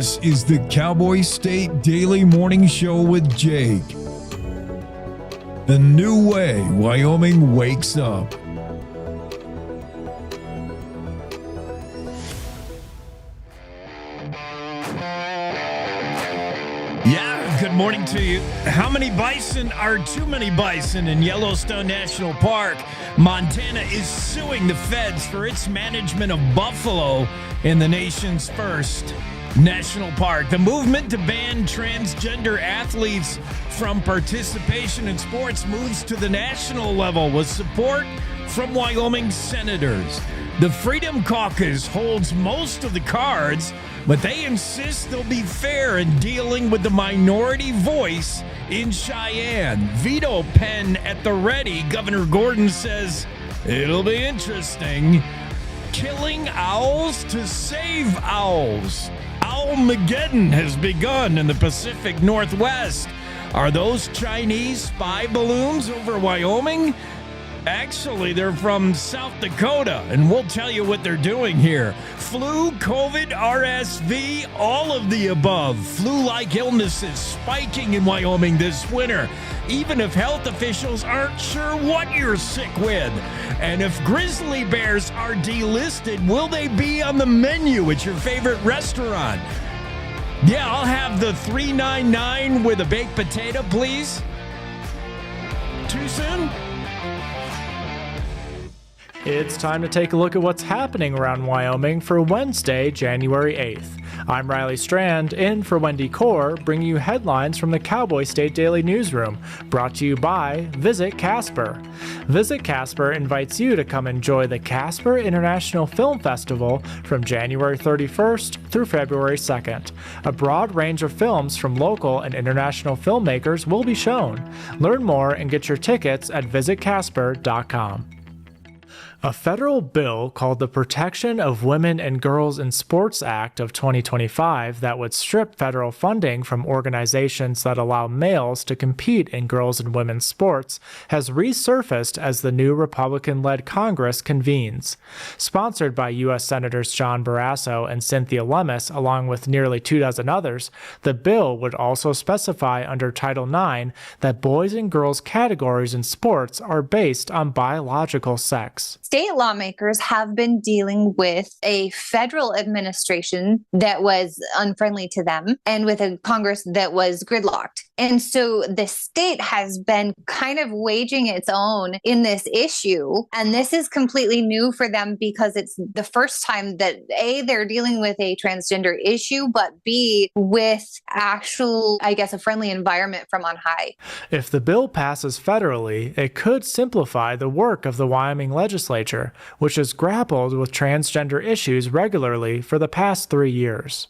This is the Cowboy State Daily Morning Show with Jake. The new way Wyoming wakes up. Yeah, good morning to you. How many bison are too many bison in Yellowstone National Park? Montana is suing the feds for its management of buffalo in the nation's first national park. The movement to ban transgender athletes from participation in sports moves to the national level with support from Wyoming senators. The Freedom Caucus holds most of the cards, but they insist they'll be fair in dealing with the minority voice in Cheyenne. Veto pen at the ready. Governor Gordon says it'll be interesting. Killing owls to save owls. Owlmageddon has begun in the Pacific Northwest. Are those Chinese spy balloons over Wyoming? Actually, they're from South Dakota, and we'll tell you what they're doing here. Flu, COVID, RSV, all of the above. Flu-like illnesses spiking in Wyoming this winter, even if health officials aren't sure what you're sick with. And if grizzly bears are delisted, will they be on the menu at your favorite restaurant? Yeah, I'll have the $3.99 with a baked potato, please. Too soon? It's time to take a look at what's happening around Wyoming for Wednesday, January 8th. I'm Riley Strand, in for Wendy Core, bringing you headlines from the Cowboy State Daily Newsroom, brought to you by Visit Casper. Visit Casper invites you to come enjoy the Casper International Film Festival from January 31st through February 2nd. A broad range of films from local and international filmmakers will be shown. Learn more and get your tickets at visitcasper.com. A federal bill called the Protection of Women and Girls in Sports Act of 2025 that would strip federal funding from organizations that allow males to compete in girls and women's sports has resurfaced as the new Republican-led Congress convenes. Sponsored by U.S. Senators John Barrasso and Cynthia Lummis, along with nearly 24 others, the bill would also specify under Title IX that boys and girls categories in sports are based on biological sex. State lawmakers have been dealing with a federal administration that was unfriendly to them and with a Congress that was gridlocked. And so the state has been kind of waging its own in this issue. And this is completely new for them because it's the first time that A, they're dealing with a transgender issue, but B, with actual, a friendly environment from on high. If the bill passes federally, it could simplify the work of the Wyoming legislature, which has grappled with transgender issues regularly for the past 3 years.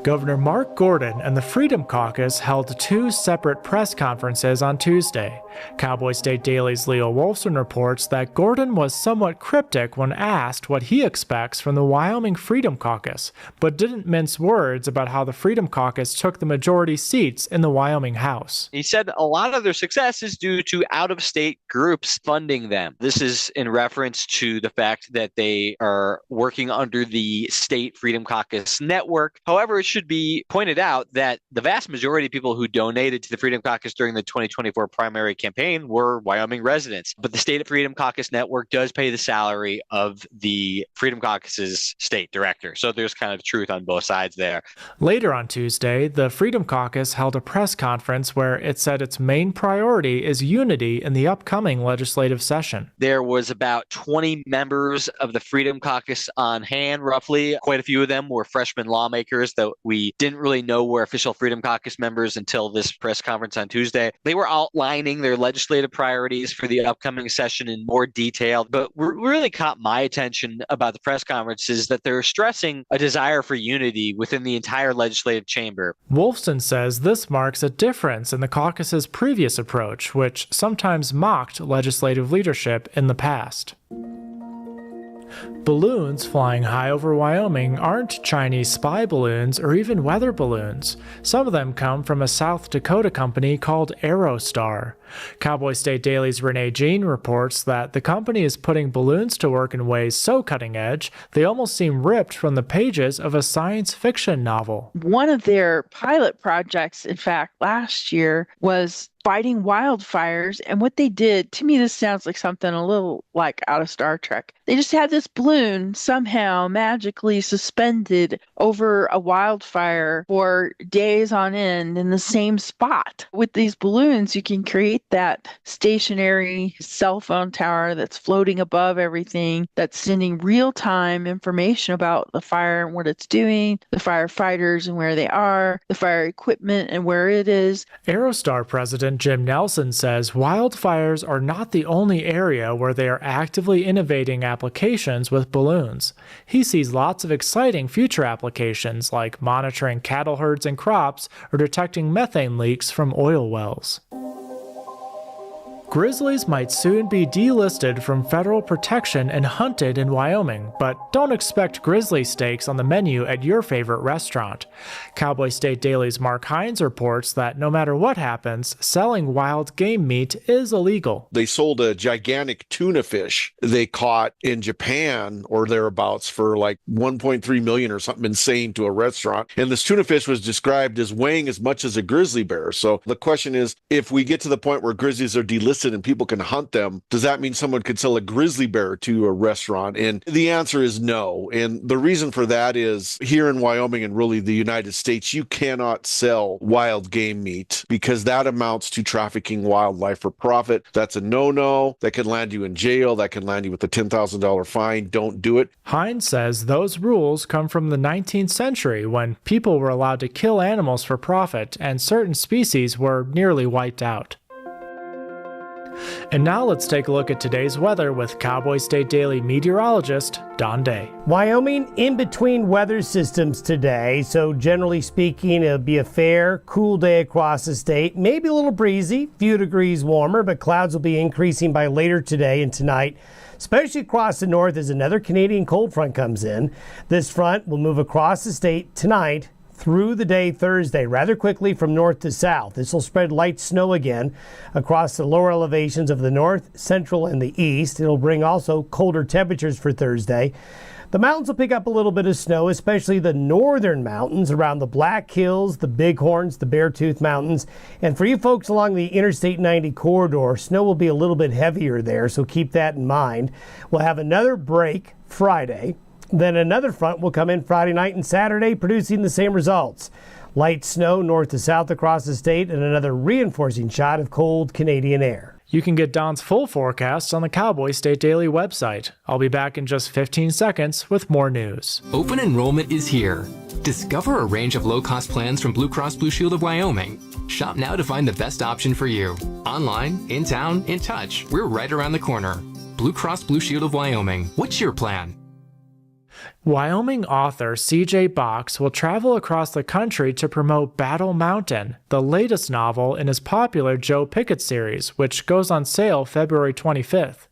Governor Mark Gordon and the Freedom Caucus held 2 separate press conferences on Tuesday. Cowboy State Daily's Leo Wolfson reports that Gordon was somewhat cryptic when asked what he expects from the Wyoming Freedom Caucus, but didn't mince words about how the Freedom Caucus took the majority seats in the Wyoming House. He said a lot of their success is due to out-of-state groups funding them. This is in reference to the fact that they are working under the State Freedom Caucus network. However, it should be pointed out that the vast majority of people who donated to the Freedom Caucus during the 2024 primary campaign were Wyoming residents. But the State Freedom Caucus network does pay the salary of the Freedom Caucus's state director. So there's kind of truth on both sides there. Later on Tuesday, the Freedom Caucus held a press conference where it said its main priority is unity in the upcoming legislative session. There was about 20 members of the Freedom Caucus on hand, roughly. Quite a few of them were freshman lawmakers that we didn't really know were official Freedom Caucus members until this press conference on Tuesday. They were outlining their legislative priorities for the upcoming session in more detail. But what really caught my attention about the press conference is that they're stressing a desire for unity within the entire legislative chamber. Wolfson says this marks a difference in the caucus's previous approach, which sometimes mocked legislative leadership in the past. Balloons flying high over Wyoming aren't Chinese spy balloons or even weather balloons. Some of them come from a South Dakota company called Aerostar. Cowboy State Daily's Renee Jean reports that the company is putting balloons to work in ways so cutting edge, they almost seem ripped from the pages of a science fiction novel. One of their pilot projects, in fact, last year was fighting wildfires. And what they did, to me, this sounds like something a little like out of Star Trek. They just had this balloon somehow magically suspended over a wildfire for days on end in the same spot. With these balloons, you can create that stationary cell phone tower that's floating above everything, that's sending real-time information about the fire and what it's doing, the firefighters and where they are, the fire equipment and where it is. Aerostar president Jim Nelson says wildfires are not the only area where they are actively innovating applications with balloons. He sees lots of exciting future applications like monitoring cattle herds and crops or detecting methane leaks from oil wells. Grizzlies might soon be delisted from federal protection and hunted in Wyoming, but don't expect grizzly steaks on the menu at your favorite restaurant. Cowboy State Daily's Mark Hines reports that no matter what happens, selling wild game meat is illegal. They sold a gigantic tuna fish they caught in Japan or thereabouts for like 1.3 million or something insane to a restaurant. And this tuna fish was described as weighing as much as a grizzly bear. So the question is, if we get to the point where grizzlies are delisted and people can hunt them, does that mean someone could sell a grizzly bear to a restaurant? And the answer is no. And the reason for that is here in Wyoming and really the United States, you cannot sell wild game meat because that amounts to trafficking wildlife for profit. That's a no-no. That can land you in jail. That can land you with a $10,000 fine. Don't do it. Hines says those rules come from the 19th century when people were allowed to kill animals for profit and certain species were nearly wiped out. And now let's take a look at today's weather with Cowboy State Daily meteorologist Don Day. Wyoming in between weather systems today, so generally speaking, it'll be a fair, cool day across the state. Maybe a little breezy, few degrees warmer, but clouds will be increasing by later today and tonight, especially across the north as another Canadian cold front comes in. This front will move across the state tonight through the day Thursday rather quickly from north to south. This will spread light snow again across the lower elevations of the north, central, and the east. It'll bring also colder temperatures for Thursday. The mountains will pick up a little bit of snow, especially the northern mountains around the Black Hills, the Bighorns, the Beartooth Mountains. And for you folks along the Interstate 90 corridor, snow will be a little bit heavier there, so keep that in mind. We'll have another break Friday. Then another front will come in Friday night and Saturday, producing the same results. Light snow north to south across the state and another reinforcing shot of cold Canadian air. You can get Don's full forecast on the Cowboy State Daily website. I'll be back in just 15 seconds with more news. Open enrollment is here. Discover a range of low-cost plans from Blue Cross Blue Shield of Wyoming. Shop now to find the best option for you. Online, in town, in touch. We're right around the corner. Blue Cross Blue Shield of Wyoming. What's your plan? Wyoming author C.J. Box will travel across the country to promote Battle Mountain, the latest novel in his popular Joe Pickett series, which goes on sale February 25th.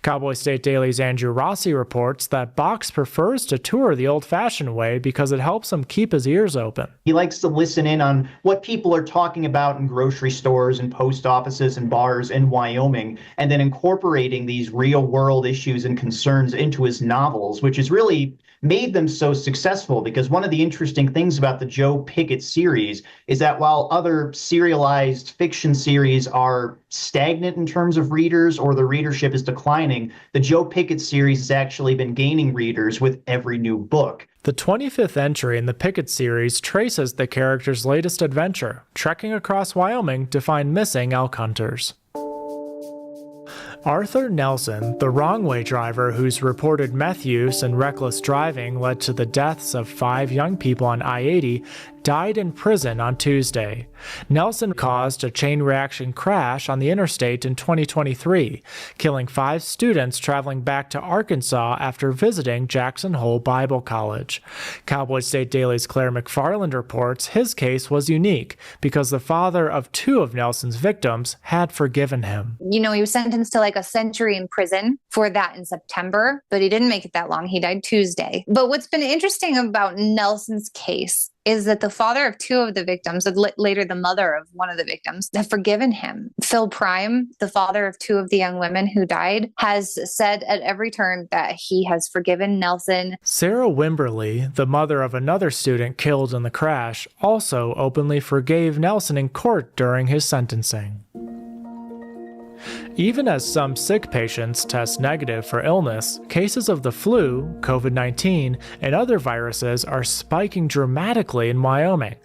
Cowboy State Daily's Andrew Rossi reports that Box prefers to tour the old-fashioned way because it helps him keep his ears open. He likes to listen in on what people are talking about in grocery stores and post offices and bars in Wyoming, and then incorporating these real-world issues and concerns into his novels, which has really made them so successful. Because one of the interesting things about the Joe Pickett series is that while other serialized fiction series are stagnant in terms of readers or the readership is declining, the Joe Pickett series has actually been gaining readers with every new book. The 25th entry in the Pickett series traces the character's latest adventure, trekking across Wyoming to find missing elk hunters. Arthur Nelson, the wrong-way driver whose reported meth use and reckless driving led to the deaths of 5 young people on I-80, died in prison on Tuesday. Nelson caused a chain reaction crash on the interstate in 2023, killing 5 students traveling back to Arkansas after visiting Jackson Hole Bible College. Cowboy State Daily's Claire McFarland reports his case was unique because the father of 2 of Nelson's victims had forgiven him. He was sentenced to like a century in prison for that in September, but he didn't make it that long. He died Tuesday. But what's been interesting about Nelson's case is that the father of two of the victims, and later the mother of one of the victims, have forgiven him. Phil Prime, the father of two of the young women who died, has said at every turn that he has forgiven Nelson. Sarah Wimberly, the mother of another student killed in the crash, also openly forgave Nelson in court during his sentencing. Even as some sick patients test negative for illness, cases of the flu, COVID-19, and other viruses are spiking dramatically in Wyoming.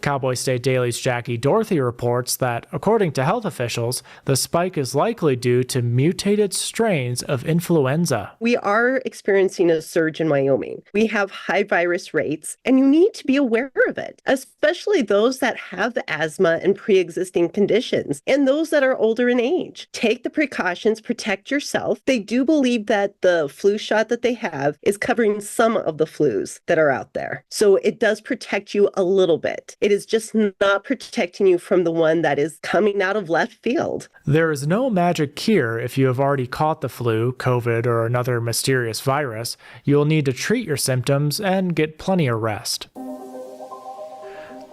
Cowboy State Daily's Jackie Dorothy reports that, according to health officials, the spike is likely due to mutated strains of influenza. We are experiencing a surge in Wyoming. We have high virus rates, and you need to be aware of it, especially those that have asthma and pre-existing conditions, and those that are older in age. Take the precautions, protect yourself. They do believe that the flu shot that they have is covering some of the flus that are out there. So it does protect you a little bit. It is just not protecting you from the one that is coming out of left field. There is no magic cure if you have already caught the flu, COVID, or another mysterious virus. You'll need to treat your symptoms and get plenty of rest.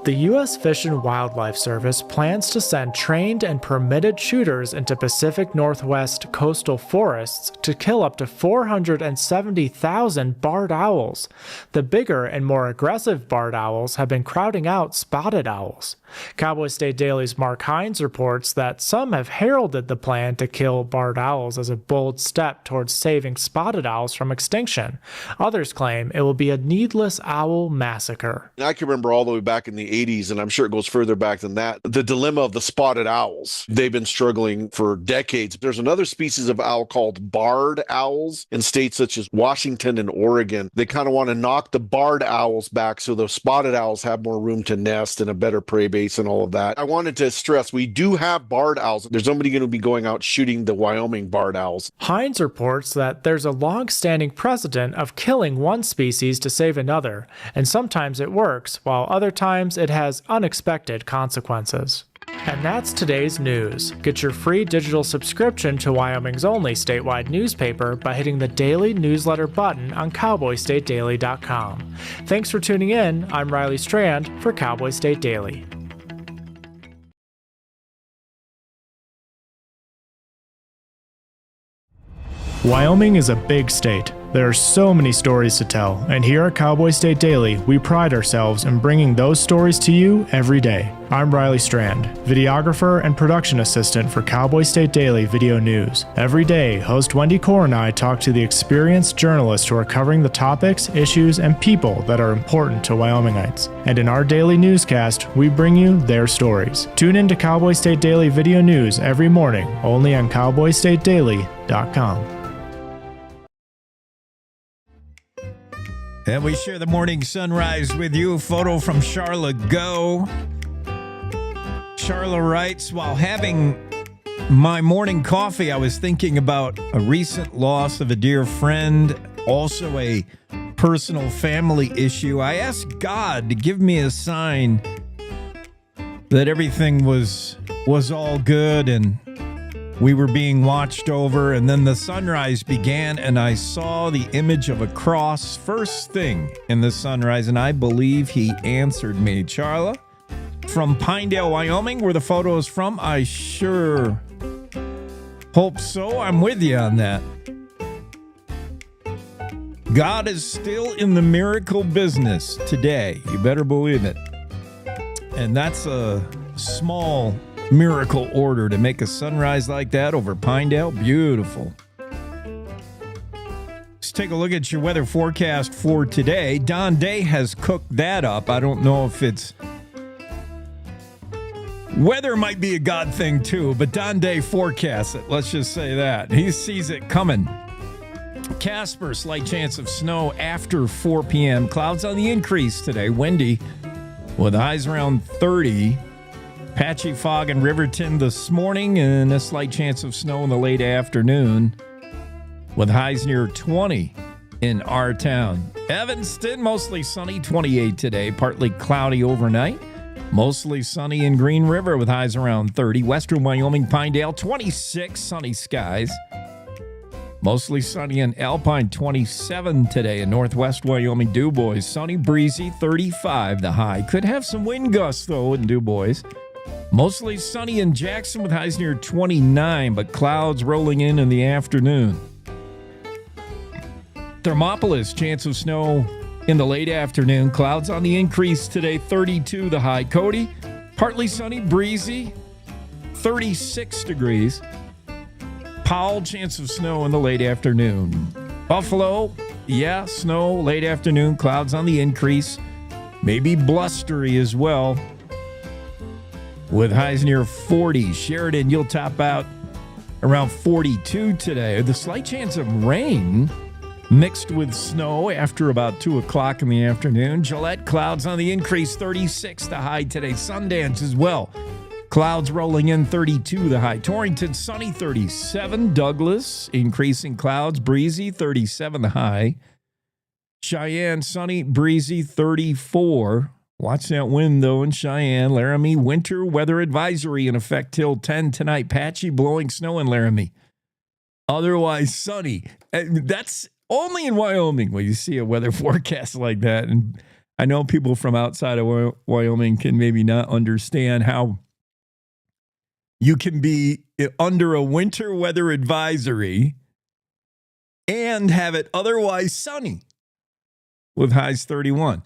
The U.S. Fish and Wildlife Service plans to send trained and permitted shooters into Pacific Northwest coastal forests to kill up to 470,000 barred owls. The bigger and more aggressive barred owls have been crowding out spotted owls. Cowboy State Daily's Mark Hines reports that some have heralded the plan to kill barred owls as a bold step towards saving spotted owls from extinction. Others claim it will be a needless owl massacre. I can remember all the way back in the 80s, and I'm sure it goes further back than that, the dilemma of the spotted owls. They've been struggling for decades. There's another species of owl called barred owls in states such as Washington and Oregon. They kind of want to knock the barred owls back so the spotted owls have more room to nest and a better prey base and all of that. I wanted to stress we do have barred owls. There's nobody going to be going out shooting the Wyoming barred owls. Hines reports that there's a long-standing precedent of killing one species to save another, and sometimes it works, while other times it has unexpected consequences. And that's today's news. Get your free digital subscription to Wyoming's only statewide newspaper by hitting the daily newsletter button on cowboystatedaily.com. Thanks for tuning in. I'm Riley Strand for Cowboy State Daily. Wyoming is a big state. There are so many stories to tell, and here at Cowboy State Daily, we pride ourselves in bringing those stories to you every day. I'm Riley Strand, videographer and production assistant for Cowboy State Daily Video News. Every day, host Wendy Core and I talk to the experienced journalists who are covering the topics, issues, and people that are important to Wyomingites. And in our daily newscast, we bring you their stories. Tune in to Cowboy State Daily Video News every morning, only on cowboystatedaily.com. And we share the morning sunrise with you. A photo from Charla Go. Charla writes, while having my morning coffee, I was thinking about a recent loss of a dear friend, also a personal family issue. I asked God to give me a sign that everything was all good and we were being watched over, and then the sunrise began, and I saw the image of a cross first thing in the sunrise, and I believe he answered me. Charla, from Pinedale, Wyoming, where the photo is from, I sure hope so. I'm with you on that. God is still in the miracle business today. You better believe it. And that's a small miracle order to make a sunrise like that over Pinedale. Beautiful. Let's take a look at your weather forecast for today. Don Day has cooked that up. I don't know if it's weather, might be a God thing too, but Don Day forecasts it. Let's just say that. He sees it coming. Casper, slight chance of snow after 4 p.m. Clouds on the increase today. Windy with highs around 30. Patchy fog in Riverton this morning and a slight chance of snow in the late afternoon with highs near 20 in our town. Evanston, mostly sunny, 28 today, partly cloudy overnight. Mostly sunny in Green River with highs around 30. Western Wyoming, Pinedale, 26, sunny skies. Mostly sunny in Alpine, 27 today. In northwest Wyoming, Du Bois, sunny, breezy, 35 the high. Could have some wind gusts, though, in Du Bois. Mostly sunny in Jackson with highs near 29, but clouds rolling in the afternoon. Thermopolis, chance of snow in the late afternoon. Clouds on the increase today, 32 the high. Cody, partly sunny, breezy, 36 degrees. Powell, chance of snow in the late afternoon. Buffalo, snow late afternoon. Clouds on the increase. Maybe blustery as well, with highs near 40. Sheridan, you'll top out around 42 today. The slight chance of rain mixed with snow after about 2 o'clock in the afternoon. Gillette, clouds on the increase, 36 the high today. Sundance as well. Clouds rolling in, 32 the high. Torrington, sunny, 37. Douglas, increasing clouds, breezy, 37 the high. Cheyenne, sunny, breezy, 34. Watch that wind, though, in Cheyenne. Laramie, winter weather advisory in effect till 10 tonight. Patchy, blowing snow in Laramie. Otherwise sunny. That's only in Wyoming where you see a weather forecast like that. And I know people from outside of Wyoming can maybe not understand how you can be under a winter weather advisory and have it otherwise sunny with highs 31.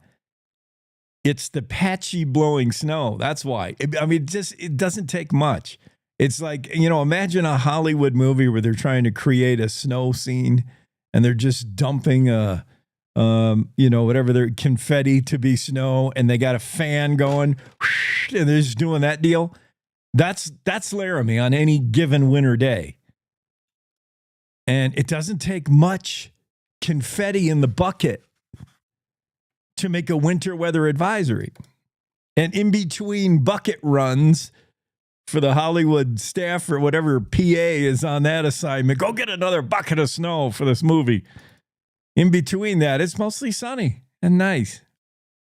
It's the patchy blowing snow. That's why. It doesn't take much. It's like, imagine a Hollywood movie where they're trying to create a snow scene and they're just dumping whatever their confetti to be snow, and they got a fan going and they're just doing that deal. That's Laramie on any given winter day. And it doesn't take much confetti in the bucket to make a winter weather advisory. And in between bucket runs for the Hollywood staff or whatever PA is on that assignment, go get another bucket of snow for this movie. In between that, it's mostly sunny and nice.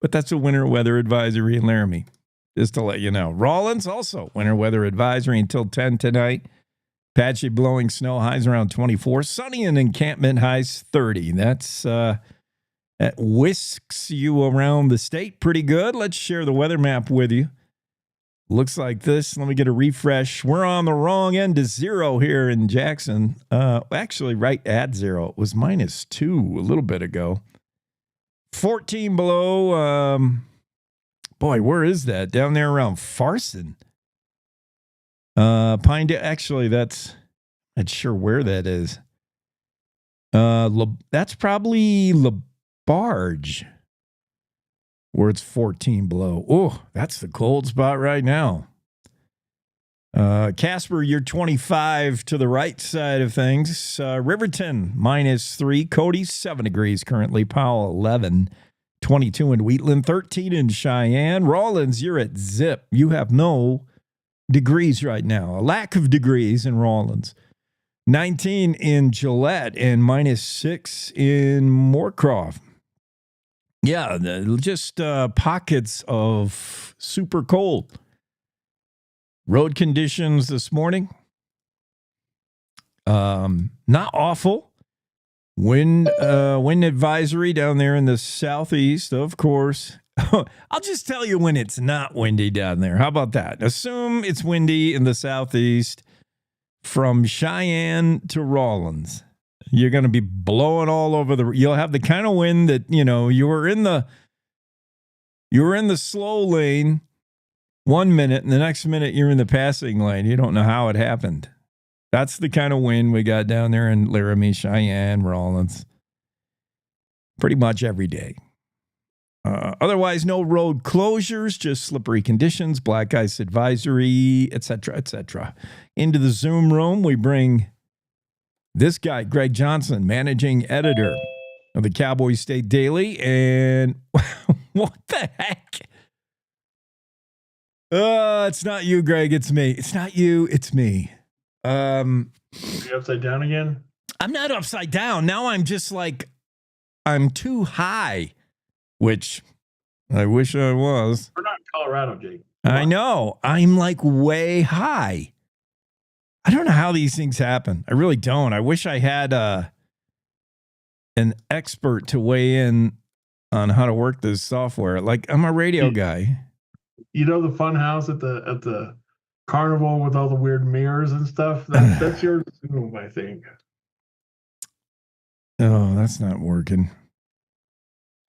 But that's a winter weather advisory in Laramie, just to let you know. Rawlins, also winter weather advisory until 10 tonight. Patchy blowing snow, highs around 24. Sunny in Encampment, highs 30. That whisks you around the state pretty good. Let's share the weather map with you. Looks like this. Let me get a refresh. We're on the wrong end of zero here in Jackson. Actually, right at zero. It was -2 a little bit ago. 14 below. Boy, where is that? Down there around Farson. Pinedale. Actually, that's not sure where that is. That's probably LaBarge, where it's 14 below. Oh, that's the cold spot right now. Casper, you're 25 to the right side of things. Riverton, -3. Cody, 7 degrees currently. Powell, 11. 22 in Wheatland, 13 in Cheyenne. Rawlins, you're at zip. You have no degrees right now. A lack of degrees in Rawlins. 19 in Gillette and -6 in Moorcroft. Yeah, just pockets of super cold. Road conditions this morning, not awful. Wind advisory down there in the southeast, of course. I'll just tell you when it's not windy down there. How about that? Assume it's windy in the southeast from Cheyenne to Rawlins. You're going to be blowing all over you'll have the kind of wind that, you were in the slow lane 1 minute and the next minute you're in the passing lane. You don't know how it happened. That's the kind of wind we got down there in Laramie, Cheyenne, Rawlins. Pretty much every day. Otherwise, no road closures, just slippery conditions, black ice advisory, etc., etc. Into the Zoom room, we bring this guy, Greg Johnson, managing editor of the Cowboy State Daily. And what the heck? It's not you, Greg. It's me. It's not you. It's me. Are you upside down again? I'm not upside down. Now I'm just like, I'm too high, which I wish I was. We're not in Colorado, Jake. I know. I'm like way high. I don't know how these things happen. I really don't. I wish I had an expert to weigh in on how to work this software. Like, I'm a radio guy. You know the fun house at the carnival with all the weird mirrors and stuff? That's your Zoom, I think. Oh, that's not working.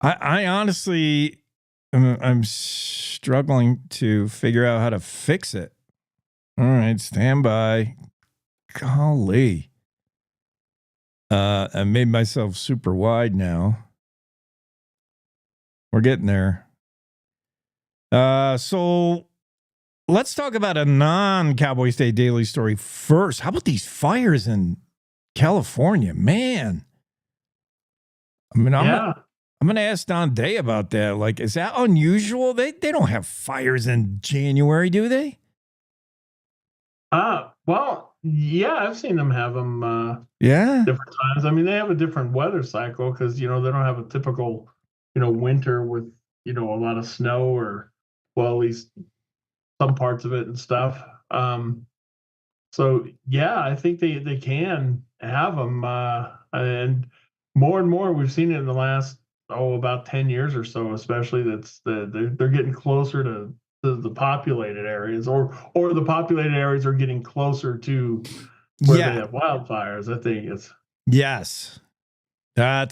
I honestly, I'm struggling to figure out how to fix it. All right, stand by. Golly. I made myself super wide now. We're getting there. So let's talk about a non-Cowboy State Daily story first. How about these fires in California? Man. I mean, I'm going to ask Don Day about that. Like, is that unusual? They don't have fires in January, do they? Well, yeah, I've seen them have them different times. I mean, they have a different weather cycle because, they don't have a typical, winter with, a lot of snow or, well, at least some parts of it and stuff. So, yeah, I think they can have them. And more, we've seen it in the last, about 10 years or so, especially they're getting closer to the populated areas or the populated areas are getting closer to where they have wildfires. I think it's. Yes. I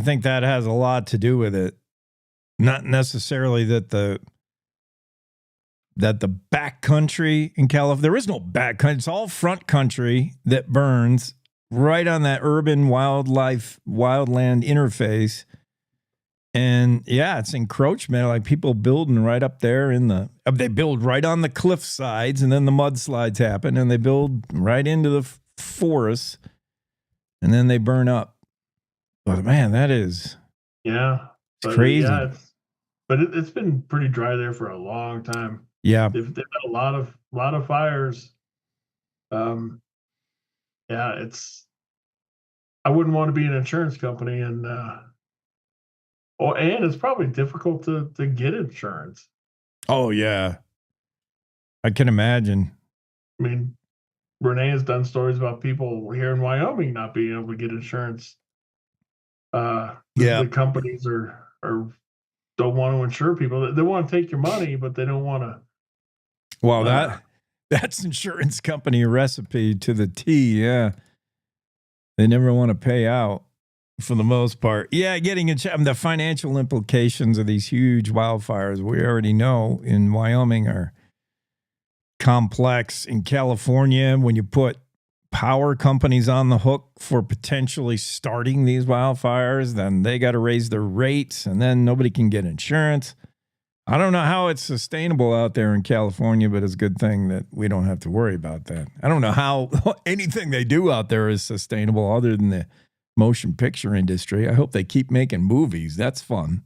think that has a lot to do with it. Not necessarily that the back country in California, there is no back country. It's all front country that burns right on that urban wildland interface. And yeah, it's encroachment. Like people building right up there they build right on the cliff sides and then the mudslides happen and they build right into the forests and then they burn up. But man, that is crazy. Yeah, it's been pretty dry there for a long time. Yeah. They've had a lot of fires. I wouldn't want to be an insurance company and it's probably difficult to get insurance. Oh yeah. I can imagine. I mean, Renee has done stories about people here in Wyoming not being able to get insurance. The companies are don't want to insure people. They want to take your money, but they don't want to. Well, that's insurance company recipe to the T. Yeah, they never want to pay out for the most part. Yeah, getting the financial implications of these huge wildfires we already know in Wyoming are complex. In California, when you put power companies on the hook for potentially starting these wildfires, then they got to raise their rates and then nobody can get insurance. I don't know how it's sustainable out there in California, but it's a good thing that we don't have to worry about that. I don't know how anything they do out there is sustainable other than the motion picture industry. I hope they keep making movies. That's fun.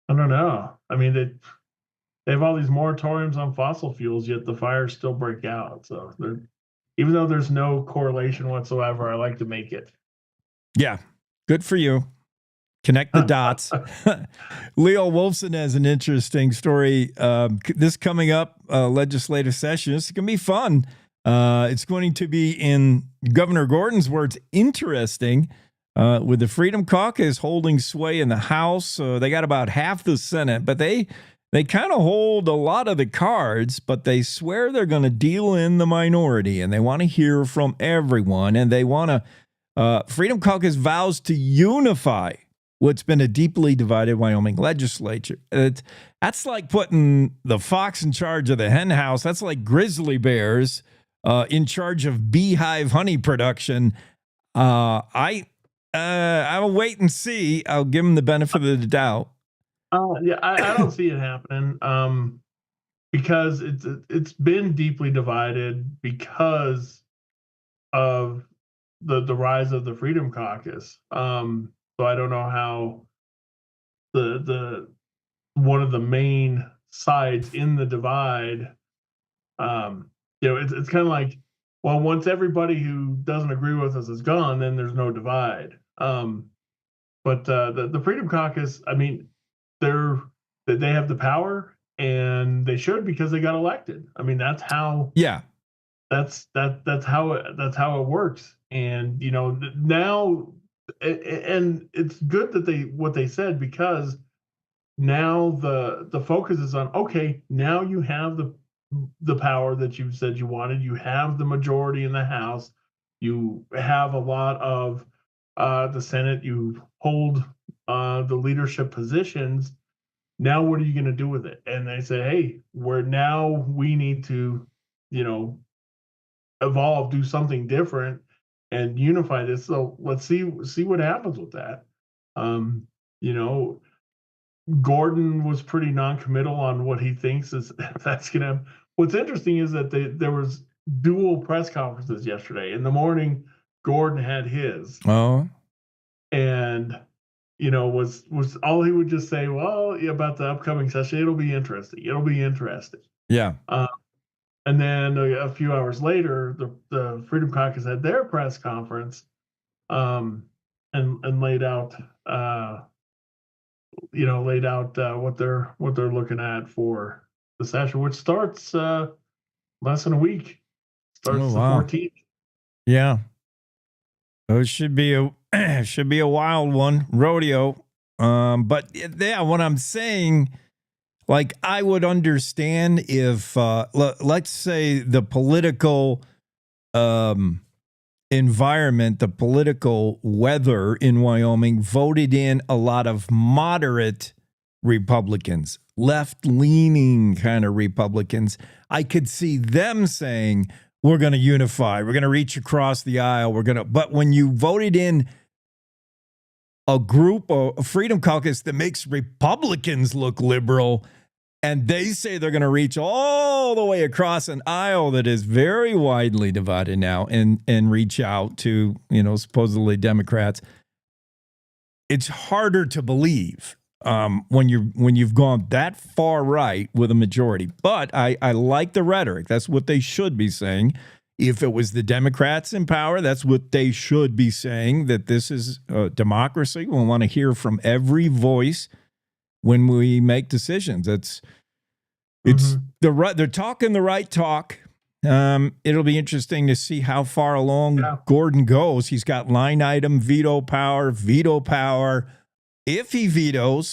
I don't know. I mean, they have all these moratoriums on fossil fuels, yet the fires still break out. So even though there's no correlation whatsoever, I like to make it. Yeah, good for you. Connect the dots. Leo Wolfson has an interesting story. This coming up legislative session. It's going to be fun. It's going to be in Governor Gordon's words, interesting, with the Freedom Caucus holding sway in the House. They got about half the Senate, but they kind of hold a lot of the cards, but they swear they're going to deal in the minority, and they want to hear from everyone, and they want to Freedom Caucus vows to unify what's been a deeply divided Wyoming legislature. That's like putting the fox in charge of the hen house. That's like grizzly bears in charge of beehive honey production. I'll wait and see. I'll give them the benefit of the doubt. I don't see it happening because it's been deeply divided because of the rise of the Freedom Caucus. So I don't know how the one of the main sides in the divide. It's kind of like, well, once everybody who doesn't agree with us is gone, then there's no divide. But the Freedom Caucus, I mean, they have the power, and they should because they got elected. I mean, that's how. Yeah. that's how it works. And now, and it's good that what they said, because now the focus is on, okay, now you have the power that you said you wanted. You have the majority in the House. You have a lot of the Senate. You hold the leadership positions. Now, what are you going to do with it? And they say, hey, we need to, evolve, do something different, and unify this. So let's see what happens with that. You know, Gordon was pretty non-committal on what he thinks is that's going to. What's interesting is that there was dual press conferences yesterday. In the morning, Gordon had his. Oh. And was all he would just say, well, about the upcoming session, it'll be interesting. It'll be interesting. Yeah. And then a few hours later, the Freedom Caucus had their press conference, and laid out, what they're looking at for the session, which starts less than a week. Starts the 14th. Yeah. It should be a wild one, rodeo. But yeah, what I'm saying, like, I would understand if, let's say, the political environment, the political weather in Wyoming voted in a lot of moderate Republicans, left-leaning kind of Republicans. I could see them saying, we're going to unify, we're going to reach across the aisle, but when you voted in a group, a Freedom Caucus that makes Republicans look liberal, and they say they're going to reach all the way across an aisle that is very widely divided now and reach out to, supposedly Democrats, it's harder to believe when you've gone that far right with a majority. But I like the rhetoric. That's what they should be saying. If it was the Democrats in power, that's what they should be saying, that this is democracy. We want to hear from every voice when we make decisions. They're talking the right talk. It'll be interesting to see how far along Gordon goes. He's got line item veto power. If he vetoes,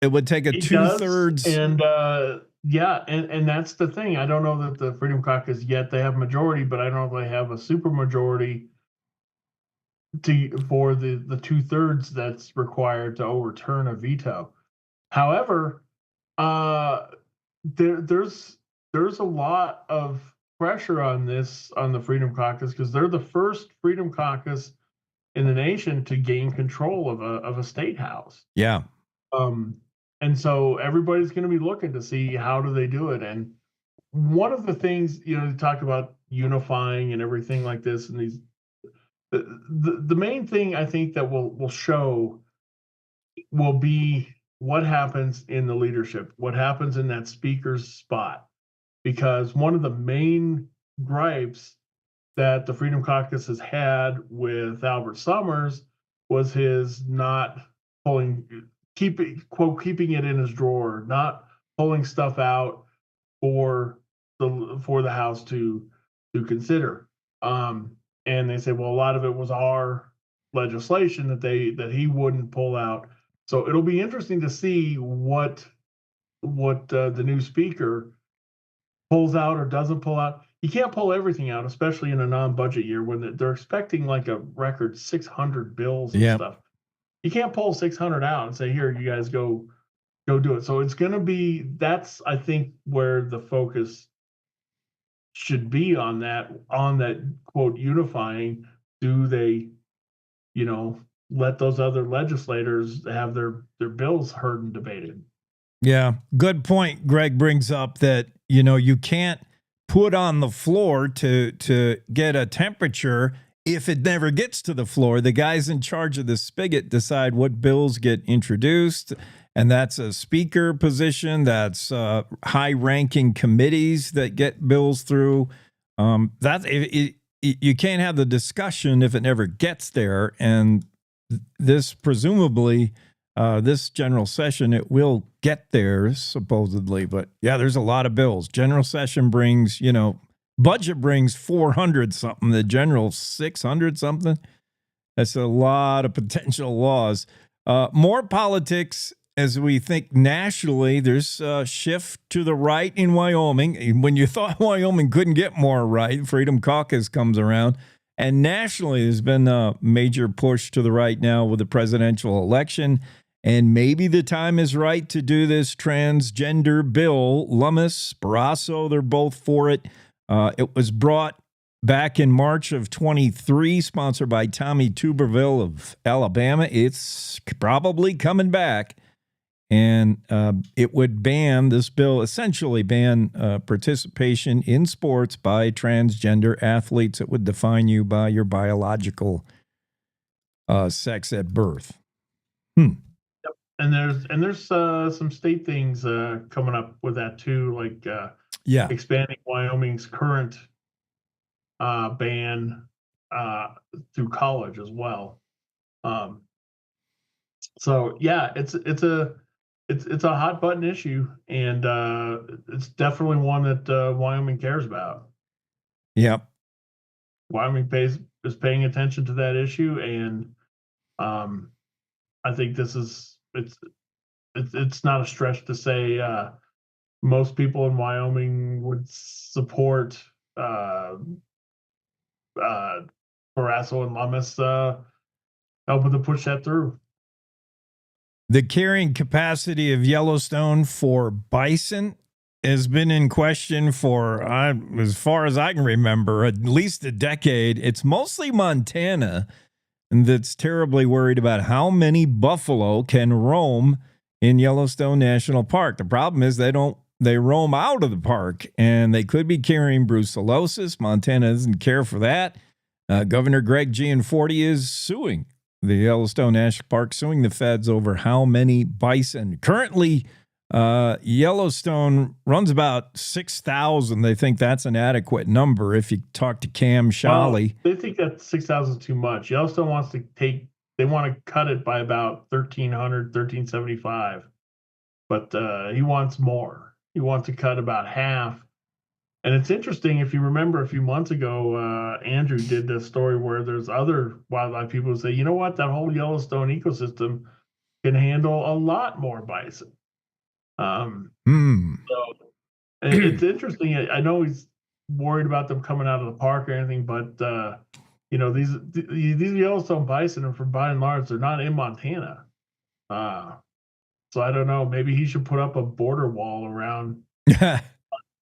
it would take a 2/3. And that's the thing. I don't know that the Freedom Caucus yet they have majority, but I don't know if they have a super majority for the 2/3 that's required to overturn a veto. However, there's a lot of pressure on the Freedom Caucus, because they're the first Freedom Caucus in the nation to gain control of a state house. Yeah. And so everybody's going to be looking to see how do they do it. And one of the things, you talk about unifying and everything like this, and the main thing I think that will show will be what happens in the leadership, what happens in that speaker's spot. Because one of the main gripes that the Freedom Caucus has had with Albert Summers was his not keeping it in his drawer, not pulling stuff out for the House to consider. And they say, well, a lot of it was our legislation that he wouldn't pull out. So it'll be interesting to see what the new speaker pulls out or doesn't pull out. You can't pull everything out, especially in a non-budget year when they're expecting like a record 600 bills and stuff. You can't pull 600 out and say, here, you guys go do it. So it's going to be, that's, I think, where the focus should be on that quote unifying. Do they, let those other legislators have their bills heard and debated? Yeah, good point. Greg brings up that, you can't put on the floor to get a temperature if it never gets to the floor. The guys in charge of the spigot decide what bills get introduced, and that's a speaker position. That's high-ranking committees that get bills through. You can't have the discussion if it never gets there, and this presumably this general session, it will get there supposedly, but yeah, there's a lot of bills. General session brings, budget brings 400 something, the general 600 something. That's a lot of potential laws. More politics as we think nationally. There's a shift to the right in Wyoming. When you thought Wyoming couldn't get more right, Freedom Caucus comes around. And nationally, there's been a major push to the right now with the presidential election. And maybe the time is right to do this transgender bill. Lummis, Barrasso, they're both for it. It was brought back in March of 23, sponsored by Tommy Tuberville of Alabama. It's probably coming back. And it would ban, this bill essentially ban participation in sports by transgender athletes. It would define you by your biological sex at birth. Yep. And there's some state things coming up with that too, like expanding Wyoming's current ban through college as well. So yeah, it's a hot button issue, and it's definitely one that Wyoming cares about. Yep. Wyoming is paying attention to that issue, and I think it's not a stretch to say most people in Wyoming would support Barrasso and Lummis helping to push that through. The carrying capacity of Yellowstone for bison has been in question for, as far as I can remember, at least a decade. It's mostly Montana that's terribly worried about how many buffalo can roam in Yellowstone National Park. The problem is they roam out of the park, and they could be carrying brucellosis. Montana doesn't care for that. Governor Greg Gianforte is suing the Yellowstone National Park, suing the feds over how many bison. Currently, Yellowstone runs about 6,000. They think that's an adequate number. If you talk to Cam Shawley, they think that 6,000 is too much. Yellowstone wants to they want to cut it by about 1,300, 1,375. But he wants more. He wants to cut about half. And it's interesting, if you remember a few months ago, Andrew did this story where there's other wildlife people who say, you know what, that whole Yellowstone ecosystem can handle a lot more bison. So it's interesting. I know he's worried about them coming out of the park or anything, but these Yellowstone bison are, by and large, they're not in Montana. So I don't know. Maybe he should put up a border wall around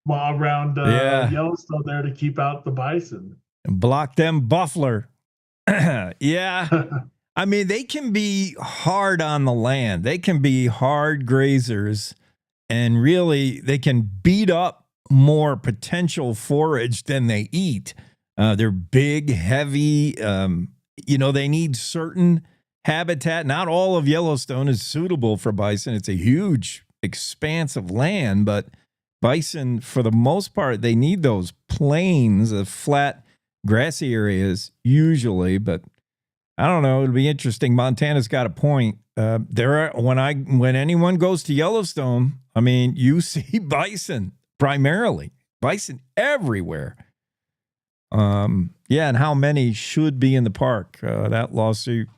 Yellowstone there to keep out the bison. Block them buffler. Yeah. I mean, they can be hard on the land. They can be hard grazers, and really they can beat up more potential forage than they eat. They're big, heavy. They need certain habitat. Not all of Yellowstone is suitable for bison. It's a huge expanse of land, but bison, for the most part, they need those plains of flat, grassy areas usually. But I don't know. It'll be interesting. Montana's got a point. When anyone goes to Yellowstone, I mean, you see bison primarily. Bison everywhere. And how many should be in the park? That lawsuit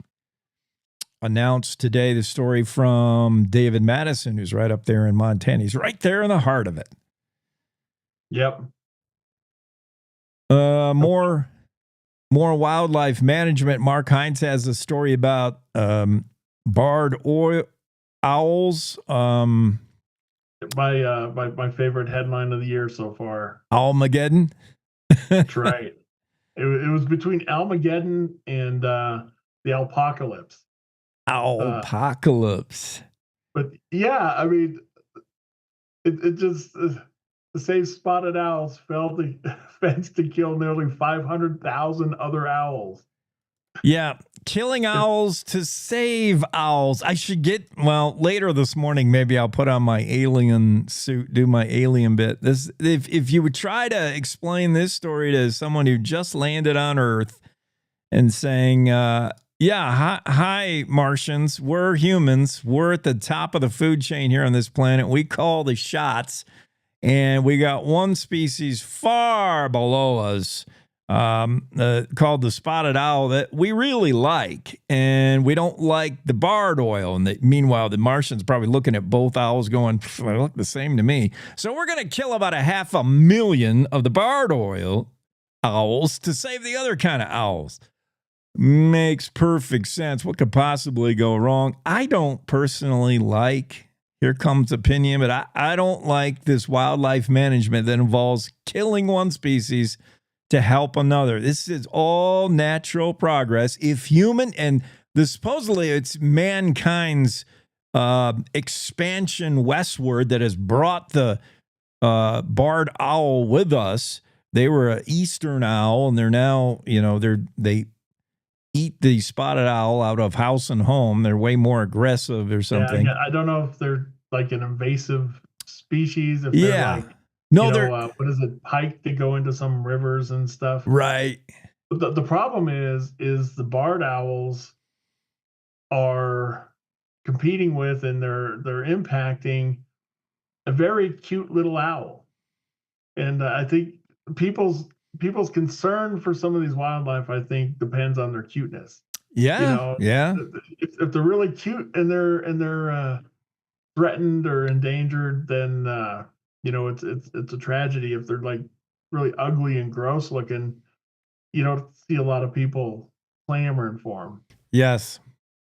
announced today. The story from David Madison, who's right up there in Montana. He's right there in the heart of it. Yep. More wildlife management. Mark Hines has a story about barred owls. My favorite headline of the year so far. Owlmageddon. That's right. It was between Owlmageddon and the Alpocalypse. Owlpocalypse. But yeah, I mean, it just the same spotted owls fell the fence to kill nearly 500,000 other owls. Yeah, killing owls to save owls. I should later this morning, maybe I'll put on my alien suit, do my alien bit. If you would try to explain this story to someone who just landed on Earth and saying, hi, Martians, we're humans. We're at the top of the food chain here on this planet. We call the shots. And we got one species far below us called the spotted owl that we really like. And we don't like the barred oil. And meanwhile, the Martian's probably looking at both owls going, they look the same to me. So we're going to kill about 500,000 of the barred oil owls to save the other kind of owls. Makes perfect sense. What could possibly go wrong? I don't personally like, here comes opinion, but I don't like this wildlife management that involves killing one species to help another. This is all natural progress. If human, and supposedly it's mankind's expansion westward that has brought the barred owl with us. They were an eastern owl, and they're now, they eat the spotted owl out of house and home. They're way more aggressive or something. Yeah, I don't know if they're like an invasive species. If they're like, they're what is it? Pike that go into some rivers and stuff. Right. But the problem is the barred owls are competing with, and they're impacting a very cute little owl. And I think people's concern for some of these wildlife, I think, depends on their cuteness. Yeah, yeah. If they're really cute and they're threatened or endangered, then it's a tragedy. If they're like really ugly and gross looking, you don't see a lot of people clamoring for them. Yes,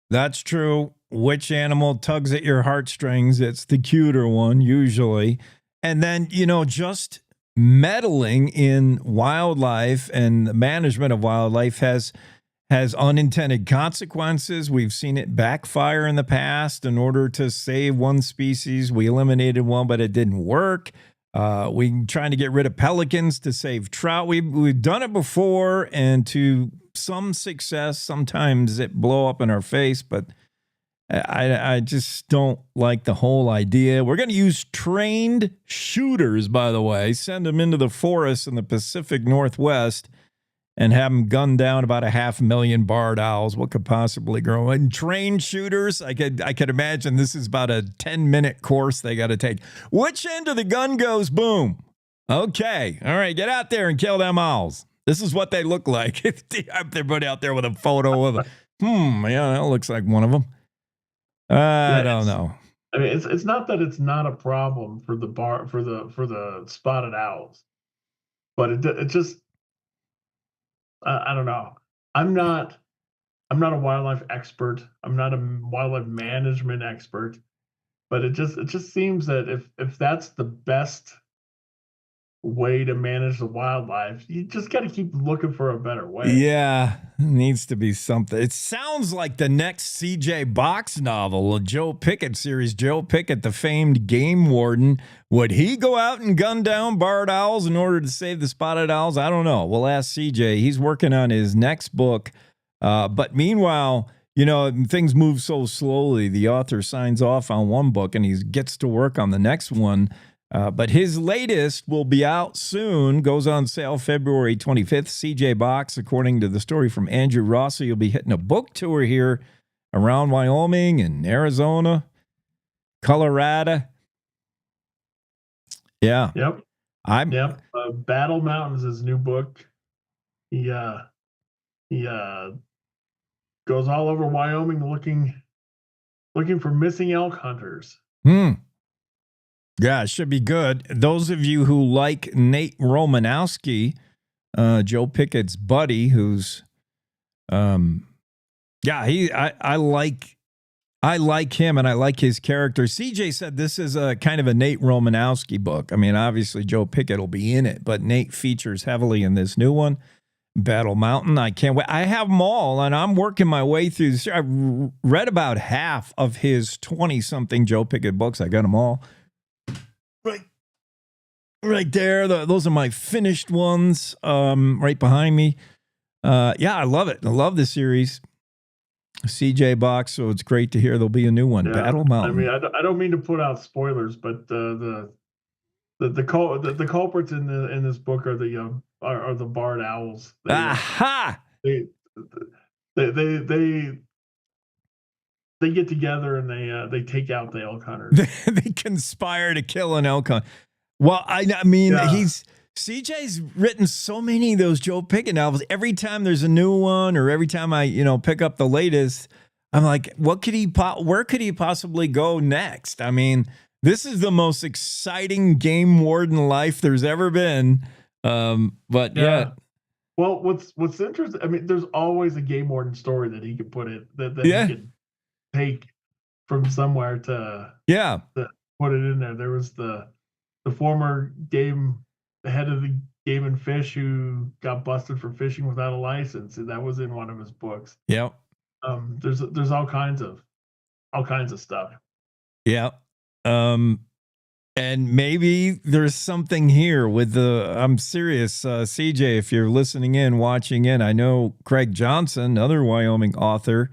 that's true. Which animal tugs at your heartstrings? It's the cuter one usually. And then, just meddling in wildlife and the management of wildlife has unintended consequences. We've seen it backfire in the past. In order to save one species, we eliminated one, but it didn't work. We trying to get rid of pelicans to save trout. We've done it before, and to some success. Sometimes it blow up in our face, but I just don't like the whole idea. We're going to use trained shooters, by the way, send them into the forests in the Pacific Northwest and have them gun down about 500,000 barred owls. What could possibly grow? And trained shooters, I could imagine this is about a 10-minute course they got to take. Which end of the gun goes? Boom. Okay. All right. Get out there and kill them owls. This is what they look like. Everybody out there with a photo of yeah, that looks like one of them. I don't know. I mean, it's not that it's not a problem for the spotted owls, but it just I don't know. I'm not a wildlife expert. I'm not a wildlife management expert, but it just seems that if that's the best way to manage the wildlife, you just got to keep looking for a better way. Yeah, it needs to be something. It sounds like the next C.J. Box novel, a Joe Pickett series. Joe Pickett, the famed game warden, would he go out and gun down barred owls in order to save the spotted owls? I don't know. We'll ask C.J. He's working on his next book. But meanwhile, things move so slowly. The author signs off on one book and he gets to work on the next one. But his latest will be out soon, goes on sale February 25th. CJ Box, according to the story from Andrew Rossi, you'll be hitting a book tour here around Wyoming and Arizona, Colorado. Yeah. Yep. Battle Mountains is his new book. He goes all over Wyoming looking for missing elk hunters. Yeah, it should be good. Those of you who like Nate Romanowski, Joe Pickett's buddy, who's, I like him and I like his character. CJ said this is a kind of a Nate Romanowski book. I mean, obviously Joe Pickett will be in it, but Nate features heavily in this new one, Battle Mountain. I can't wait. I have them all, and I'm working my way through this. I've read about half of his 20-something Joe Pickett books. I got them all. Right there. Those are my finished ones right behind me. I love it. I love the series. CJ Box, so it's great to hear there'll be a new one. Yeah. Battle Mountain. I mean, I don't mean to put out spoilers, but the culprits in this book are the barred owls. Aha! They get together and they take out the elk hunters. They conspire to kill an elk hunter. Well, I mean, Yeah. CJ's written so many of those Joe Pickett novels. Every time there's a new one, or every time I pick up the latest, I'm like, where could he possibly go next? I mean, this is the most exciting game warden life there's ever been. But yeah. Well, what's interesting? I mean, there's always a game warden story that he could put in that Yeah. he could take from somewhere to put it in there. There was the former head of the Game and Fish who got busted for fishing without a license, and that was in one of his books. Yep. There's all kinds of stuff. Yeah. And maybe there's something here with I'm serious, CJ, if you're listening in, watching in. I know Craig Johnson, another Wyoming author,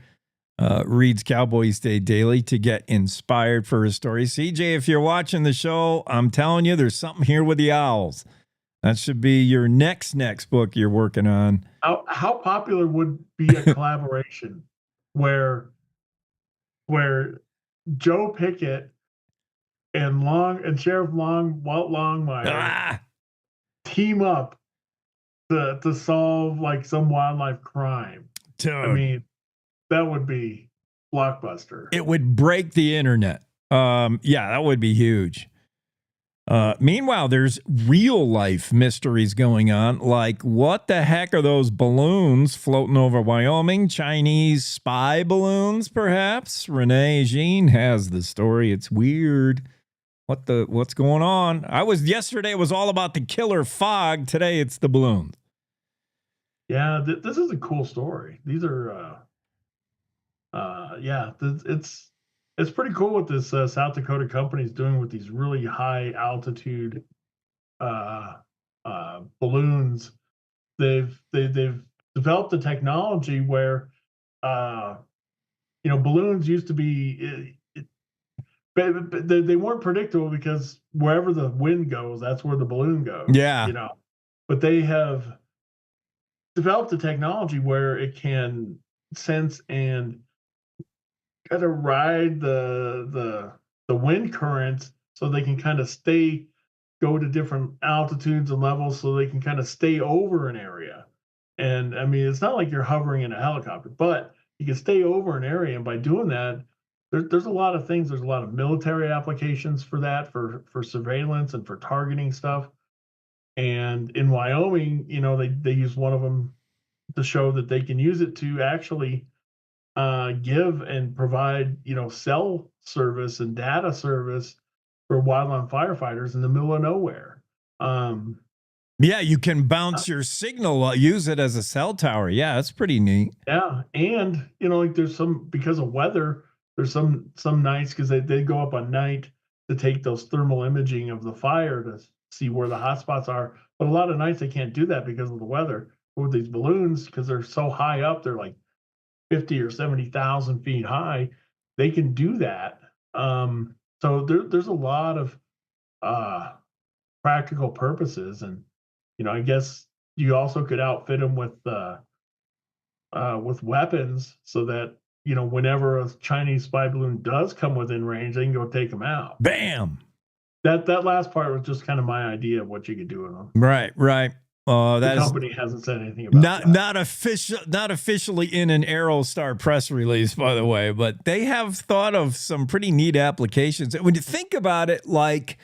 reads Cowboy State Daily to get inspired for his story. CJ, if you're watching the show, I'm telling you, there's something here with the owls. That should be your next book you're working on. How popular would be a collaboration where Joe Pickett and Sheriff Walt Longmire team up to solve like some wildlife crime? Dude. I mean, that would be blockbuster. It would break the internet. Yeah, that would be huge. Meanwhile, there's real life mysteries going on. Like, what the heck are those balloons floating over Wyoming? Chinese spy balloons, perhaps? Renee Jean has the story. It's weird. What's going on? Yesterday it was all about the killer fog. Today it's the balloons. Yeah, this is a cool story. These are, it's pretty cool what this South Dakota company is doing with these really high altitude balloons. They've developed a technology where balloons used to be but they weren't predictable because wherever the wind goes, that's where the balloon goes. Yeah. But they have developed a technology where it can sense and kind of ride the wind currents so they can kind of go to different altitudes and levels so they can kind of stay over an area. And I mean, it's not like you're hovering in a helicopter, but you can stay over an area. And by doing that, there's a lot of things. There's a lot of military applications for that, for surveillance and for targeting stuff. And in Wyoming, they use one of them to show that they can use it to actually give and provide, cell service and data service for wildland firefighters in the middle of nowhere. Yeah, you can bounce your signal, use it as a cell tower. Yeah, that's pretty neat. Yeah, and like there's because of weather, there's some nights because they go up at night to take those thermal imaging of the fire to see where the hot spots are. But a lot of nights they can't do that because of the weather. But with these balloons, because they're so high up, they're like 50 or 70,000 feet high, they can do that. So there's a lot of practical purposes, and I guess you also could outfit them with weapons so that whenever a Chinese spy balloon does come within range, they can go take them out. Bam. That last part was just kind of my idea of what you could do with them. Right. The company hasn't said anything about that. Not officially in an Aerostar press release, by the way, but they have thought of some pretty neat applications. When you think about it, like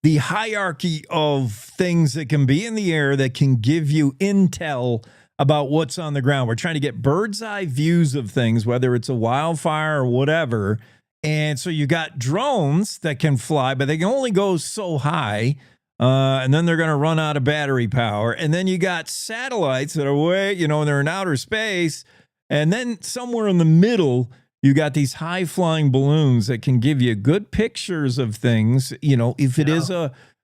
the hierarchy of things that can be in the air that can give you intel about what's on the ground. We're trying to get bird's eye views of things, whether it's a wildfire or whatever. And so you got drones that can fly, but they can only go so high. And then they're going to run out of battery power. And then you got satellites that are they're in outer space. And then somewhere in the middle, you got these high flying balloons that can give you good pictures of things. If it is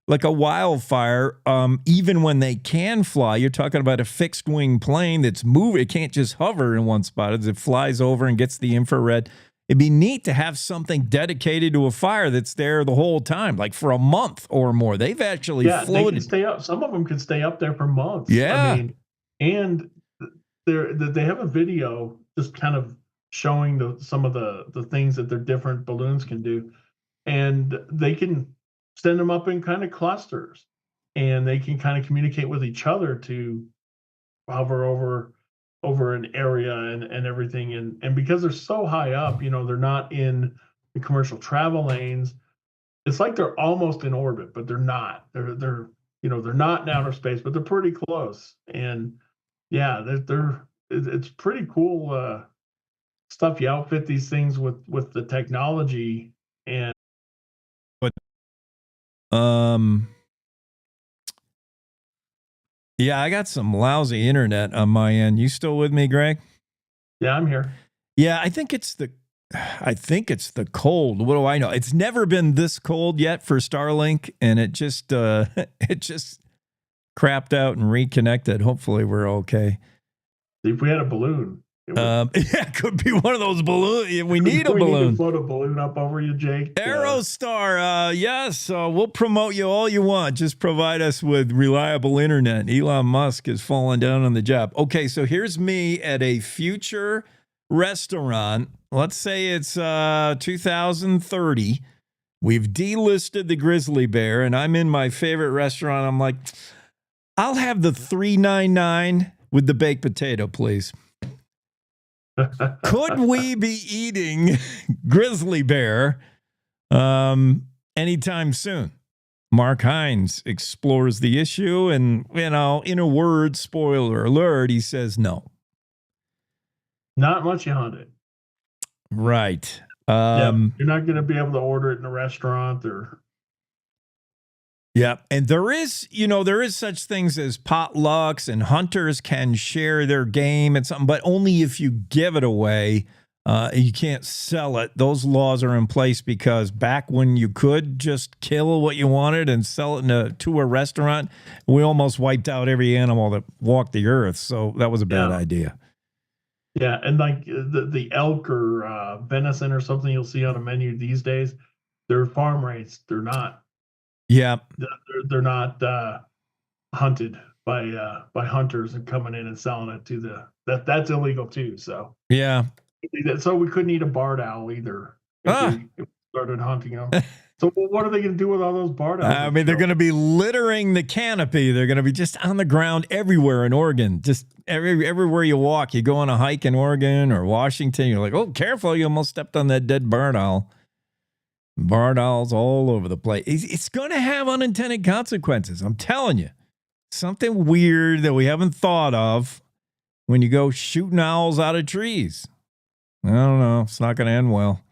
like a wildfire, even when they can fly, you're talking about a fixed wing plane that's moving. It can't just hover in one spot as it flies over and gets the infrared. It'd be neat to have something dedicated to a fire that's there the whole time, like for a month or more. They've actually floated. They can stay up. Some of them can stay up there for months. Yeah. I mean, and they have a video just kind of showing some of the things that their different balloons can do. And they can send them up in kind of clusters, and they can kind of communicate with each other to hover over an area and everything. And because they're so high up, they're not in the commercial travel lanes. It's like they're almost in orbit, but they're not. They're not in outer space, but they're pretty close. And yeah, it's pretty cool stuff. You outfit these things with the technology. And yeah, I got some lousy internet on my end. You still with me, Greg? Yeah, I'm here. Yeah, I think it's the cold. What do I know? It's never been this cold yet for Starlink, and it just crapped out and reconnected. Hopefully we're okay. If we had a balloon. Yeah, it could be one of those balloons. We need a balloon. We need to float a balloon up over you, Jake. Aerostar, yes, we'll promote you all you want. Just provide us with reliable internet. Elon Musk is falling down on the job. Okay, so here's me at a future restaurant. Let's say it's 2030. We've delisted the grizzly bear, and I'm in my favorite restaurant. I'm like, I'll have the $3.99 with the baked potato, please. Could we be eating grizzly bear anytime soon? Mark Hines explores the issue, and, in a word, spoiler alert, he says no. Not much you hunt it. Right. You're not going to be able to order it in a restaurant or. Yeah, and there is such things as potlucks, and hunters can share their game and something, but only if you give it away. You can't sell it. Those laws are in place because back when you could just kill what you wanted and sell it to a restaurant, we almost wiped out every animal that walked the earth. So that was a bad idea. Yeah, and like the elk or venison or something you'll see on a menu these days, they're farm raised. They're not. Yeah, they're not hunted by hunters and coming in and selling it to that's illegal too. So yeah, so we couldn't eat a barred owl either if we started hunting them. So what are they going to do with all those barred owls? I mean, they're going to be littering the canopy. They're going to be just on the ground everywhere in Oregon. Just everywhere you walk, you go on a hike in Oregon or Washington, you're like, oh, careful, you almost stepped on that dead barred owl. Barred owls all over the place. It's going to have unintended consequences. I'm telling you. Something weird that we haven't thought of when you go shooting owls out of trees. I don't know. It's not going to end well.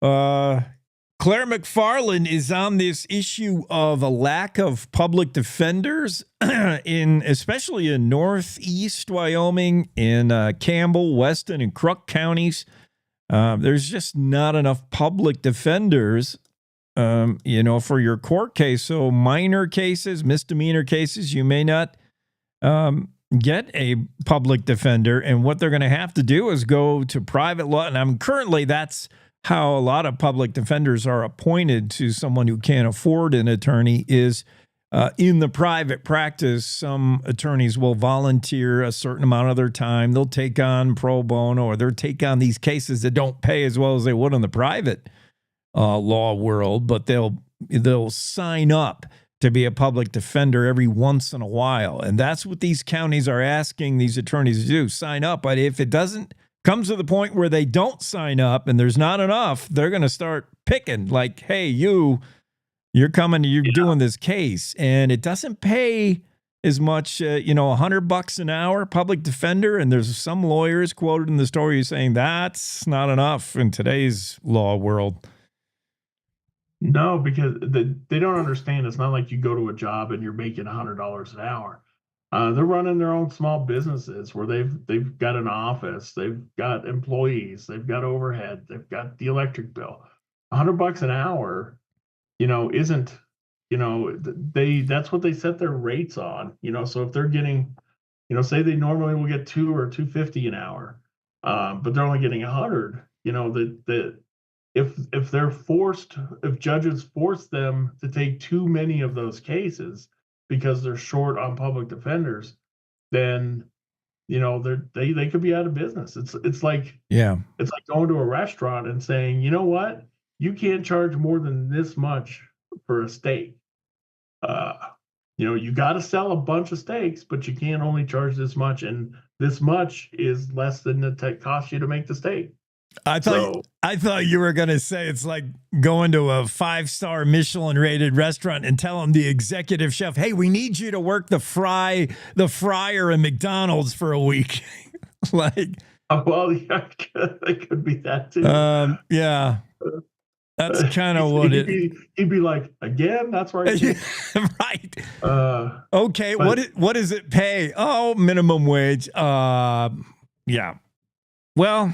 Claire McFarland is on this issue of a lack of public defenders especially in northeast Wyoming, in Campbell, Weston, and Crook counties. There's just not enough public defenders, for your court case. So minor cases, misdemeanor cases, you may not get a public defender. And what they're going to have to do is go to private law. And currently that's how a lot of public defenders are appointed to someone who can't afford an attorney is in the private practice. Some attorneys will volunteer a certain amount of their time. They'll take on pro bono, or they'll take on these cases that don't pay as well as they would in the private law world, but they'll sign up to be a public defender every once in a while. And that's what these counties are asking these attorneys to do, sign up. But if it comes to the point where they don't sign up and there's not enough, they're going to start picking like, hey, you're doing this case, and it doesn't pay as much, $100 an hour, public defender. And there's some lawyers quoted in the story saying that's not enough in today's law world. No, because they don't understand. It's not like you go to a job and you're making $100 an hour. They're running their own small businesses where they've got an office, they've got employees, they've got overhead, they've got the electric bill. $100 an hour, isn't, that's what they set their rates on. So if they're getting, say they normally will get $2 or $2.50 an hour, but they're only getting 100. If judges force them to take too many of those cases because they're short on public defenders, then they could be out of business. It's like going to a restaurant and saying, you know what, you can't charge more than this much for a steak. You got to sell a bunch of steaks, but you can't only charge this much, and this much is less than it costs you to make the steak. I thought you were going to say it's like going to a 5-star Michelin rated restaurant and telling the executive chef, "Hey, we need you to work the fryer in McDonald's for a week." Like, well, yeah, it could be that too. Yeah, that's kind of what he'd be like, again. That's right. Right. Okay. What does it pay? Oh, minimum wage. Yeah. Well.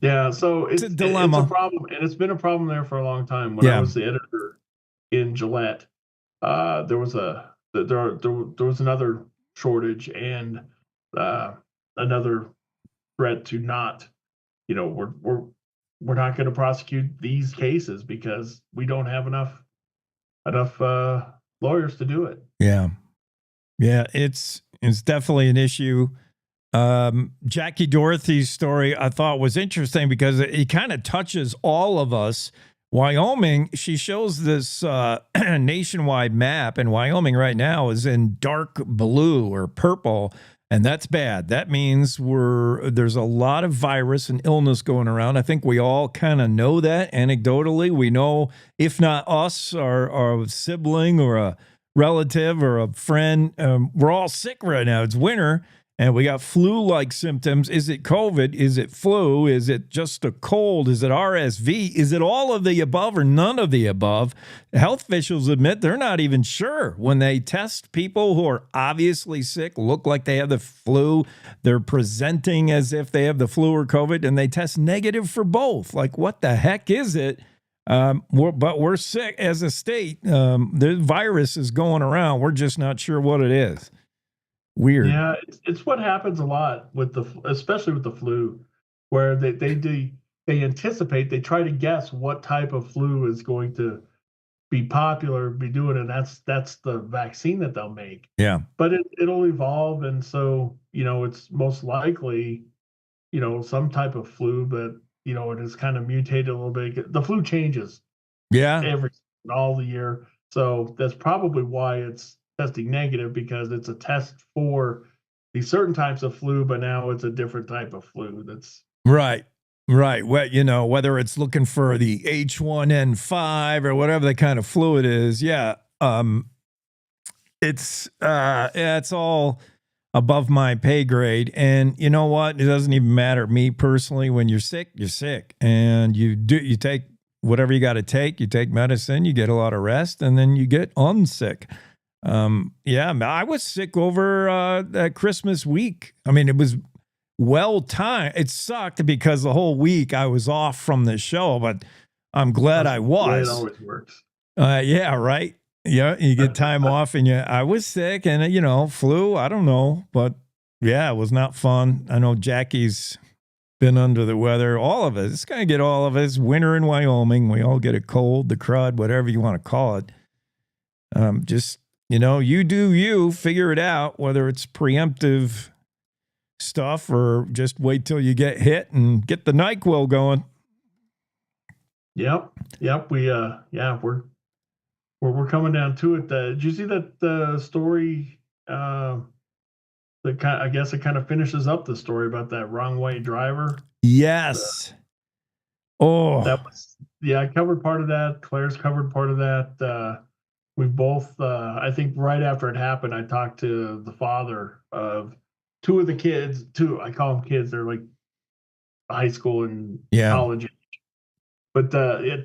Yeah, so it's a dilemma. It's a problem, and it's been a problem there for a long time. When I was the editor in Gillette, there was another shortage and another threat to not, we're not going to prosecute these cases because we don't have enough lawyers to do it. Yeah, it's definitely an issue. Jackie Dorothy's story I thought was interesting because it kind of touches all of us. Wyoming, she shows this nationwide map, and Wyoming right now is in dark blue or purple, and that's bad. That means there's a lot of virus and illness going around. I think we all kind of know that anecdotally. We know, if not us, our sibling or a relative or a friend, we're all sick right now. It's winter. And we got flu-like symptoms. Is it COVID? Is it flu? Is it just a cold? Is it RSV? Is it all of the above or none of the above? Health officials admit they're not even sure. When they test people who are obviously sick, look like they have the flu, they're presenting as if they have the flu or COVID, and they test negative for both. Like, what the heck is it? But we're sick as a state. The virus is going around. We're just not sure what it is. Weird. Yeah, it's what happens a lot especially with the flu, where they anticipate, they try to guess what type of flu is going to be popular, be doing, and that's the vaccine that they'll make. Yeah. But it'll evolve, and so it's most likely some type of flu, but it has kind of mutated a little bit. The flu changes. Yeah. All the year, so that's probably why it's testing negative, because it's a test for these certain types of flu, but now it's a different type of flu. That's right. Well, whether it's looking for the H1N5 or whatever the kind of flu it is. Yeah. It's all above my pay grade. And you know what? It doesn't even matter. Me personally, when you're sick, and you take whatever you got to take. You take medicine, you get a lot of rest, and then you get unsick. I was sick over that Christmas week. I mean, it was well timed. It sucked because the whole week I was off from the show, but I'm glad I was. It always works. Yeah, right. Yeah, you get time off, and I was sick, and flu. I don't know, but yeah, it was not fun. I know Jackie's been under the weather. All of us. It's gonna get all of us. Winter in Wyoming. We all get a cold, the crud, whatever you want to call it. You do you, figure it out, whether it's preemptive stuff or just wait till you get hit and get the NyQuil going. Yep. We're coming down to it. Did you see that story? I guess it kind of finishes up the story about that wrong way driver. Yes. I covered part of that. Claire's covered part of that. We both, I think right after it happened, I talked to the father of two of the kids. I call them kids. They're like high school and college age. But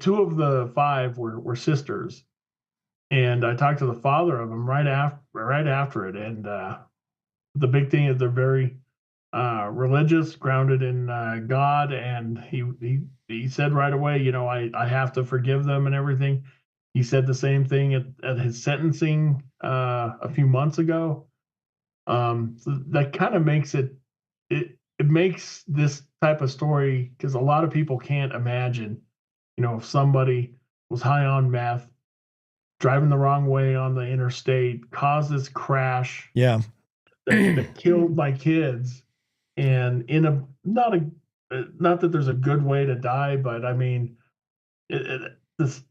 two of the five were sisters. And I talked to the father of them right after it. And the big thing is they're very religious, grounded in God. And he said right away, I have to forgive them and everything. He said the same thing at his sentencing a few months ago. So that kind of makes it makes this type of story, because a lot of people can't imagine, if somebody was high on meth, driving the wrong way on the interstate, caused this crash, that killed my kids, and in not that there's a good way to die, but I mean, this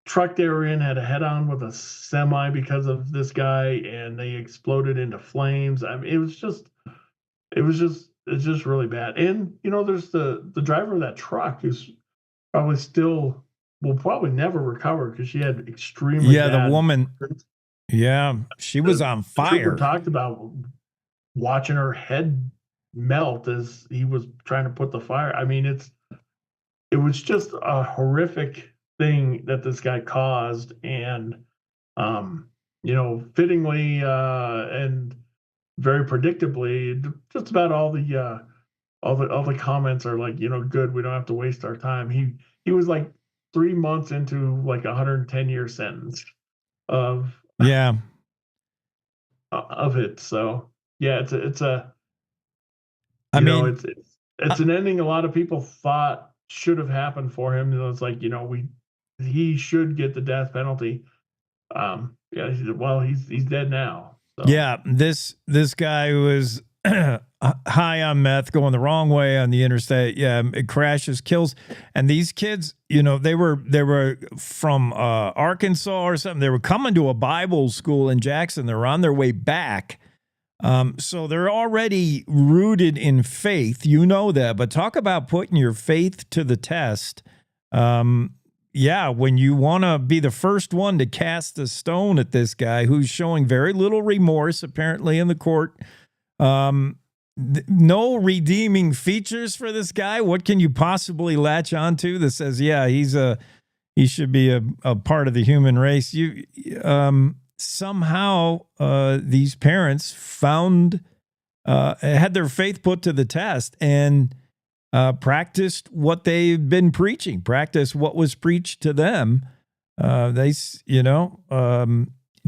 truck they were in had a head-on with a semi because of this guy, and they exploded into flames. I mean, it's just really bad. And there's the driver of that truck who's probably still will probably never recover because she had extremely the bad. woman. Yeah, she was on fire. Trooper talked about watching her head melt as he was trying to put the fire. I mean, it was just a horrific thing that this guy caused, and fittingly and very predictably, just about all the comments are like, good, we don't have to waste our time. He was like 3 months into like 110-year sentence of it. So yeah, it's an ending a lot of people thought should have happened for him. It's like, he should get the death penalty. He's dead now. So. Yeah, this guy was high on meth, going the wrong way on the interstate. Yeah, it crashes, kills, and these kids, they were from Arkansas or something. They were coming to a Bible school in Jackson. They were on their way back. So they're already rooted in faith, that, but talk about putting your faith to the test. When you want to be the first one to cast a stone at this guy who's showing very little remorse, apparently in the court, no redeeming features for this guy. What can you possibly latch onto that says, he should be a part of the human race? Somehow these parents had their faith put to the test and practiced what they've been preaching, practiced what was preached to them.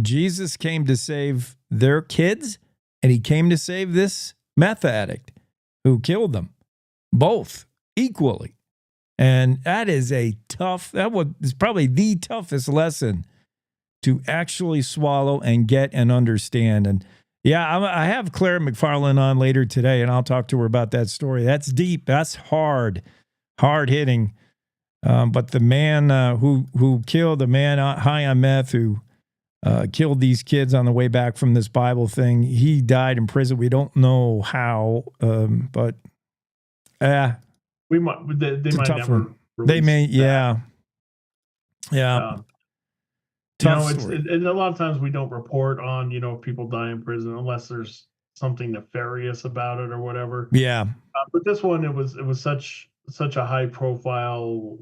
Jesus came to save their kids, and he came to save this meth addict who killed them both equally. And that is probably the toughest lesson to actually swallow and get and understand. And I have Claire McFarland on later today, and I'll talk to her about that story. That's deep. That's hard hitting. But the man who killed the man high on meth, who killed these kids on the way back from this Bible thing, he died in prison. We don't know how, but we might. They might never. They may. Yeah. And a lot of times we don't report on, people die in prison unless there's something nefarious about it or whatever. Yeah. But this one, it was such a high profile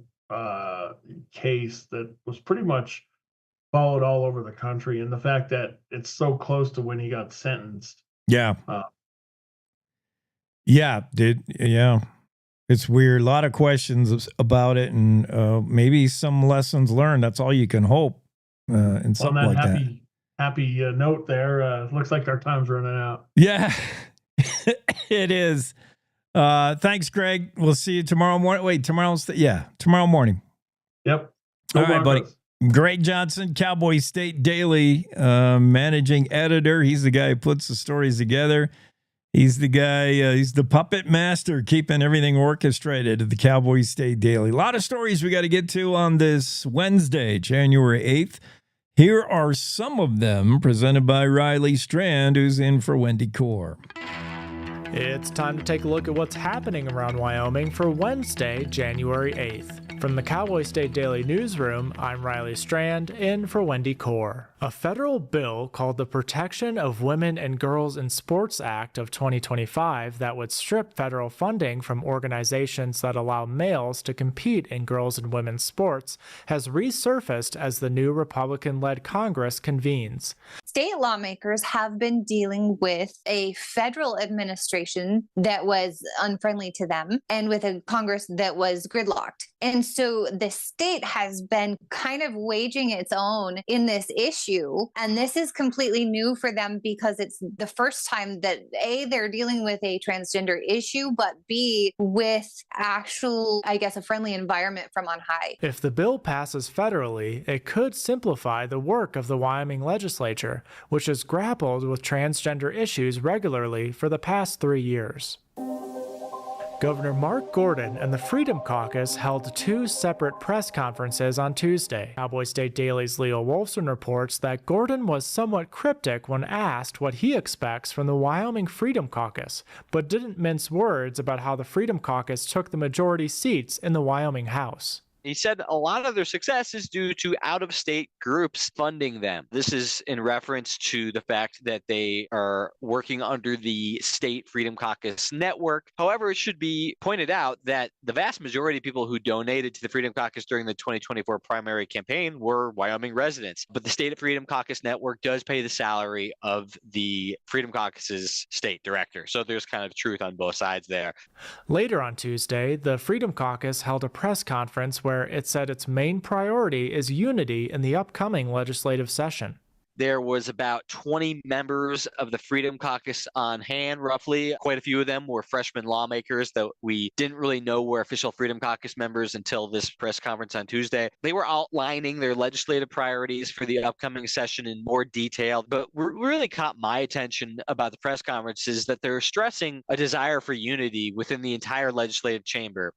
case that was pretty much followed all over the country. And the fact that it's so close to when he got sentenced. Yeah. Dude. Yeah. It's weird. A lot of questions about it, and maybe some lessons learned. That's all you can hope. And something on that like happy note there, looks like our time's running out. Yeah, it is. Thanks, Greg. We'll see you tomorrow morning. Wait, tomorrow morning. Yep. All right, buddy. Greg Johnson, Cowboy State Daily managing editor. He's the guy who puts the stories together. He's the guy, he's the puppet master, keeping everything orchestrated at the Cowboy State Daily. A lot of stories we got to get to on this Wednesday, January 8th. Here are some of them presented by Riley Strand, who's in for Wendy Core. It's time to take a look at what's happening around Wyoming for Wednesday, January 8th. From the Cowboy State Daily Newsroom, I'm Riley Strand, in for Wendy Core. A federal bill called the Protection of Women and Girls in Sports Act of 2025 that would strip federal funding from organizations that allow males to compete in girls and women's sports has resurfaced as the new Republican-led Congress convenes. State lawmakers have been dealing with a federal administration that was unfriendly to them and with a Congress that was gridlocked. And so the state has been kind of waging its own in this issue. And this is completely new for them because it's the first time that A, they're dealing with a transgender issue, but B, with actual, a friendly environment from on high. If the bill passes federally, it could simplify the work of the Wyoming legislature, which has grappled with transgender issues regularly for the past 3 years. Governor Mark Gordon and the Freedom Caucus held two separate press conferences on Tuesday. Cowboy State Daily's Leo Wolfson reports that Gordon was somewhat cryptic when asked what he expects from the Wyoming Freedom Caucus, but didn't mince words about how the Freedom Caucus took the majority seats in the Wyoming House. He said a lot of their success is due to out-of-state groups funding them. This is in reference to the fact that they are working under the State Freedom Caucus network. However, it should be pointed out that the vast majority of people who donated to the Freedom Caucus during the 2024 primary campaign were Wyoming residents. But the State Freedom Caucus network does pay the salary of the Freedom Caucus's state director. So there's kind of truth on both sides there. Later on Tuesday, the Freedom Caucus held a press conference where it said its main priority is unity in the upcoming legislative session. There was about 20 members of the Freedom Caucus on hand, roughly. Quite a few of them were freshman lawmakers that we didn't really know were official Freedom Caucus members until this press conference on Tuesday. They were outlining their legislative priorities for the upcoming session in more detail. But what really caught my attention about the press conference is that they're stressing a desire for unity within the entire legislative chamber.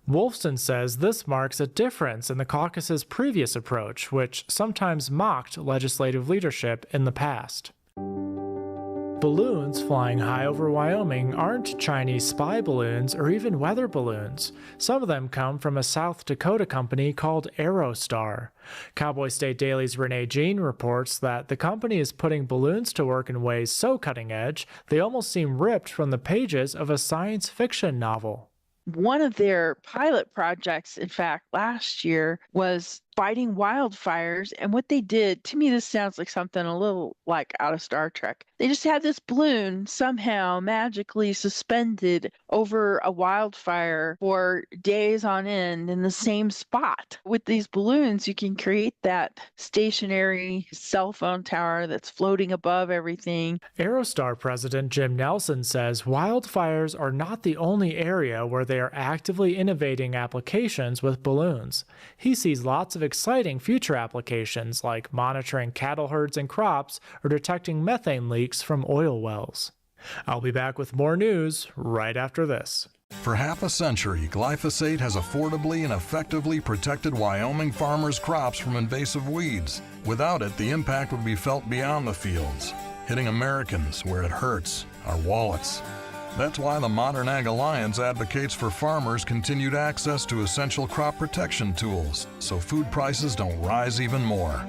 Wolfson says this marks a difference in the caucus's previous approach, which sometimes mocked legislative leadership in the past. Balloons flying high over Wyoming aren't Chinese spy balloons or even weather balloons. Some of them come from a South Dakota company called Aerostar. Cowboy State Daily's Renee Jean reports that the company is putting balloons to work in ways so cutting edge, they almost seem ripped from the pages of a science fiction novel. One of their pilot projects, in fact, last year was fighting wildfires. And what they did, to me, this sounds like something a little like out of Star Trek. They just had this balloon somehow magically suspended over a wildfire for days on end in the same spot. With these balloons, you can create that stationary cell phone tower that's floating above everything. Aerostar president Jim Nelson says wildfires are not the only area where they are actively innovating applications with balloons. He sees lots of exciting future applications like monitoring cattle herds and crops or detecting methane leaks from oil wells. I'll be back with more news right after this. For half a century, glyphosate has affordably and effectively protected Wyoming farmers' crops from invasive weeds. Without it, the impact would be felt beyond the fields, hitting Americans where it hurts, our wallets. That's why the Modern Ag Alliance advocates for farmers' continued access to essential crop protection tools so food prices don't rise even more.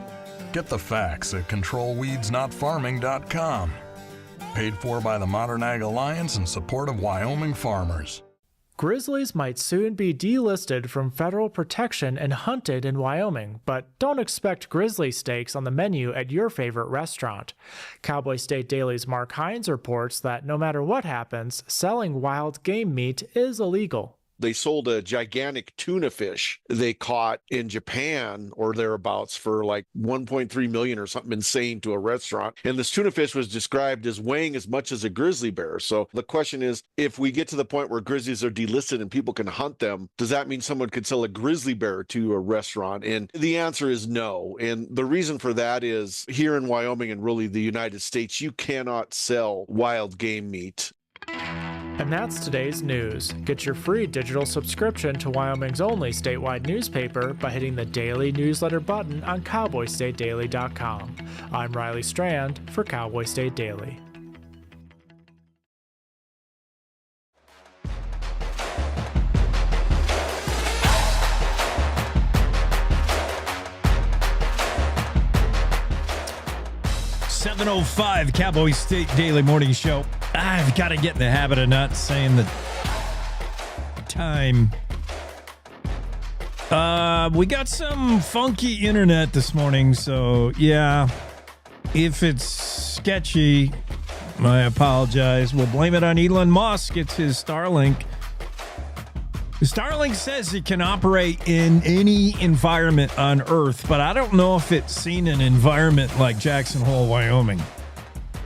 Get the facts at controlweedsnotfarming.com. Paid for by the Modern Ag Alliance in support of Wyoming farmers. Grizzlies might soon be delisted from federal protection and hunted in Wyoming, but don't expect grizzly steaks on the menu at your favorite restaurant. Cowboy State Daily's Mark Hines reports that no matter what happens, selling wild game meat is illegal. They sold a gigantic tuna fish they caught in Japan or thereabouts for like 1.3 million or something insane to a restaurant. And this tuna fish was described as weighing as much as a grizzly bear. So the question is, if we get to the point where grizzlies are delisted and people can hunt them, does that mean someone could sell a grizzly bear to a restaurant? And the answer is no. And the reason for that is here in Wyoming and really the United States, you cannot sell wild game meat. And that's today's news. Get your free digital subscription to Wyoming's only statewide newspaper by hitting the daily newsletter button on cowboystatedaily.com. I'm Riley Strand for Cowboy State Daily. .705 Cowboy State Daily Morning Show. I've got to get in the habit of not saying the time. We got some funky internet this morning, so yeah, if it's sketchy, I apologize. We'll blame it on Elon Musk. It's his Starlink. Starlink says it can operate in any environment on Earth, but I don't know if it's seen an environment like Jackson Hole, Wyoming.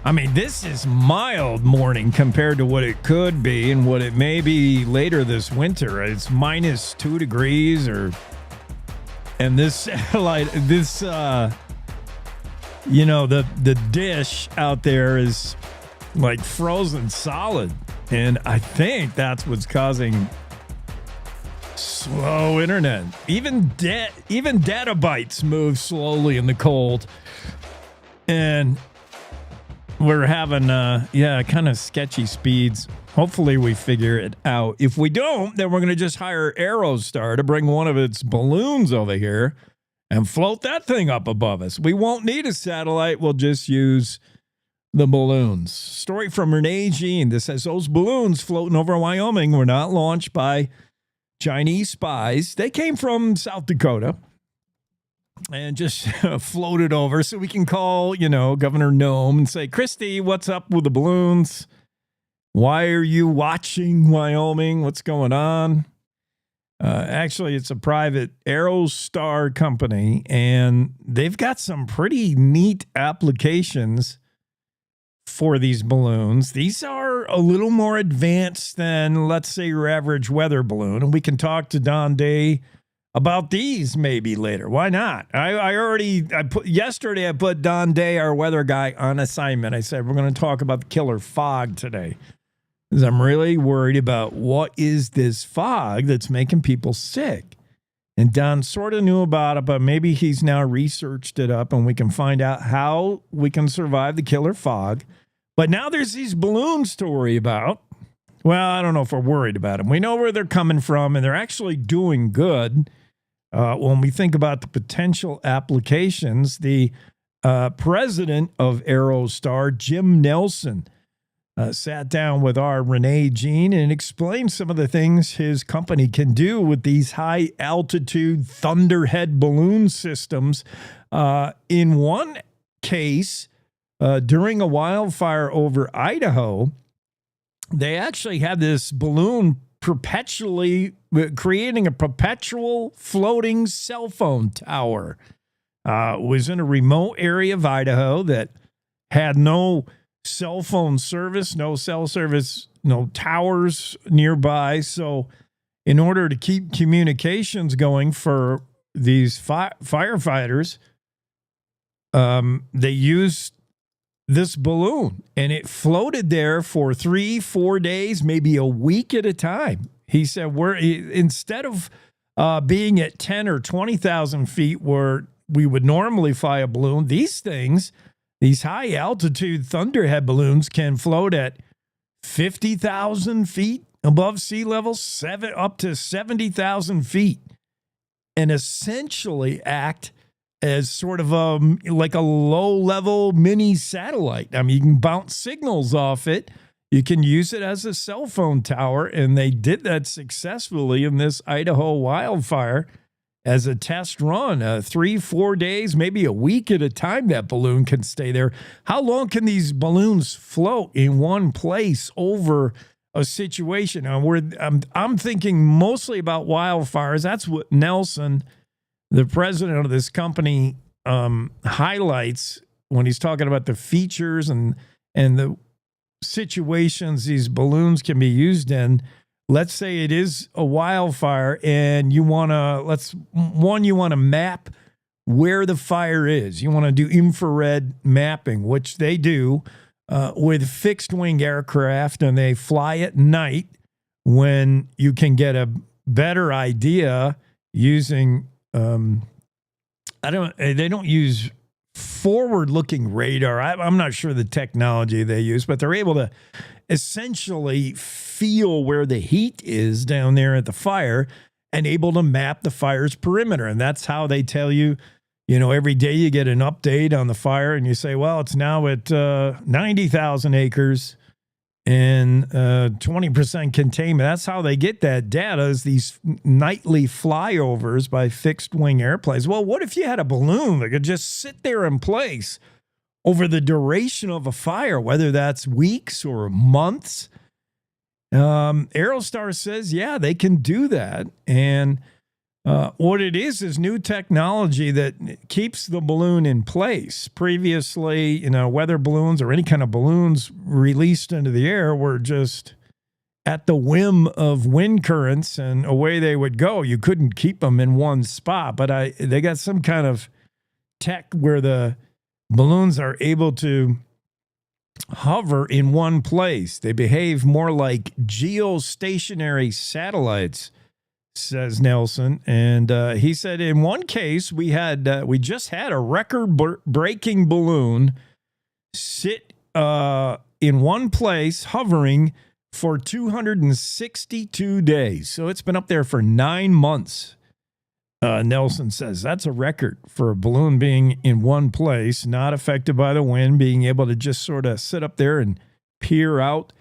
I mean, this is mild morning compared to what it could be and what it may be later this winter. It's minus 2 degrees and this satellite, the dish out there is like frozen solid. And I think that's what's causing slow internet. Even data bytes move slowly in the cold. And we're having, kind of sketchy speeds. Hopefully we figure it out. If we don't, then we're going to just hire Aerostar to bring one of its balloons over here and float that thing up above us. We won't need a satellite. We'll just use the balloons. Story from Renee Jean. This says those balloons floating over Wyoming were not launched by Chinese spies. They came from South Dakota and just floated over so we can call, Governor Nome and say, Christy, what's up with the balloons? Why are you watching Wyoming? What's going on? Actually, it's a private Aerostar company, and they've got some pretty neat applications for these balloons. These are a little more advanced than, let's say, your average weather balloon. And we can talk to Don Day about these maybe later. Why not? Yesterday I put Don Day, our weather guy, on assignment. I said, we're going to talk about the killer fog today. Because I'm really worried about what is this fog that's making people sick. And Don sort of knew about it, but maybe he's now researched it up and we can find out how we can survive the killer fog. But now there's these balloons to worry about. Well, I don't know if we're worried about them. We know where they're coming from, and they're actually doing good. When we think about the potential applications, the president of Aerostar, Jim Nelson, sat down with our Renee Jean and explained some of the things his company can do with these high-altitude thunderhead balloon systems. In one case, during a wildfire over Idaho, they actually had this balloon creating a perpetual floating cell phone tower. It was in a remote area of Idaho that had no cell phone service, no cell service, no towers nearby. So in order to keep communications going for these firefighters, they used this balloon, and it floated there for 3-4 days, maybe a week at a time. He said, instead of being at 10 or 20,000 feet where we would normally fly a balloon, these high altitude thunderhead balloons can float at 50,000 feet above sea level, up to 70,000 feet, and essentially act as sort of like a low-level mini satellite. I mean, you can bounce signals off it. You can use it as a cell phone tower, and they did that successfully in this Idaho wildfire as a test run. 3-4 days, maybe a week at a time, that balloon can stay there. How long can these balloons float in one place over a situation? I'm thinking mostly about wildfires. That's what Nelson, the president of this company, highlights when he's talking about the features and the situations these balloons can be used in. Let's say it is a wildfire and you want to map where the fire is. You want to do infrared mapping, which they do with fixed wing aircraft, and they fly at night when you can get a better idea using they don't use forward-looking radar. I'm not sure the technology they use, but they're able to essentially feel where the heat is down there at the fire and able to map the fire's perimeter. And that's how they tell you, every day you get an update on the fire and you say, well, it's now at 90,000 acres and 20% containment. That's how they get that data, is these nightly flyovers by fixed wing airplanes. Well, what if you had a balloon that could just sit there in place over the duration of a fire, whether that's weeks or months? Aerostar says, yeah, they can do that. And what it is new technology that keeps the balloon in place. Previously, weather balloons or any kind of balloons released into the air were just at the whim of wind currents and away they would go. You couldn't keep them in one spot, but they got some kind of tech where the balloons are able to hover in one place. They behave more like geostationary satellites, says Nelson. And he said in one case, we just had a record-breaking balloon sit in one place, hovering for 262 days. So it's been up there for 9 months. Nelson says that's a record for a balloon being in one place, not affected by the wind, being able to just sort of sit up there and peer out.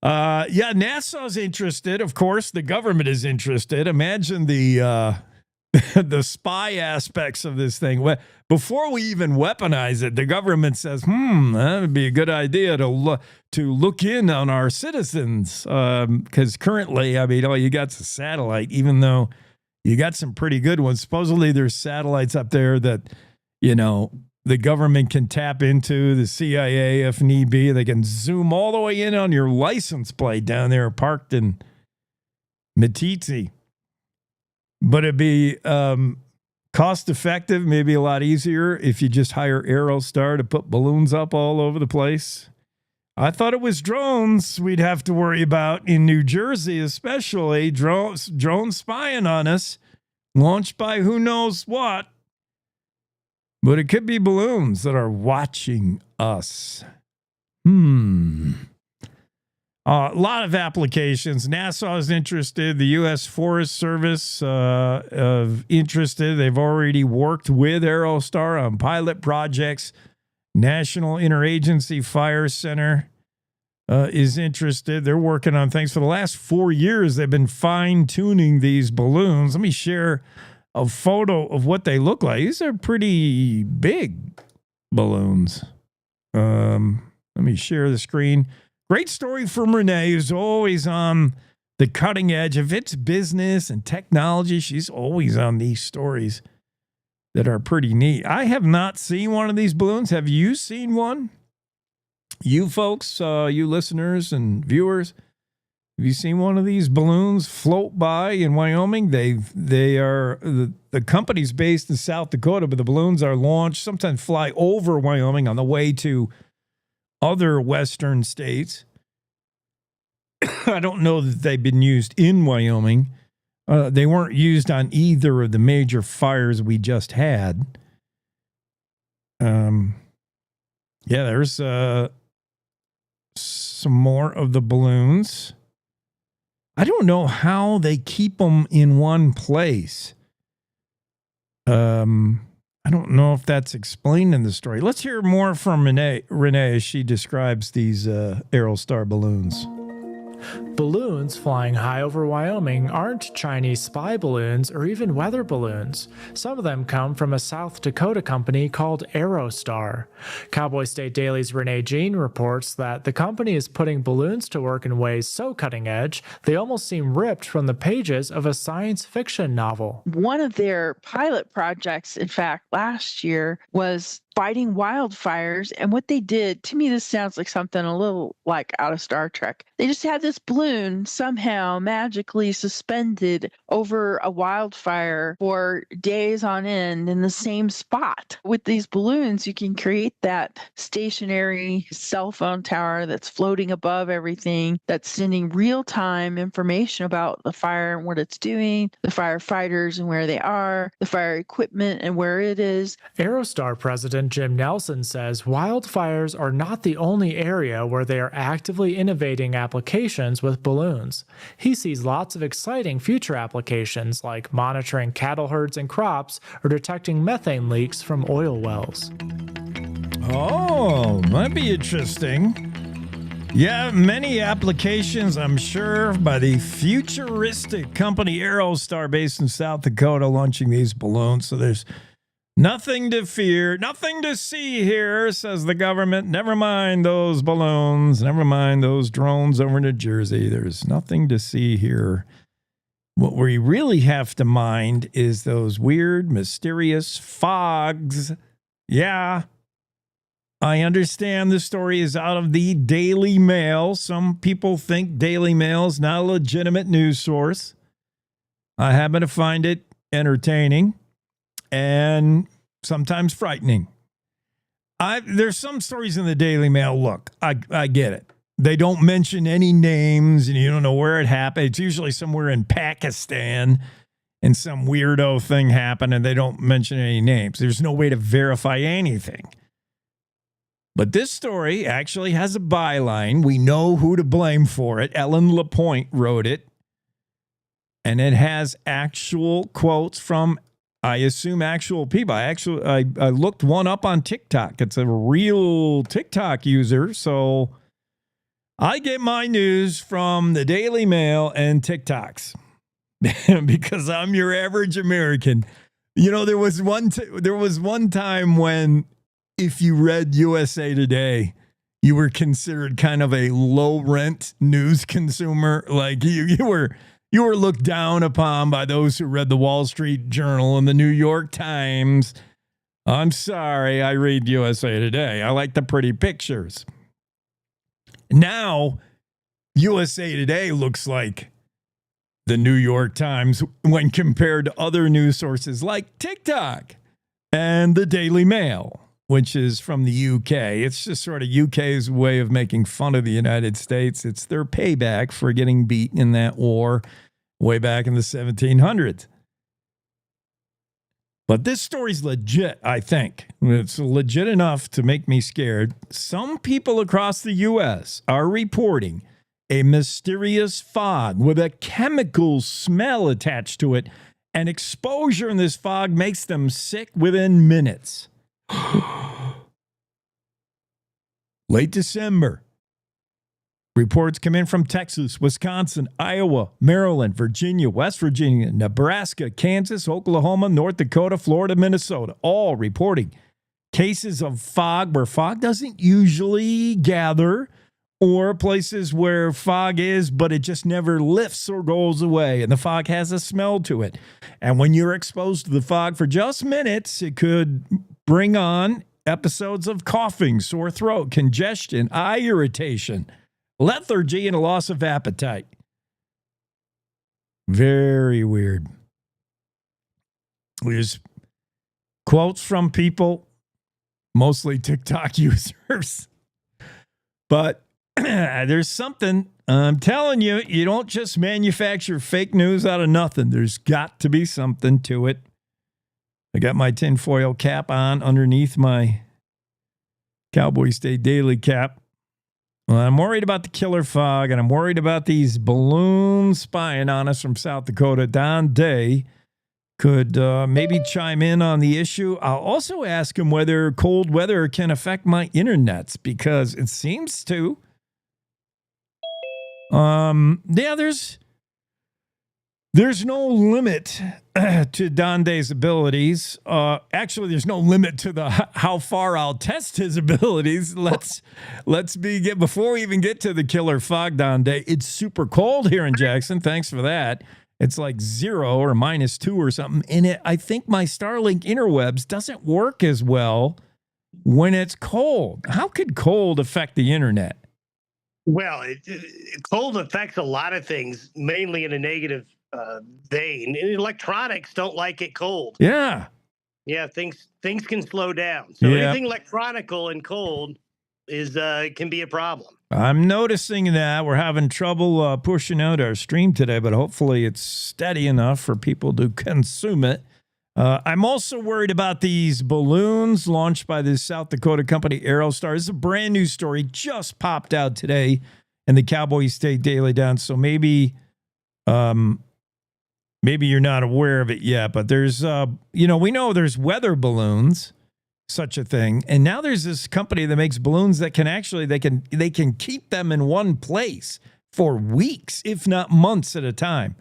NASA's interested. Of course, the government is interested. Imagine the the spy aspects of this thing. Before we even weaponize it, the government says, that would be a good idea to look in on our citizens. Because currently, all you got's a satellite, even though you got some pretty good ones. Supposedly there's satellites up there that, the government can tap into, the CIA if need be. They can zoom all the way in on your license plate down there parked in Metiti. But it'd be cost effective, maybe a lot easier if you just hire Aerostar to put balloons up all over the place. I thought it was drones we'd have to worry about in New Jersey, especially drones spying on us, launched by who knows what. But it could be balloons that are watching us. A lot of applications. NASA is interested. The U.S. Forest Service interested. They've already worked with Aerostar on pilot projects. National Interagency Fire Center is interested. They're working on things. For the last 4 years, they've been fine-tuning these balloons. Let me share a photo of what they look like. These are pretty big balloons. Let me share the screen. Great story from Renee, who's always on the cutting edge. If it's business and technology, she's always on these stories that are pretty neat. I have not seen one of these balloons. Have you seen one? You folks, you listeners and viewers, have you seen one of these balloons float by in Wyoming? They are the company's based in South Dakota, but the balloons are launched, sometimes fly over Wyoming on the way to other western states. I don't know that they've been used in Wyoming. They weren't used on either of the major fires we just had. There's some more of the balloons. I don't know how they keep them in one place. I don't know if that's explained in the story. Let's hear more from Renee as she describes these Aerostar balloons. Balloons flying high over Wyoming aren't Chinese spy balloons or even weather balloons. Some of them come from a South Dakota company called Aerostar. Cowboy State Daily's Renee Jean reports that the company is putting balloons to work in ways so cutting edge, they almost seem ripped from the pages of a science fiction novel. One of their pilot projects, in fact, last year was fighting wildfires. And what they did, to me, this sounds like something a little like out of Star Trek. They just had this balloon somehow magically suspended over a wildfire for days on end in the same spot. With these balloons, you can create that stationary cell phone tower that's floating above everything, that's sending real-time information about the fire and what it's doing, the firefighters and where they are, the fire equipment and where it is. Aerostar president Jim Nelson says wildfires are not the only area where they are actively innovating applications with balloons. He sees lots of exciting future applications like monitoring cattle herds and crops or detecting methane leaks from oil wells. Oh, might be interesting. Yeah, many applications, I'm sure, by the futuristic company Aerostar based in South Dakota launching these balloons. So there's nothing to fear, nothing to see here, says the government. Never mind those balloons. Never mind those drones over New Jersey. There's nothing to see here. What we really have to mind is those weird, mysterious fogs. Yeah, I understand the story is out of the Daily Mail. Some people think Daily Mail is not a legitimate news source. I happen to find it entertaining and sometimes frightening. There's some stories in the Daily Mail. Look, I get it. They don't mention any names, and you don't know where it happened. It's usually somewhere in Pakistan, and some weirdo thing happened, and they don't mention any names. There's no way to verify anything. But this story actually has a byline. We know who to blame for it. Ellen LaPointe wrote it. And it has actual quotes from, I assume, actual people. I looked one up on TikTok. It's a real TikTok user. So I get my news from the Daily Mail and TikToks because I'm your average American. You know, there was one time when if you read USA Today, you were considered kind of a low rent news consumer. Like you were looked down upon by those who read the Wall Street Journal and the New York Times. I'm sorry, I read USA Today. I like the pretty pictures. Now, USA Today looks like the New York Times when compared to other news sources like TikTok and the Daily Mail, which is from the UK. It's just sort of UK's way of making fun of the United States. It's their payback for getting beaten in that war way back in the 1700s. But this story's legit, I think. It's legit enough to make me scared. Some people across the U.S. are reporting a mysterious fog with a chemical smell attached to it, and exposure in this fog makes them sick within minutes. Late December. Reports come in from Texas, Wisconsin, Iowa, Maryland, Virginia, West Virginia, Nebraska, Kansas, Oklahoma, North Dakota, Florida, Minnesota, all reporting cases of fog where fog doesn't usually gather, or places where fog is, but it just never lifts or goes away, and the fog has a smell to it. And when you're exposed to the fog for just minutes, it could bring on episodes of coughing, sore throat, congestion, eye irritation, lethargy, and a loss of appetite. Very weird. There's quotes from people, mostly TikTok users. But there's something, I'm telling you, you don't just manufacture fake news out of nothing. There's got to be something to it. I got my tinfoil cap on underneath my Cowboy State Daily cap. Well, I'm worried about the killer fog, and I'm worried about these balloons spying on us from South Dakota. Don Day could maybe chime in on the issue. I'll also ask him whether cold weather can affect my internets, because it seems to. Yeah, there's no limit to Don Day's abilities. Actually, there's no limit to how far I'll test his abilities. Before we even get to the killer fog, Don Day, it's super cold here in Jackson. Thanks for that. It's like 0 or -2 or something. And I think my Starlink interwebs doesn't work as well when it's cold. How could cold affect the internet? Well, cold affects a lot of things, mainly in a negative vein. And electronics don't like it cold. Yeah. Yeah, things can slow down. So anything electronical and cold is can be a problem. I'm noticing that we're having trouble pushing out our stream today, but hopefully it's steady enough for people to consume it. I'm also worried about these balloons launched by this South Dakota company, Aerostar. This is a brand new story, just popped out today in the Cowboy State Daily Down. So maybe you're not aware of it yet, but there's, we know there's weather balloons, such a thing. And now there's this company that makes balloons that can actually, they can keep them in one place for weeks, if not months at a time.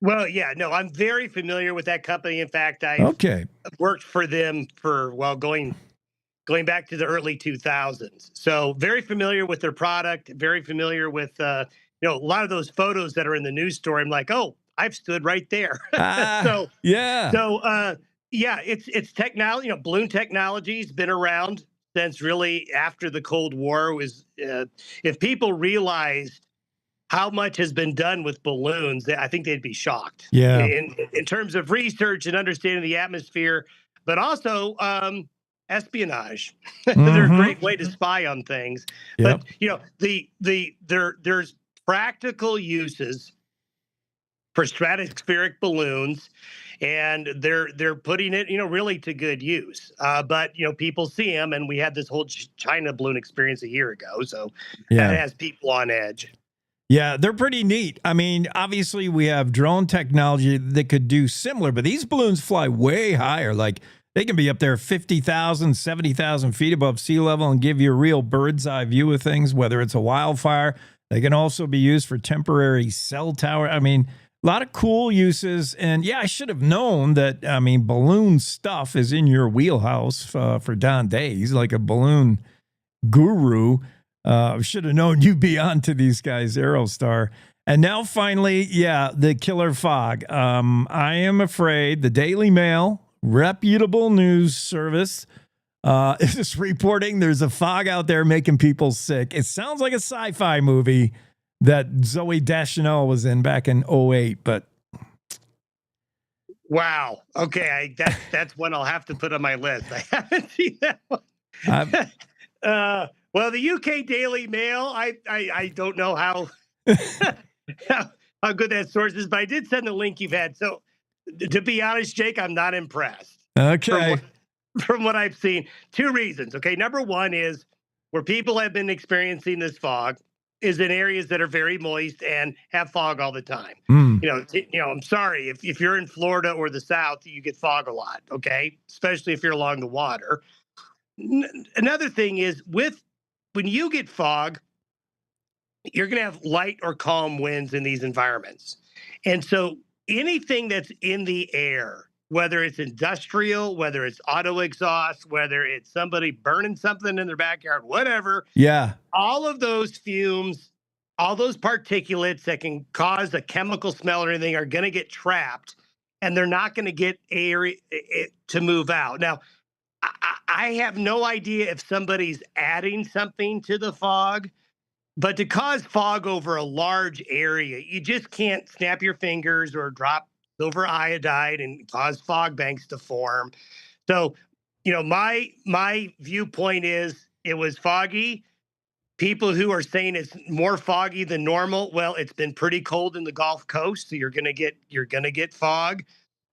Well, yeah, no, I'm very familiar with that company. In fact, I worked for them for, going back to the early 2000s. So very familiar with their product, very familiar with, a lot of those photos that are in the news story. I'm like, oh, I've stood right there. It's technology. Balloon technology's been around since really after the Cold War. Was if people realized how much has been done with balloons, I think they'd be shocked. Yeah, in terms of research and understanding the atmosphere, but also espionage. They're a great way to spy on things. Yep. But there's practical uses for stratospheric balloons, and they're putting it really to good use. But people see them, and we had this whole China balloon experience a year ago, so that has people on edge. Yeah, they're pretty neat. I mean, obviously we have drone technology that could do similar, but these balloons fly way higher. Like they can be up there 50,000, 70,000 feet above sea level and give you a real bird's eye view of things, whether it's a wildfire. They can also be used for temporary cell tower. I mean, a lot of cool uses. And yeah, I should have known that, I mean, balloon stuff is in your wheelhouse for Don Day. He's like a balloon guru. Should have known you'd be on to these guys, Aerostar. And now finally, the killer fog. I am afraid the Daily Mail, reputable news service, is reporting there's a fog out there making people sick. It sounds like a sci-fi movie that Zoe Deschanel was in back in 2008, but wow. Okay, that's one I'll have to put on my list. I haven't seen that one. Well, the UK Daily Mail, I don't know how how good that source is, but I did send the link you've had. So, to be honest, Jake, I'm not impressed. Okay. From what I've seen, two reasons. Okay, number one is where people have been experiencing this fog is in areas that are very moist and have fog all the time. I'm sorry if you're in Florida or the South, you get fog a lot. Okay, especially if you're along the water. Another thing is when you get fog, you're going to have light or calm winds in these environments. And so anything that's in the air, whether it's industrial, whether it's auto exhaust, whether it's somebody burning something in their backyard, whatever. Yeah. All of those fumes, all those particulates that can cause a chemical smell or anything are going to get trapped, and they're not going to get air to move out. Now, I have no idea if somebody's adding something to the fog, but to cause fog over a large area, you just can't snap your fingers or drop silver iodide and cause fog banks to form. So, my viewpoint is it was foggy. People who are saying it's more foggy than normal, well, it's been pretty cold in the Gulf Coast, so you're gonna get fog.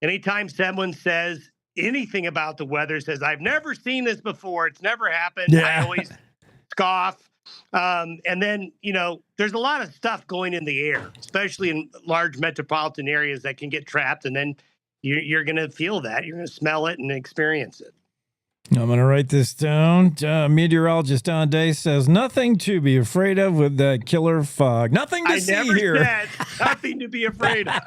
Anytime someone says anything about the weather, says I've never seen this before, it's never happened, I always scoff. And then, there's a lot of stuff going in the air, especially in large metropolitan areas that can get trapped. And then you're going to feel that. You're going to smell it and experience it. I'm going to write this down. Meteorologist Don Day says nothing to be afraid of with that killer fog. Nothing to see here. Said nothing to be afraid of.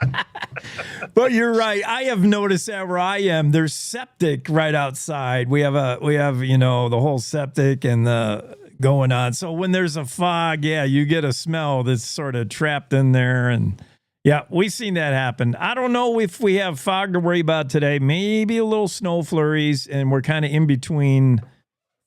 But you're right. I have noticed that where I am, there's septic right outside. We have the whole septic and the going on. So when there's a fog, you get a smell that's sort of trapped in there. And we've seen that happen. I don't know if we have fog to worry about today. Maybe a little snow flurries, and we're kind of in between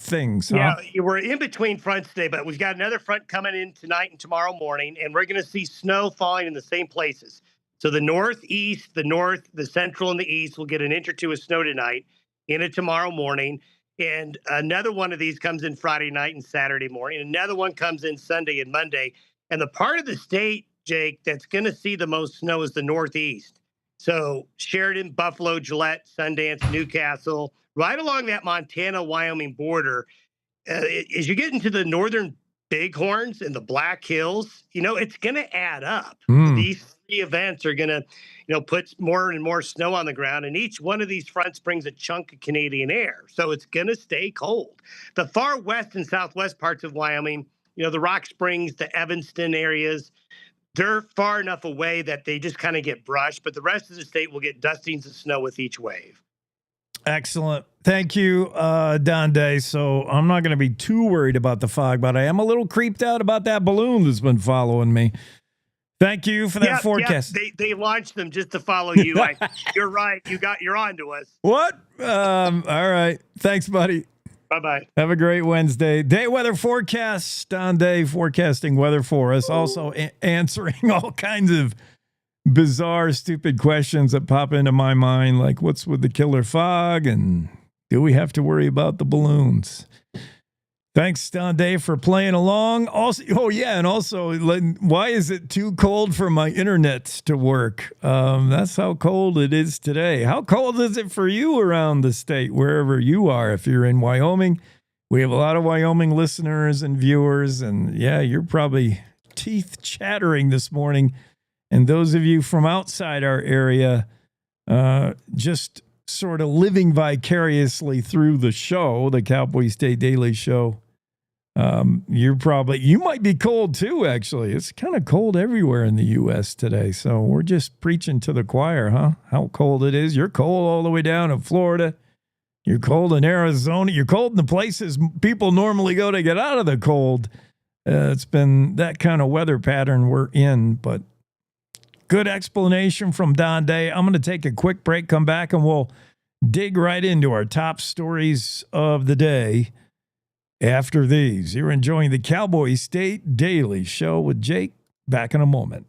things. Huh? Yeah, we're in between fronts today, but we've got another front coming in tonight and tomorrow morning, and we're going to see snow falling in the same places. So the northeast, the north, the central, and the east will get an inch or two of snow tonight, into tomorrow morning. And another one of these comes in Friday night and Saturday morning. Another one comes in Sunday and Monday. And the part of the state, Jake, that's going to see the most snow is the northeast. So Sheridan, Buffalo, Gillette, Sundance, Newcastle, right along that Montana-Wyoming border. As you get into the northern Bighorns and the Black Hills, it's going to add up. These three events are going to, put more and more snow on the ground. And each one of these fronts brings a chunk of Canadian air. So it's going to stay cold. The far west and southwest parts of Wyoming, the Rock Springs, the Evanston areas, they're far enough away that they just kind of get brushed. But the rest of the state will get dustings of snow with each wave. Excellent. Thank you, Don Day. So I'm not going to be too worried about the fog, but I am a little creeped out about that balloon that's been following me. Thank you for that forecast. Yeah, they launched them just to follow you. You're right. You're on to us. What? All right. Thanks, buddy. Bye-bye. Have a great Wednesday. Day weather forecast. Don Day forecasting weather for us. Also answering all kinds of bizarre, stupid questions that pop into my mind, like what's with the killer fog and Do we have to worry about the balloons? Thanks, Don Day, for playing along. Also, why is it too cold for my internet to work? That's how cold it is today. How cold is it for you around the state, wherever you are? If you're in Wyoming, we have a lot of Wyoming listeners and viewers, and yeah, you're probably teeth chattering this morning. And those of you from outside our area, just sort of living vicariously through the show, the Cowboy State Daily Show, you might be cold too, actually. It's kind of cold everywhere in the U.S. today, so we're just preaching to the choir, huh? How cold it is. You're cold all the way down in Florida. You're cold in Arizona. You're cold in the places people normally go to get out of the cold. It's been that kind of weather pattern we're in, but good explanation from Don Day. I'm going to take a quick break, come back, and we'll dig right into our top stories of the day after these. You're enjoying the Cowboy State Daily Show with Jake. Back in a moment.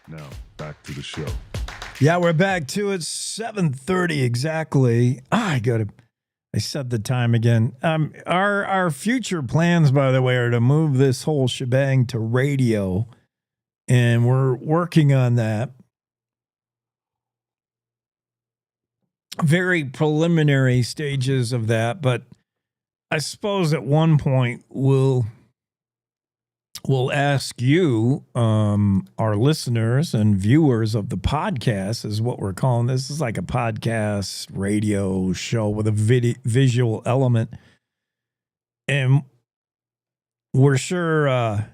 Now, back to the show. Yeah, we're back to it. 7:30 exactly. I said the time again. Our future plans, by the way, are to move this whole shebang to radio, and we're working on that. Very preliminary stages of that, but I suppose at one point we'll ask you, our listeners and viewers of the podcast, is what we're calling this. Is like a podcast radio show with a visual element. And we're sure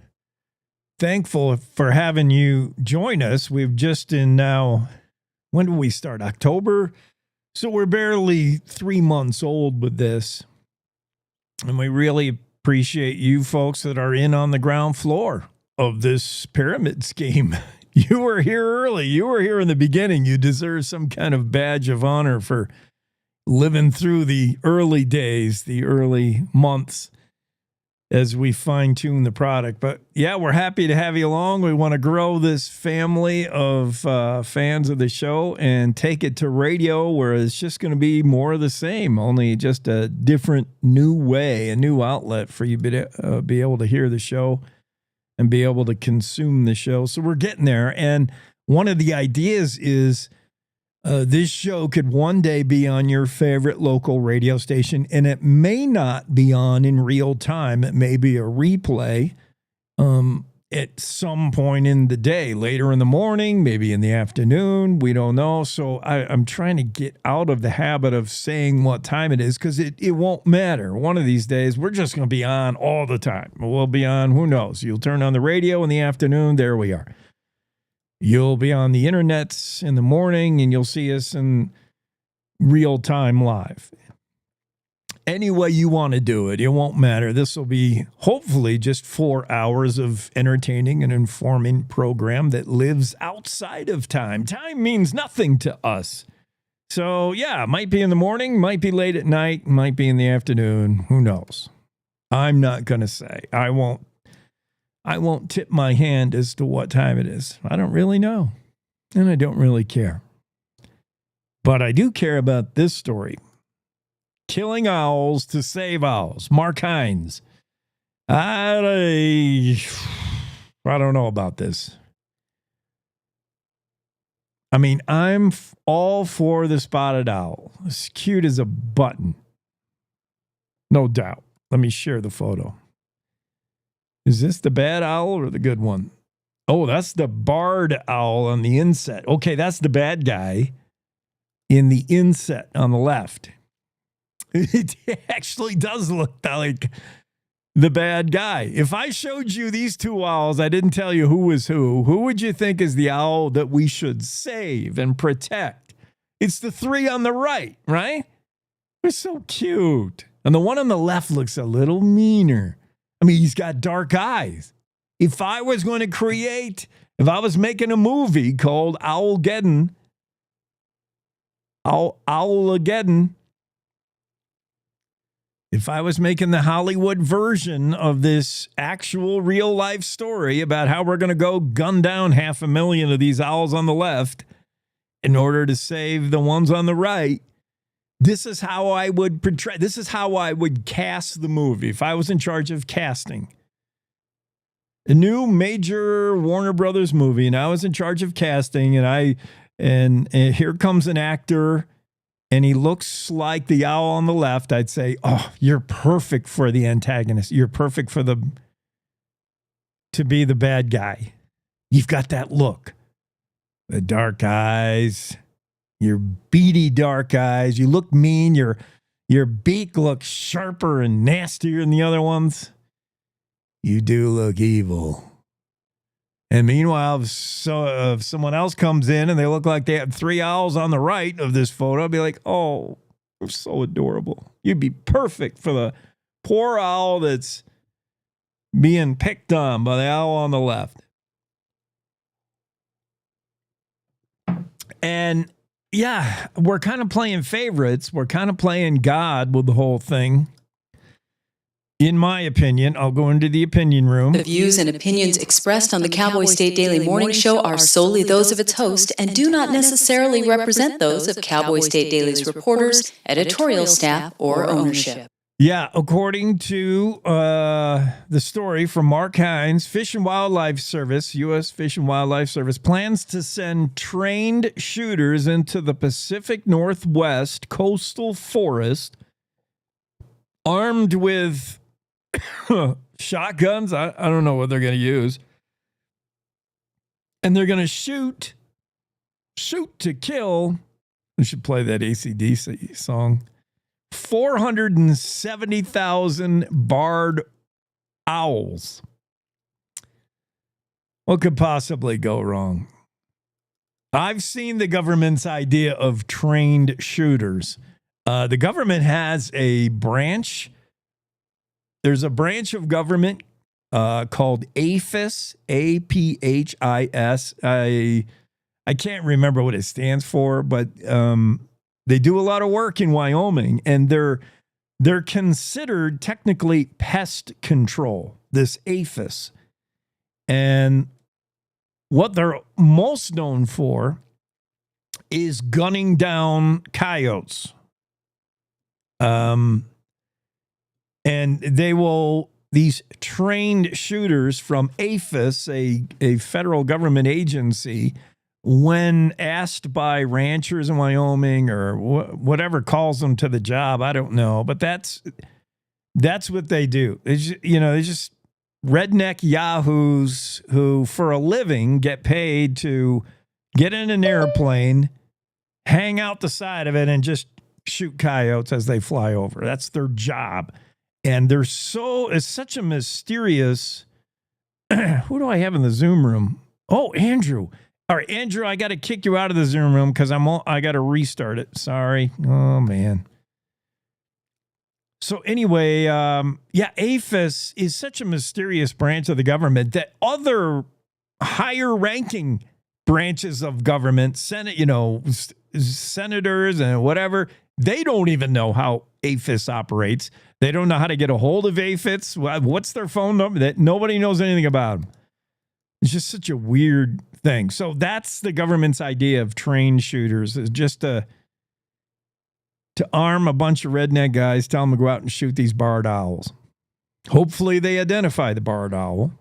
thankful for having you join us. We've just when did we start? October? So we're barely 3 months old with this. And we really appreciate you folks that are in on the ground floor of this pyramid scheme. You were here early. You were here in the beginning. You deserve some kind of badge of honor for living through the early days, the early months as we fine-tune the product. But yeah, we're happy to have you along. We want to grow this family of fans of the show and take it to radio where it's just going to be more of the same, only just a different new way, a new outlet for you to be able to hear the show and be able to consume the show. So we're getting there. And one of the ideas is This show could one day be on your favorite local radio station, and it may not be on in real time. It may be a replay at some point in the day, later in the morning, maybe in the afternoon. We don't know. So I'm trying to get out of the habit of saying what time it is because it won't matter. One of these days, we're just going to be on all the time. We'll be on, who knows? You'll turn on the radio in the afternoon. There we are. You'll be on the internet in the morning, and you'll see us in real time live. Any way you want to do it, it won't matter. This will be hopefully just 4 hours of entertaining and informing program that lives outside of time. Time means nothing to us. So, yeah, might be in the morning, might be late at night, might be in the afternoon. Who knows? I'm not going to say. I won't tip my hand as to what time it is. I don't really know, and I don't really care. But I do care about this story. Killing owls to save owls. Mark Hines. I don't know about this. I mean, I'm all for the spotted owl. It's cute as a button. No doubt. Let me share the photo. Is this the bad owl or the good one? Oh, that's the barred owl on the inset. Okay, that's the bad guy in the inset on the left. It actually does look like the bad guy. If I showed you these two owls, I didn't tell you who was who would you think is the owl that we should save and protect? It's the three on the right, right? They're so cute. And the one on the left looks a little meaner. I mean, he's got dark eyes. If I was making a movie called Owlgeddon, if I was making the Hollywood version of this actual real life story about how we're going to go gun down 500,000 of these owls on the left in order to save the ones on the right, this is how I would portray. This is how I would cast the movie if I was in charge of casting a new major Warner Brothers movie, and I was in charge of casting, and here comes an actor, and he looks like the owl on the left. I'd say, "Oh, you're perfect for the antagonist. You're perfect to be the bad guy. You've got that look, the dark eyes." Your beady dark eyes. You look mean. Your beak looks sharper and nastier than the other ones. You do look evil. And meanwhile, if someone else comes in and they look like they have three owls on the right of this photo, I'd be like, oh, they're so adorable. You'd be perfect for the poor owl that's being picked on by the owl on the left. And yeah, we're kind of playing favorites. We're kind of playing God with the whole thing. In my opinion, I'll go into the opinion room. The views and opinions expressed on the Cowboy State Daily Morning Show are solely those of its host and do not necessarily represent those of Cowboy State Daily's reporters, editorial staff, or ownership. Yeah, according to the story from Mark Hines, Fish and Wildlife Service, U.S. Fish and Wildlife Service, plans to send trained shooters into the Pacific Northwest coastal forest armed with shotguns. I don't know what they're going to use. And they're going to shoot to kill. We should play that AC/DC song. 470,000 barred owls. What could possibly go wrong? I've seen the government's idea of trained shooters. The government has a branch. There's a branch of government called APHIS, APHIS. I can't remember what it stands for, but they do a lot of work in Wyoming, and they're considered technically pest control, this APHIS. And what they're most known for is gunning down coyotes. And these trained shooters from APHIS, a federal government agency, when asked by ranchers in Wyoming or whatever calls them to the job, I don't know, but that's what they do. They're just redneck yahoos who, for a living, get paid to get in an airplane, hang out the side of it, and just shoot coyotes as they fly over. That's their job. And it's such a mysterious. Who do I have in the Zoom room? Oh, Andrew. All right, Andrew, I got to kick you out of the Zoom room because I got to restart it. Sorry. Oh, man. So anyway, APHIS is such a mysterious branch of the government that other higher-ranking branches of government, senators and whatever, they don't even know how APHIS operates. They don't know how to get a hold of APHIS. What's their phone number? That nobody knows anything about them. It's just such a weird thing. So that's the government's idea of trained shooters, is just to arm a bunch of redneck guys, tell them to go out and shoot these barred owls. Hopefully they identify the barred owl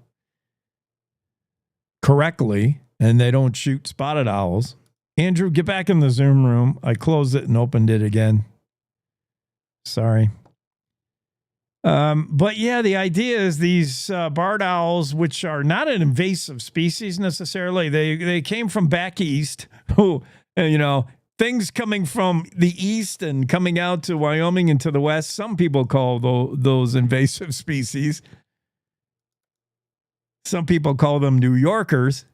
correctly and they don't shoot spotted owls. Andrew, get back in the Zoom room. I closed it and opened it again. Sorry. But yeah, the idea is these barred owls, which are not an invasive species necessarily, they came from back east. Things coming from the east and coming out to Wyoming and to the west, some people call those invasive species. Some people call them New Yorkers.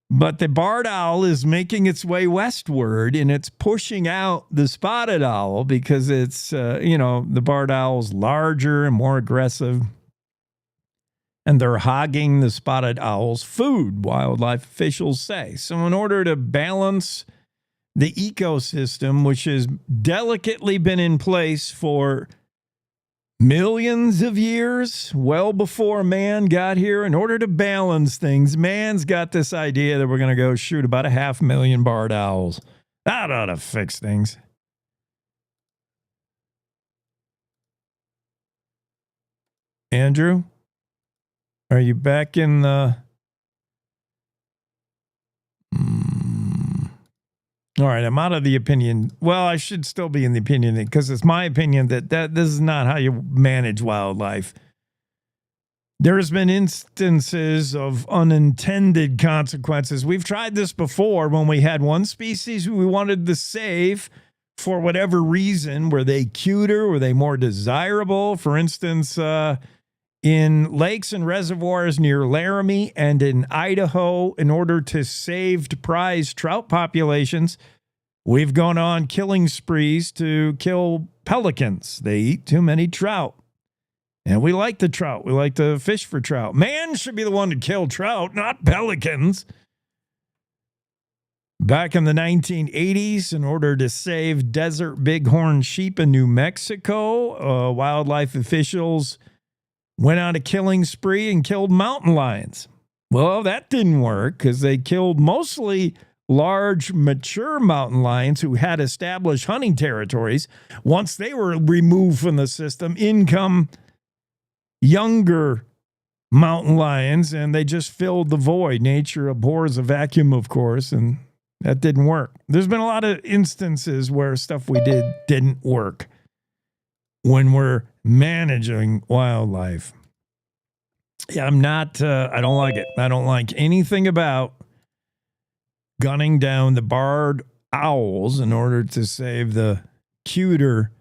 But the barred owl is making its way westward, and it's pushing out the spotted owl because it's, the barred owl's larger and more aggressive. And they're hogging the spotted owl's food, wildlife officials say. So in order to balance the ecosystem, which has delicately been in place for millions of years, well before man got here, in order to balance things, man's got this idea that we're going to go shoot about 500,000 barred owls. That ought to fix things. Andrew? Are you back in the... All right, I'm out of the opinion. Well, I should still be in the opinion because it's my opinion that this is not how you manage wildlife. There's been instances of unintended consequences. We've tried this before when we had one species we wanted to save for whatever reason. Were they cuter? Were they more desirable? For instance, in lakes and reservoirs near Laramie and in Idaho, in order to save prized trout populations, we've gone on killing sprees to kill pelicans. They eat too many trout. And we like the trout. We like to fish for trout. Man should be the one to kill trout, not pelicans. Back in the 1980s, in order to save desert bighorn sheep in New Mexico, wildlife officials went on a killing spree and killed mountain lions. Well, that didn't work because they killed mostly large, mature mountain lions who had established hunting territories. Once they were removed from the system, in come younger mountain lions, and they just filled the void. Nature abhors a vacuum, of course, and that didn't work. There's been a lot of instances where stuff we did didn't work when we're managing wildlife. Yeah, I don't like it. I don't like anything about gunning down the barred owls in order to save the cuter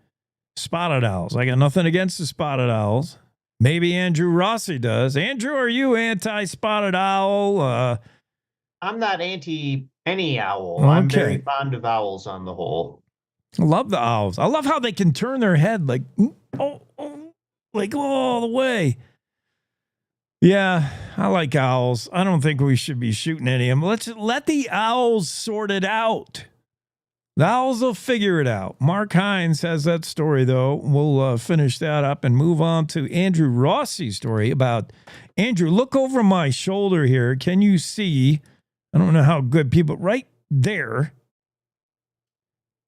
spotted owls. I got nothing against the spotted owls. Maybe Andrew Rossi does. Andrew, are you anti-spotted owl? I'm not anti any owl. Okay. I'm very fond of owls on the whole. I love the owls. I love how they can turn their head like all the way. Yeah, I like owls. I don't think we should be shooting any of them. Let's let the owls sort it out. The owls will figure it out. Mark Hines has that story, though. We'll finish that up and move on to Andrew Rossi's story about... Andrew, look over my shoulder here. Can you see? I don't know how good people... Right there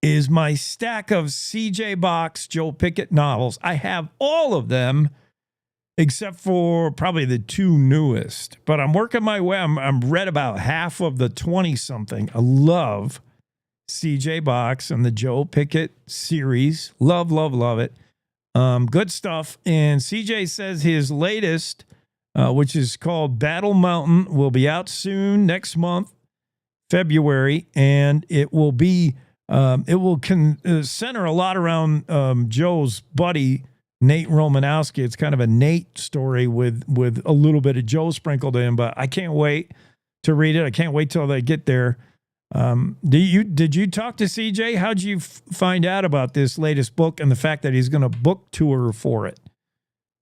is my stack of C.J. Box Joe Pickett novels. I have all of them except for probably the two newest. But I'm working my way. I'm read about half of the 20-something. I love CJ Box and the Joe Pickett series. Love, love, love it. Good stuff. And CJ says his latest, which is called Battle Mountain, will be out soon, next month, February, and it will be center a lot around Joe's buddy Nate Romanowski. It's kind of a Nate story with a little bit of Joe sprinkled in, but I can't wait to read it. I can't wait till they get there. Did you talk to CJ? How'd you find out about this latest book and the fact that he's going to book tour for it?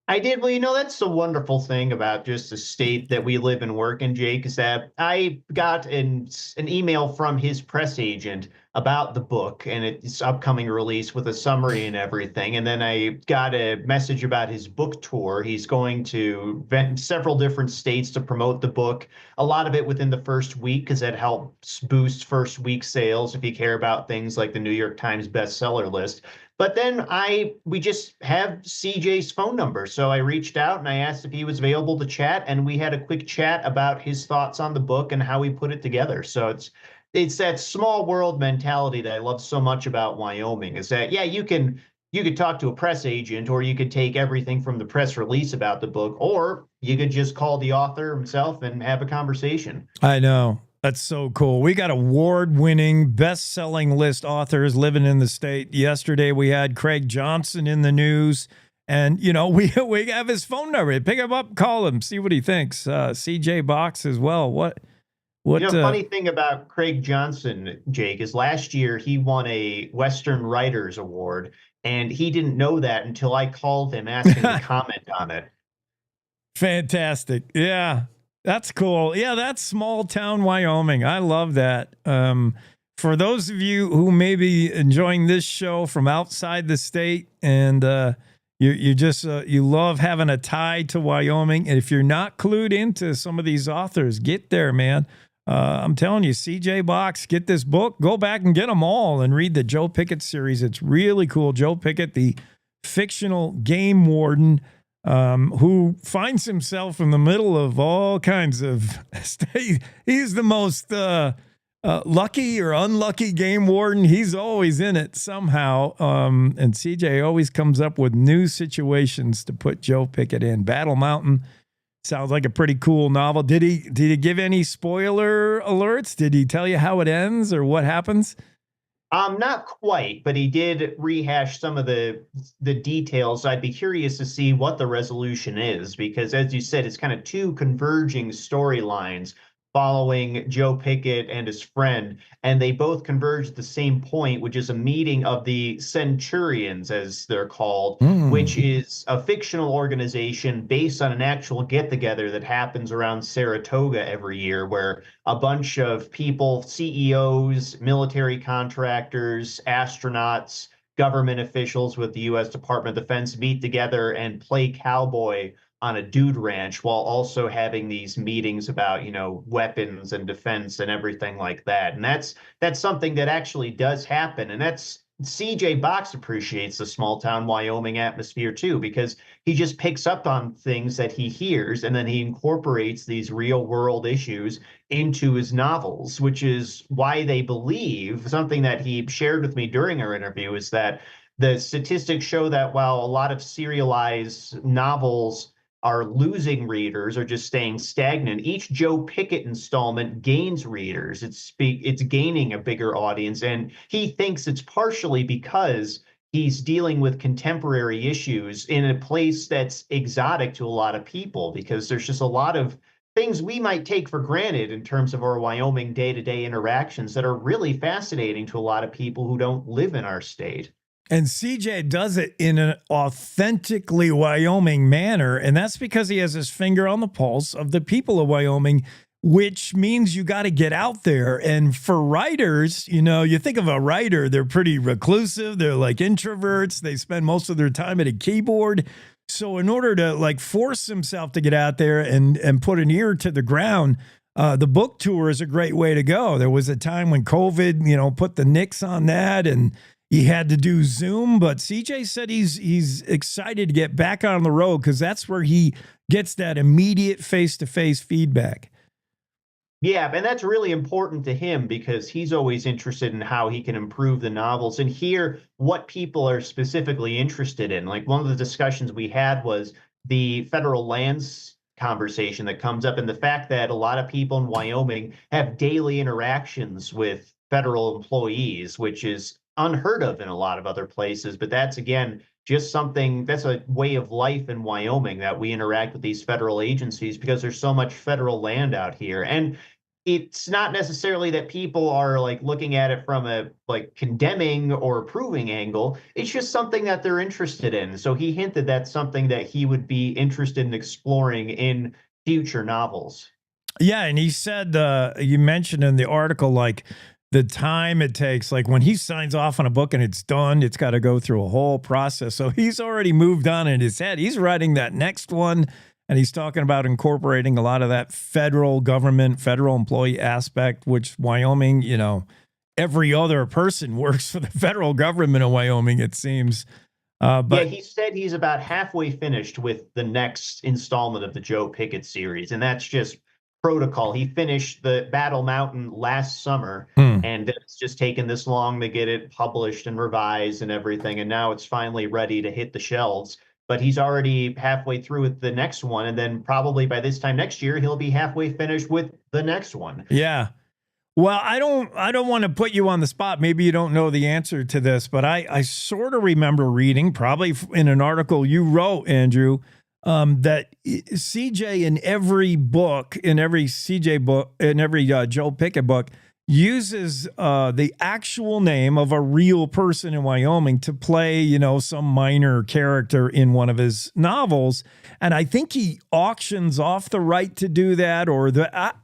I did. Well, that's the wonderful thing about just the state that we live and work in, Jake, is that I got an email from his press agent about the book and its upcoming release with a summary and everything. And then I got a message about his book tour. He's going to several different states to promote the book, a lot of it within the first week, because that helps boost first week sales if you care about things like the New York Times bestseller list. But then we just have CJ's phone number. So I reached out and I asked if he was available to chat, and we had a quick chat about his thoughts on the book and how we put it together. So it's that small world mentality that I love so much about Wyoming, is that, yeah, you could talk to a press agent, or you could take everything from the press release about the book, or you could just call the author himself and have a conversation. I know. That's so cool. We got award-winning, best-selling list authors living in the state. Yesterday, we had Craig Johnson in the news, and, we have his phone number. Pick him up, call him, see what he thinks. CJ Box as well. What? Funny thing about Craig Johnson, Jake, is last year he won a Western Writers Award, and he didn't know that until I called him asking to comment on it. Fantastic. Yeah. That's cool. Yeah, that's small town Wyoming. I love that. For those of you who may be enjoying this show from outside the state, and you love having a tie to Wyoming, and if you're not clued into some of these authors, get there, man. I'm telling you, CJ Box, get this book. Go back and get them all and read the Joe Pickett series. It's really cool. Joe Pickett, the fictional game warden, who finds himself in the middle of all kinds of he's the most lucky or unlucky game warden. He's always in it somehow. And CJ always comes up with new situations to put Joe Pickett in. Battle Mountain sounds like a pretty cool novel. Did he give any spoiler alerts? Did he tell you how it ends or what happens? Not quite, but he did rehash some of the details. I'd be curious to see what the resolution is, because as you said, it's kind of two converging storylines following Joe Pickett and his friend, and they both converge at the same point, which is a meeting of the Centurions, as they're called, which is a fictional organization based on an actual get-together that happens around Saratoga every year, where a bunch of people, CEOs, military contractors, astronauts, government officials with the U.S. Department of Defense meet together and play cowboy on a dude ranch, while also having these meetings about, weapons and defense and everything like that. And that's something that actually does happen. And that's CJ Box appreciates the small town Wyoming atmosphere too, because he just picks up on things that he hears, and then he incorporates these real world issues into his novels, which is why they believe, something that he shared with me during our interview, is that the statistics show that while a lot of serialized novels are losing readers or just staying stagnant, each Joe Pickett installment gains readers. It's gaining a bigger audience, and he thinks it's partially because he's dealing with contemporary issues in a place that's exotic to a lot of people, because there's just a lot of things we might take for granted in terms of our Wyoming day-to-day interactions that are really fascinating to a lot of people who don't live in our state. And CJ does it in an authentically Wyoming manner, and that's because he has his finger on the pulse of the people of Wyoming, which means you got to get out there. And for writers, you think of a writer, they're pretty reclusive, they're like introverts, they spend most of their time at a keyboard. So in order to force himself to get out there and put an ear to the ground, the book tour is a great way to go. There was a time when COVID, put the nix on that, and he had to do Zoom, but CJ said he's excited to get back on the road because that's where he gets that immediate face-to-face feedback. Yeah, and that's really important to him because he's always interested in how he can improve the novels and hear what people are specifically interested in. Like one of the discussions we had was the federal lands conversation that comes up and the fact that a lot of people in Wyoming have daily interactions with federal employees, which is unheard of in a lot of other places. But that's, again, just something that's a way of life in Wyoming that we interact with these federal agencies because there's so much federal land out here. And it's not necessarily that people are like looking at it from a like condemning or approving angle. It's just something that they're interested in. So he hinted that's something that he would be interested in exploring in future novels. Yeah, and he said you mentioned in the article like the time it takes, like when he signs off on a book and it's done, it's got to go through a whole process. So he's already moved on in his head. He's writing that next one. And he's talking about incorporating a lot of that federal government, federal employee aspect, which Wyoming, you know, every other person works for the federal government in Wyoming, it seems. But yeah, he said he's about halfway finished with the next installment of the Joe Pickett series, and that's just protocol. He finished the Battle Mountain last summer, and it's just taken this long to get it published and revised and everything, and now it's finally ready to hit the shelves. But he's already halfway through with the next one, and then probably by this time next year, he'll be halfway finished with the next one. Yeah. Well, I don't want to put you on the spot. Maybe you don't know the answer to this, but I sort of remember reading, probably in an article you wrote, Andrew, that CJ in every book, in every CJ book, in every Joe Pickett book, uses the actual name of a real person in Wyoming to play, you know, some minor character in one of his novels. And I think he auctions off the right to do that, or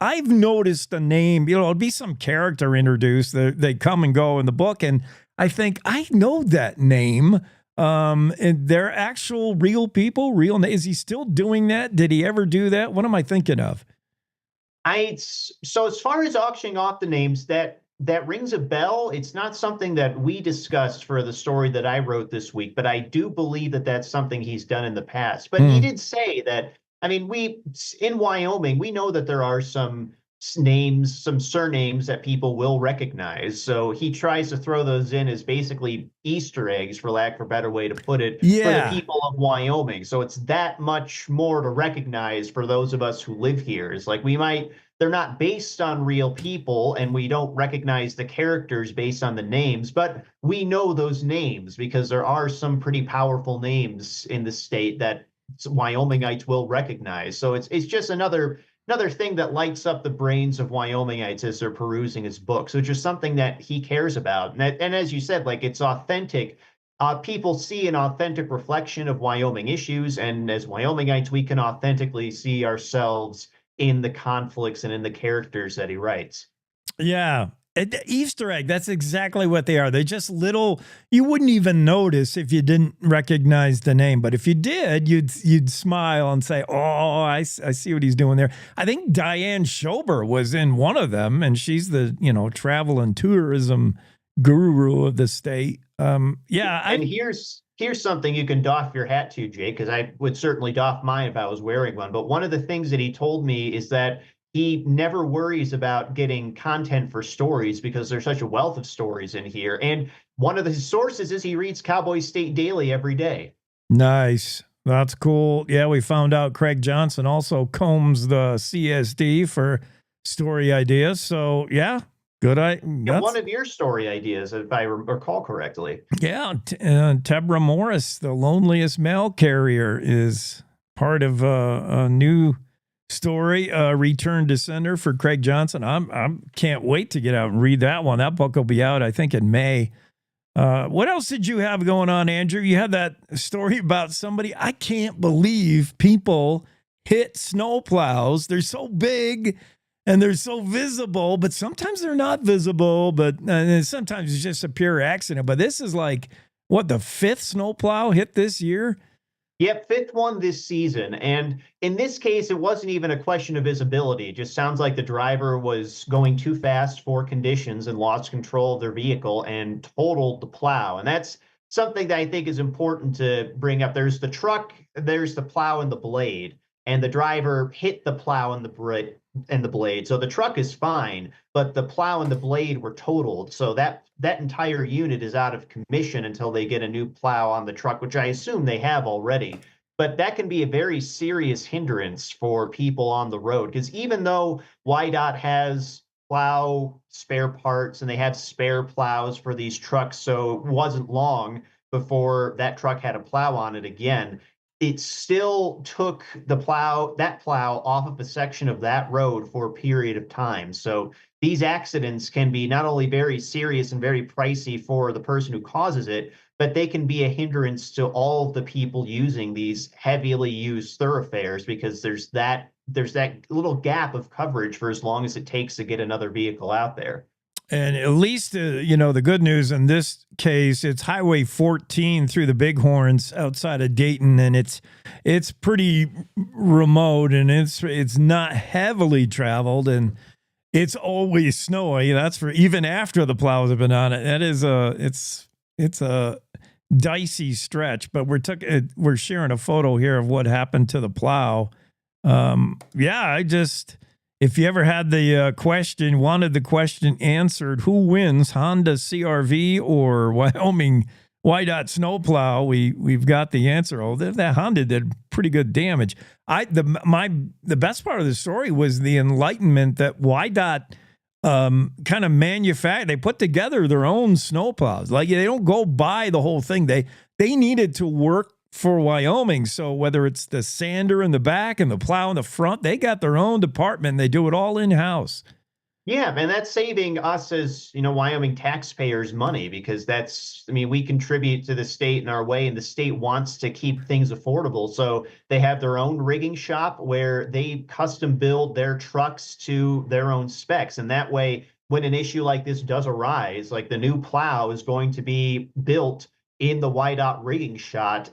I've noticed a name, you know, it'll be some character introduced. They come and go in the book. And I think I know that name. And they're actual real people, is he still doing that? Did he ever do that? What am I thinking of? So as far as auctioning off the names, that rings a bell. It's not something that we discussed for the story that I wrote this week, but I do believe that that's something he's done in the past. But he did say that, I mean, in Wyoming, we know that there are some names, some surnames that people will recognize. So he tries to throw those in as basically Easter eggs, for lack of a better way to put it, for the people of Wyoming. So it's that much more to recognize for those of us who live here. It's like they're not based on real people and we don't recognize the characters based on the names, but we know those names because there are some pretty powerful names in the state that Wyomingites will recognize. So it's just another thing that lights up the brains of Wyomingites as they're perusing his books, which is something that he cares about. And as you said, like, it's authentic. People see an authentic reflection of Wyoming issues, and as Wyomingites, we can authentically see ourselves in the conflicts and in the characters that he writes. Yeah. Easter egg, that's exactly what they are. They're just little, you wouldn't even notice if you didn't recognize the name. But if you did, you'd smile and say, oh, I see what he's doing there. I think Diane Schober was in one of them, and she's the, you know, travel and tourism guru of the state. And here's something you can doff your hat to, Jake, because I would certainly doff mine if I was wearing one. But one of the things that he told me is that he never worries about getting content for stories because there's such a wealth of stories in here. And one of his sources is he reads Cowboy State Daily every day. Nice. That's cool. Yeah, we found out Craig Johnson also combs the CSD for story ideas. So, yeah, good. One of your story ideas, if I recall correctly. Yeah, Tebra Morris, the loneliest mail carrier, is part of a new story, Return to Sender for Craig Johnson. I can't wait to get out and read that one. That book will be out, I think, in May. What else did you have going on, Andrew? You had that story about somebody. I can't believe people hit snowplows. They're so big and they're so visible, but sometimes they're not visible, but sometimes it's just a pure accident. But this is like, what, the 5th snowplow hit this year? Yep, fifth one this season. And in this case, it wasn't even a question of visibility. It just sounds like the driver was going too fast for conditions and lost control of their vehicle and totaled the plow. And that's something that I think is important to bring up. There's the truck, there's the plow and the blade, and the driver hit the plow and the blade. So the truck is fine, but the plow and the blade were totaled. So that entire unit is out of commission until they get a new plow on the truck, which I assume they have already. But that can be a very serious hindrance for people on the road, because even though YDOT has plow spare parts and they have spare plows for these trucks, so it wasn't long before that truck had a plow on it again, it still took that plow off of a section of that road for a period of time. So these accidents can be not only very serious and very pricey for the person who causes it, but they can be a hindrance to all of the people using these heavily used thoroughfares, because there's that little gap of coverage for as long as it takes to get another vehicle out there. And at least, the good news in this case, it's Highway 14 through the Bighorns outside of Dayton, and it's pretty remote, and it's not heavily traveled, and it's always snowy. That's for even after the plows have been on it. That is it's a dicey stretch, but we're sharing a photo here of what happened to the plow. If you ever had the wanted the question answered, who wins, Honda CRV or Wyoming YDOT snowplow? We've got the answer. Oh, that Honda did pretty good damage. The best part of the story was the enlightenment that YDOT kind of manufactured. They put together their own snowplows. Like, they don't go buy the whole thing. They needed to work for Wyoming. So whether it's the sander in the back and the plow in the front, they got their own department. They do it all in-house. Yeah, and that's saving us as, Wyoming taxpayers money, because we contribute to the state in our way, and the state wants to keep things affordable. So they have their own rigging shop where they custom build their trucks to their own specs. And that way, when an issue like this does arise, like the new plow is going to be built in the YDOT rigging shop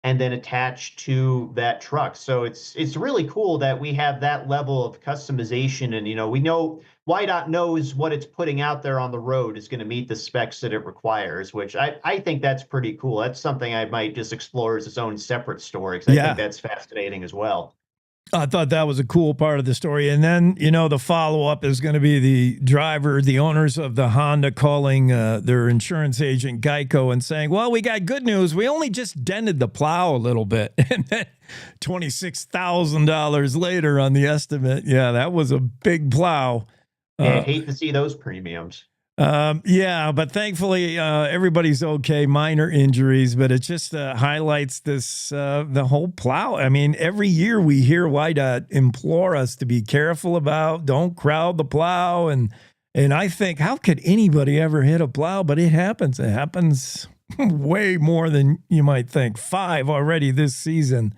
and then attached to that truck. So it's really cool that we have that level of customization, and we know YDOT knows what it's putting out there on the road is going to meet the specs that it requires, which I think that's pretty cool. That's something I might just explore as its own separate story, because I think that's fascinating as well. I thought that was a cool part of the story. And then, the follow-up is going to be the owners of the Honda calling their insurance agent Geico and saying, well, we got good news. We only just dented the plow a little bit. And then $26,000 later on the estimate. Yeah, that was a big plow. I hate to see those premiums. But thankfully everybody's okay, minor injuries, but it just highlights this, the whole plow. I mean, every year we hear YDOT implore us to be careful about, don't crowd the plow. And I think, how could anybody ever hit a plow? But it happens. It happens way more than you might think. 5 already this season.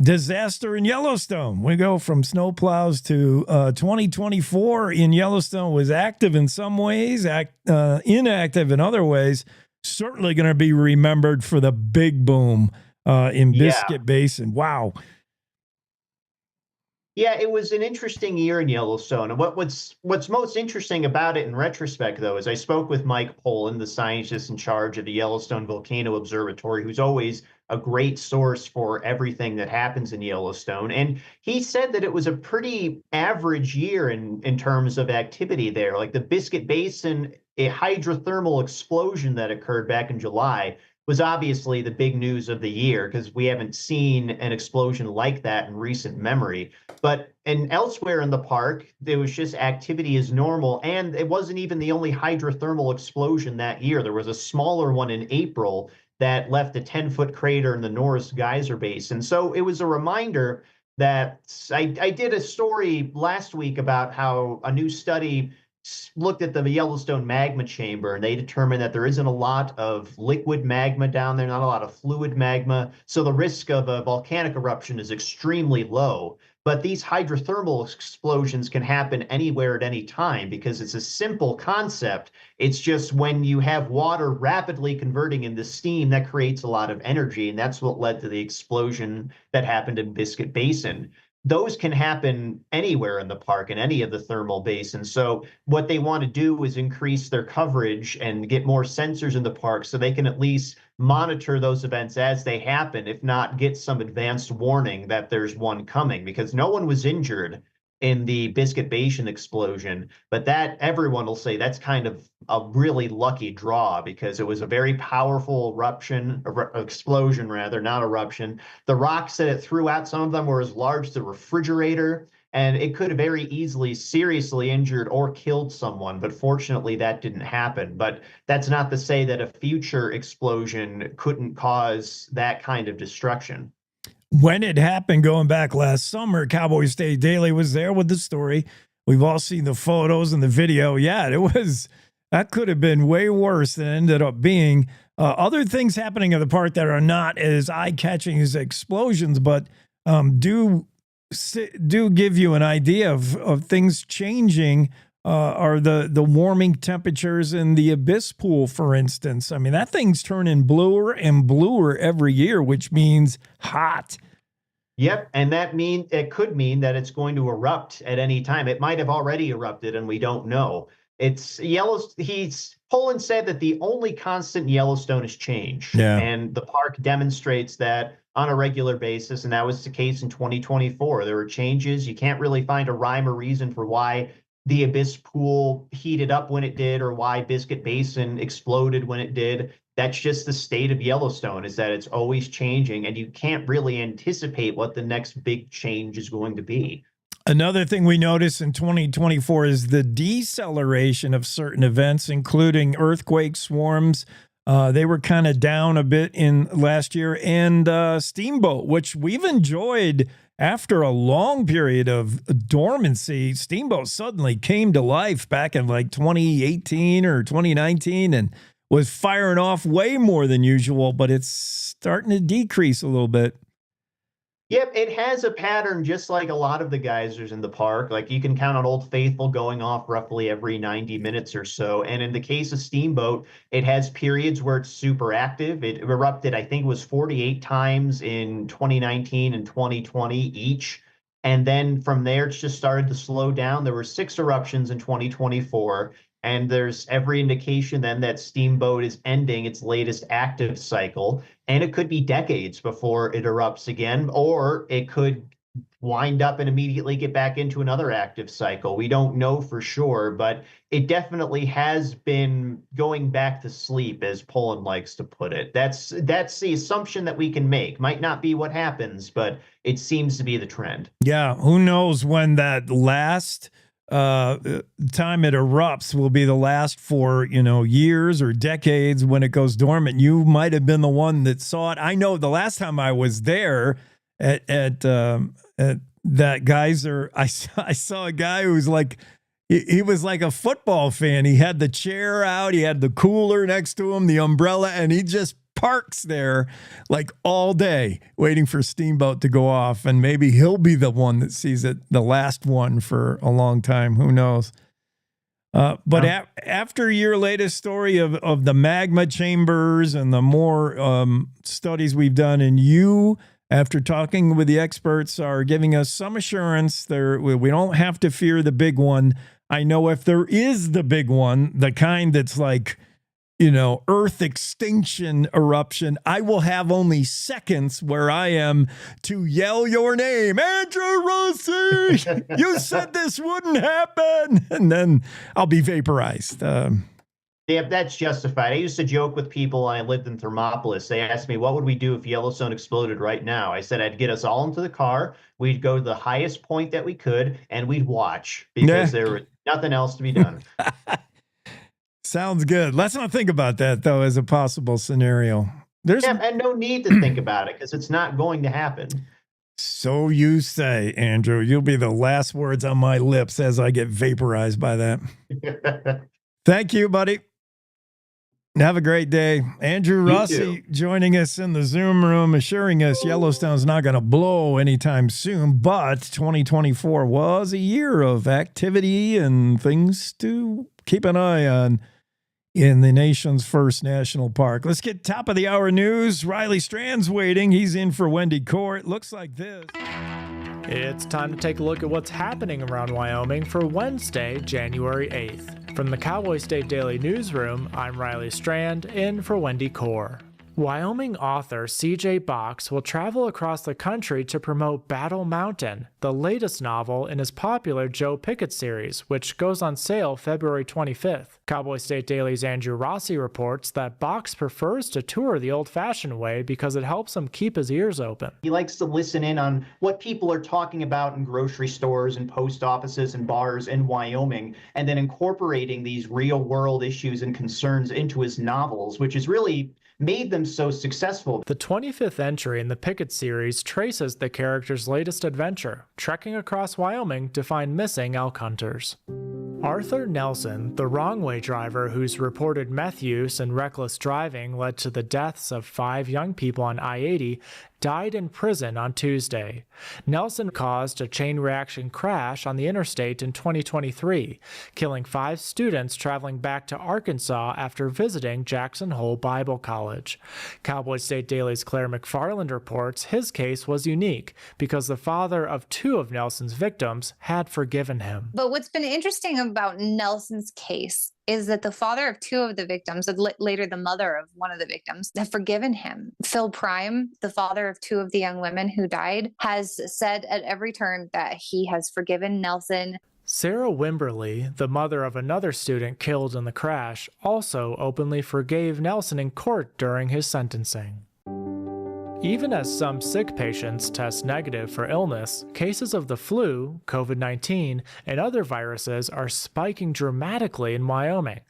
Disaster in Yellowstone. We go from snowplows to 2024 in Yellowstone was active in some ways, inactive in other ways. Certainly going to be remembered for the big boom in Biscuit Basin. Wow. Yeah, it was an interesting year in Yellowstone. And what's most interesting about it in retrospect, though, is I spoke with Mike Poland, the scientist in charge of the Yellowstone Volcano Observatory, who's always a great source for everything that happens in Yellowstone. And he said that it was a pretty average year in terms of activity there. Like the Biscuit Basin, a hydrothermal explosion that occurred back in July was obviously the big news of the year, because we haven't seen an explosion like that in recent memory. But elsewhere in the park, there was just activity as normal. And it wasn't even the only hydrothermal explosion that year. There was a smaller one in April that left a 10-foot crater in the Norris Geyser Basin. So it was a reminder that I did a story last week about how a new study looked at the Yellowstone magma chamber, and they determined that there isn't a lot of liquid magma down there, not a lot of fluid magma. So the risk of a volcanic eruption is extremely low. But these hydrothermal explosions can happen anywhere at any time because it's a simple concept. It's just when you have water rapidly converting into steam, that creates a lot of energy. And that's what led to the explosion that happened in Biscuit Basin. Those can happen anywhere in the park, in any of the thermal basins. So what they want to do is increase their coverage and get more sensors in the park so they can at least monitor those events as they happen, if not get some advanced warning that there's one coming, because no one was injured in the Biscuit Basin explosion. But that, everyone will say, that's kind of a really lucky draw because it was a very powerful explosion rather, not eruption. The rocks that it threw out, some of them were as large as a refrigerator, and it could have very easily seriously injured or killed someone. But fortunately, that didn't happen. But that's not to say that a future explosion couldn't cause that kind of destruction. When it happened, going back last summer, Cowboy State Daily was there with the story. We've all seen the photos and the video. Yeah, that could have been way worse than it ended up being. Other things happening in the park that are not as eye-catching as explosions, but do give you an idea of things changing. Are the warming temperatures in the Abyss Pool, for instance? I mean, that thing's turning bluer and bluer every year, which means hot. Yep, and it could mean that it's going to erupt at any time. It might have already erupted, and we don't know. Poland said that the only constant in Yellowstone is change, and the park demonstrates that on a regular basis, and that was the case in 2024. There were changes. You can't really find a rhyme or reason for why the Abyss Pool heated up when it did or why Biscuit Basin exploded when it did. That's just the state of Yellowstone, is that it's always changing, and you can't really anticipate what the next big change is going to be. Another thing we noticed in 2024 is the deceleration of certain events, including earthquake swarms. They were kind of down a bit in last year, and Steamboat, which we've enjoyed after a long period of dormancy. Steamboat suddenly came to life back in like 2018 or 2019 and was firing off way more than usual, but it's starting to decrease a little bit. Yep, it has a pattern just like a lot of the geysers in the park. Like you can count on Old Faithful going off roughly every 90 minutes or so. And in the case of Steamboat, it has periods where it's super active. It erupted, I think it was 48 times in 2019 and 2020 each. And then from there, it's just started to slow down. There were 6 eruptions in 2024. And there's every indication then that Steamboat is ending its latest active cycle. And it could be decades before it erupts again, or it could wind up and immediately get back into another active cycle. We don't know for sure, but it definitely has been going back to sleep, as Poland likes to put it. That's the assumption that we can make. Might not be what happens, but it seems to be the trend. Yeah, who knows when that last time it erupts will be the last for years or decades when it goes dormant. You might have been the one that saw it. I know the last time I was there at that geyser, I saw a guy who was like, he was like a football fan. He had the chair out, he had the cooler next to him, the umbrella, and he just parks there like all day waiting for Steamboat to go off, and maybe he'll be the one that sees it, the last one for a long time. Who knows? But after your latest story of the magma chambers and the more studies we've done, and you, after talking with the experts, are giving us some assurance we don't have to fear the big one. I know if there is the big one, the kind that's like Earth extinction eruption, I will have only seconds where I am to yell your name, Andrew Rossi. You said this wouldn't happen, and then I'll be vaporized. Yeah, that's justified. I used to joke with people when I lived in Thermopolis. They asked me, what would we do if Yellowstone exploded right now? I said, I'd get us all into the car. We'd go to the highest point that we could, and we'd watch because there was nothing else to be done. Sounds good. Let's not think about that, though, as a possible scenario. And no need to think about it because it's not going to happen. So you say, Andrew. You'll be the last words on my lips as I get vaporized by that. Thank you, buddy. Have a great day. Andrew Rossi joining us in the Zoom room, assuring us Yellowstone's not going to blow anytime soon, but 2024 was a year of activity and things to keep an eye on in the nation's first national park. Let's get top of the hour news. Riley Strand's waiting. He's in for Wendy Core. It looks like this. It's time to take a look at what's happening around Wyoming for Wednesday, January 8th. From the Cowboy State Daily Newsroom, I'm Riley Strand, in for Wendy Core. Wyoming author C.J. Box will travel across the country to promote Battle Mountain, the latest novel in his popular Joe Pickett series, which goes on sale February 25th. Cowboy State Daily's Andrew Rossi reports that Box prefers to tour the old-fashioned way because it helps him keep his ears open. He likes to listen in on what people are talking about in grocery stores and post offices and bars in Wyoming, and then incorporating these real-world issues and concerns into his novels, which is really made them so successful. The 25th entry in the Pickett series traces the character's latest adventure, trekking across Wyoming to find missing elk hunters. Arthur Nelson, the wrong-way driver whose reported meth use and reckless driving led to the deaths of 5 young people on I-80, died in prison on Tuesday. Nelson caused a chain reaction crash on the interstate in 2023, killing 5 students traveling back to Arkansas after visiting Jackson Hole Bible College. Cowboy State Daily's Claire McFarland reports his case was unique because the father of 2 of Nelson's victims had forgiven him. But what's been interesting about Nelson's case is that the father of 2 of the victims, and later the mother of one of the victims, have forgiven him. Phil Prime, the father of 2 of the young women who died, has said at every turn that he has forgiven Nelson. Sarah Wimberly, the mother of another student killed in the crash, also openly forgave Nelson in court during his sentencing. Even as some sick patients test negative for illness, cases of the flu, COVID-19, and other viruses are spiking dramatically in Wyoming.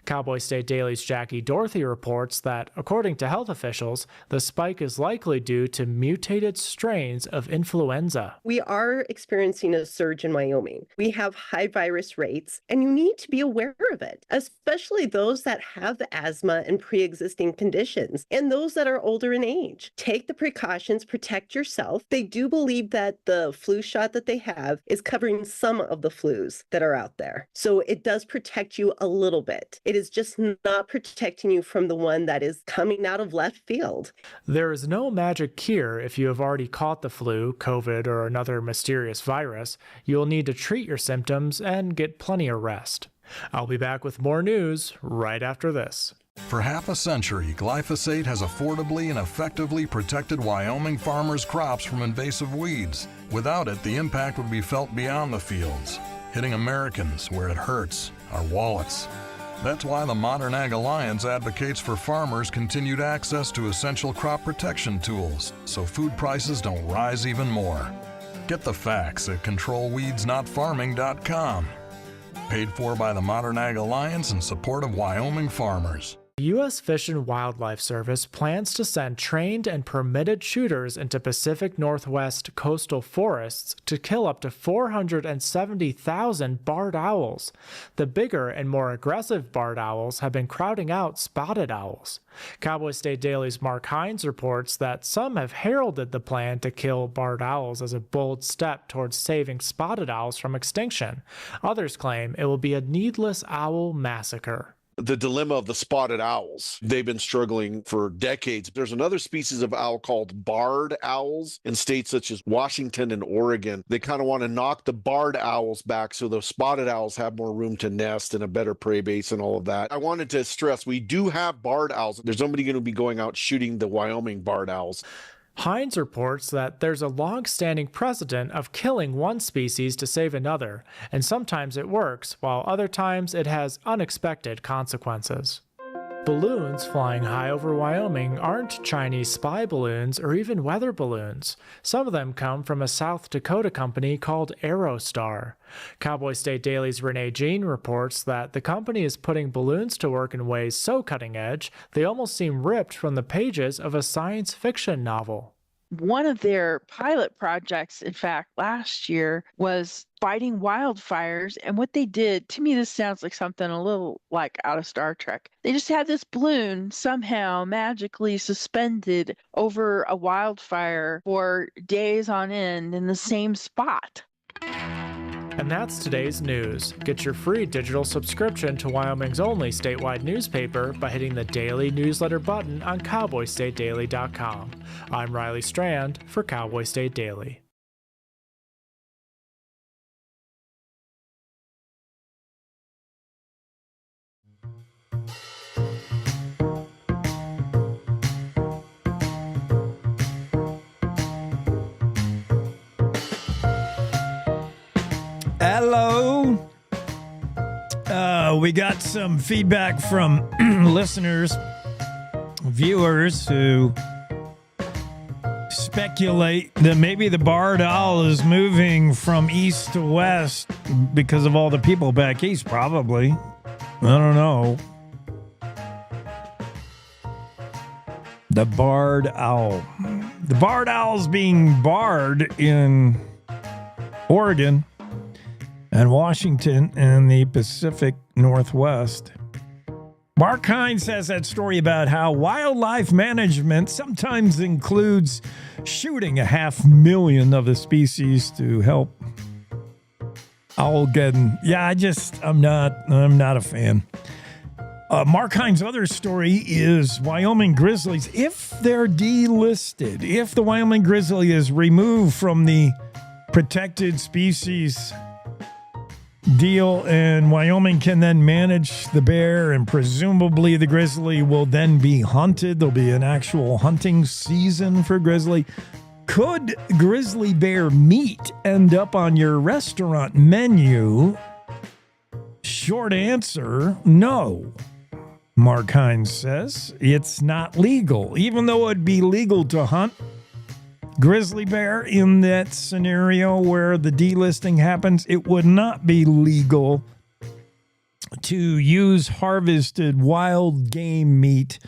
Cowboy State Daily's Jackie Dorothy reports that, according to health officials, the spike is likely due to mutated strains of influenza. We are experiencing a surge in Wyoming. We have high virus rates, and you need to be aware of it, especially those that have asthma and pre-existing conditions, and those that are older in age. Take the precautions, protect yourself. They do believe that the flu shot that they have is covering some of the flus that are out there. So it does protect you a little bit. It is just not protecting you from the one that is coming out of left field. There is no magic cure if you have already caught the flu, COVID, or another mysterious virus. You'll need to treat your symptoms and get plenty of rest. I'll be back with more news right after this. For half a century, glyphosate has affordably and effectively protected Wyoming farmers' crops from invasive weeds. Without it, the impact would be felt beyond the fields, hitting Americans where it hurts, our wallets. That's why the Modern Ag Alliance advocates for farmers' continued access to essential crop protection tools so food prices don't rise even more. Get the facts at controlweedsnotfarming.com. Paid for by the Modern Ag Alliance in support of Wyoming farmers. The U.S. Fish and Wildlife Service plans to send trained and permitted shooters into Pacific Northwest coastal forests to kill up to 470,000 barred owls. The bigger and more aggressive barred owls have been crowding out spotted owls. Cowboy State Daily's Mark Hines reports that some have heralded the plan to kill barred owls as a bold step towards saving spotted owls from extinction. Others claim it will be a needless owl massacre. The dilemma of the spotted owls. They've been struggling for decades. There's another species of owl called barred owls in states such as Washington and Oregon. They kind of want to knock the barred owls back so the spotted owls have more room to nest and a better prey base and all of that. I wanted to stress we do have barred owls. There's nobody going to be going out shooting the Wyoming barred owls. Hines reports that there's a long-standing precedent of killing one species to save another, and sometimes it works, while other times it has unexpected consequences. Balloons flying high over Wyoming aren't Chinese spy balloons or even weather balloons. Some of them come from a South Dakota company called Aerostar. Cowboy State Daily's Renee Jean reports that the company is putting balloons to work in ways so cutting edge, they almost seem ripped from the pages of a science fiction novel. One of their pilot projects, in fact, last year was fighting wildfires. And what they did, to me, this sounds like something a little like out of Star Trek. They just had this balloon somehow magically suspended over a wildfire for days on end in the same spot. And that's today's news. Get your free digital subscription to Wyoming's only statewide newspaper by hitting the daily newsletter button on cowboystatedaily.com. I'm Riley Strand for Cowboy State Daily. Hello. We got some feedback from listeners, viewers who speculate that maybe the barred owl is moving from east to west because of all the people back east. Probably. I don't know. The barred owl. The barred owl's being barred in Oregon and Washington and the Pacific Northwest. Mark Hines has that story about how wildlife management sometimes includes shooting 500,000 of the species to help owl getting. Yeah, I'm not a fan. Mark Hines' other story is Wyoming grizzlies. If they're delisted, if the Wyoming grizzly is removed from the protected species deal, and Wyoming can then manage the bear, and presumably the grizzly will then be hunted. There'll be an actual hunting season for grizzly. Could grizzly bear meat end up on your restaurant menu? Short answer, no. Mark Hines says it's not legal, even though it'd be legal to hunt grizzly bear in that scenario where the delisting happens. It would not be legal to use harvested wild game meat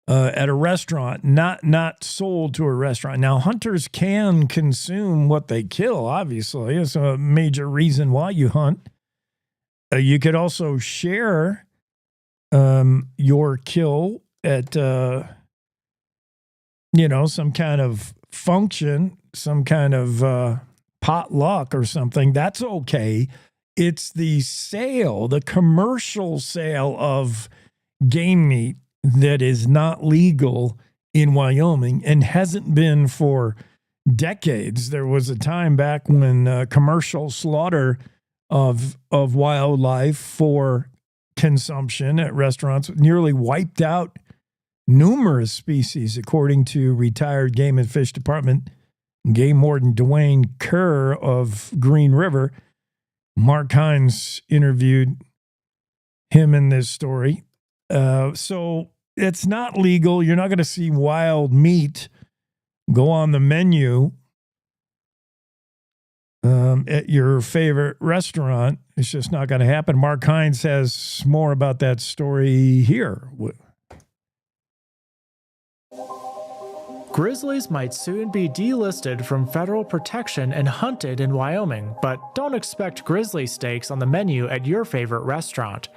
at a restaurant, not sold to a restaurant. Now, hunters can consume what they kill, obviously. It's a major reason why you hunt. You could also share your kill at, some kind of function, some kind of potluck or something. That's okay. It's the sale, the commercial sale of game meat that is not legal in Wyoming and hasn't been for decades. There was a time back when commercial slaughter of wildlife for consumption at restaurants nearly wiped out numerous species, according to retired Game and Fish Department Game Warden Dwayne Kerr of Green River. Mark Hines interviewed him in this story. So it's not legal. You're not going to see wild meat go on the menu at your favorite restaurant. It's just not going to happen. Mark Hines has more about that story here. Grizzlies might soon be delisted from federal protection and hunted in Wyoming, but don't expect grizzly steaks on the menu at your favorite restaurant.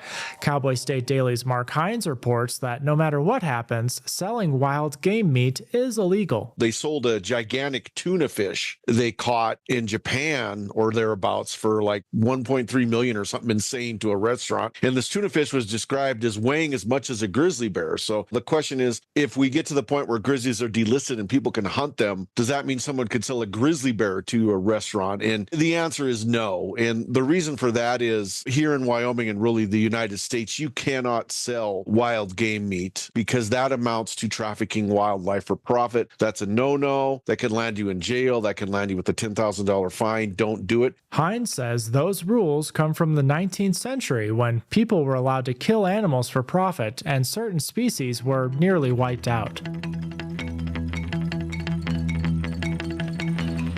Cowboy State Daily's Mark Hines reports that no matter what happens, selling wild game meat is illegal. They sold a gigantic tuna fish they caught in Japan or thereabouts for like 1.3 million or something insane to a restaurant. And this tuna fish was described as weighing as much as a grizzly bear. So the question is, if we get to the point where grizzlies are delisted and people can hunt them, does that mean someone could sell a grizzly bear to a restaurant? And the answer is no. And the reason for that is here in Wyoming and really the United States, you cannot sell wild game meat because that amounts to trafficking wildlife for profit. That's a no-no. That can land you in jail. That can land you with a $10,000 fine. Don't do it. Hines says those rules come from the 19th century when people were allowed to kill animals for profit and certain species were nearly wiped out.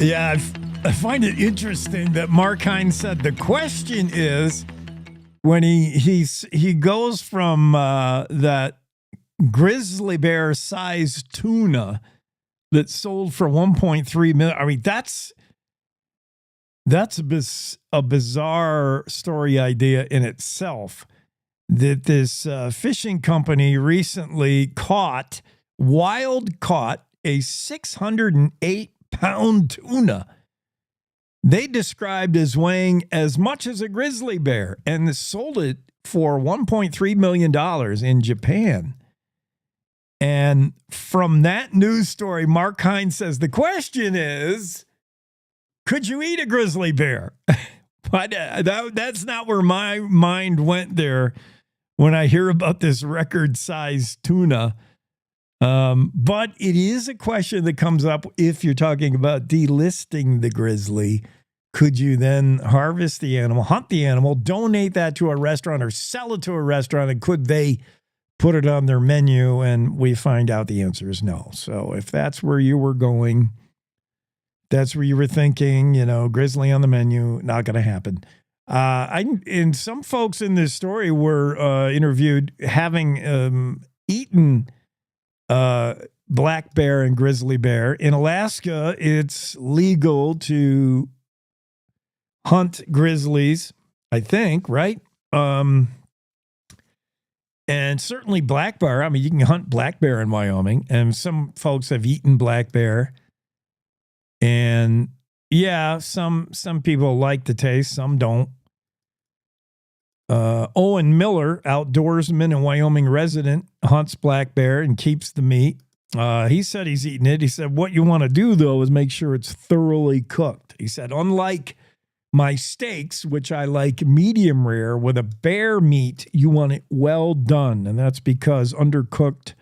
Yeah, I find it interesting that Mark Hines said the question is when he goes from that grizzly bear sized tuna that sold for 1.3 million. I mean, that's a bizarre story idea in itself, that this fishing company recently caught a 608-pound tuna they described as weighing as much as a grizzly bear, and sold it for $1.3 million in Japan. And from that news story, Mark Hines says, the question is, could you eat a grizzly bear? But that's not where my mind went there when I hear about this record-sized tuna. But it is a question that comes up if you're talking about delisting the grizzly. Could you then harvest the animal, hunt the animal, donate that to a restaurant, or sell it to a restaurant? And could they put it on their menu? And we find out the answer is no. So if that's where you were going, that's where you were thinking, grizzly on the menu, not going to happen. And some folks in this story were interviewed having eaten black bear and grizzly bear. In Alaska, it's legal to hunt grizzlies, I think, right? And certainly black bear. I mean, you can hunt black bear in Wyoming, and some folks have eaten black bear. And yeah, some people like the taste, some don't. Owen Miller, outdoorsman and Wyoming resident, hunts black bear and keeps the meat. He said he's eaten it. He said, what you want to do, though, is make sure it's thoroughly cooked. He said, unlike my steaks, which I like medium rare, with a bear meat, you want it well done. And that's because undercooked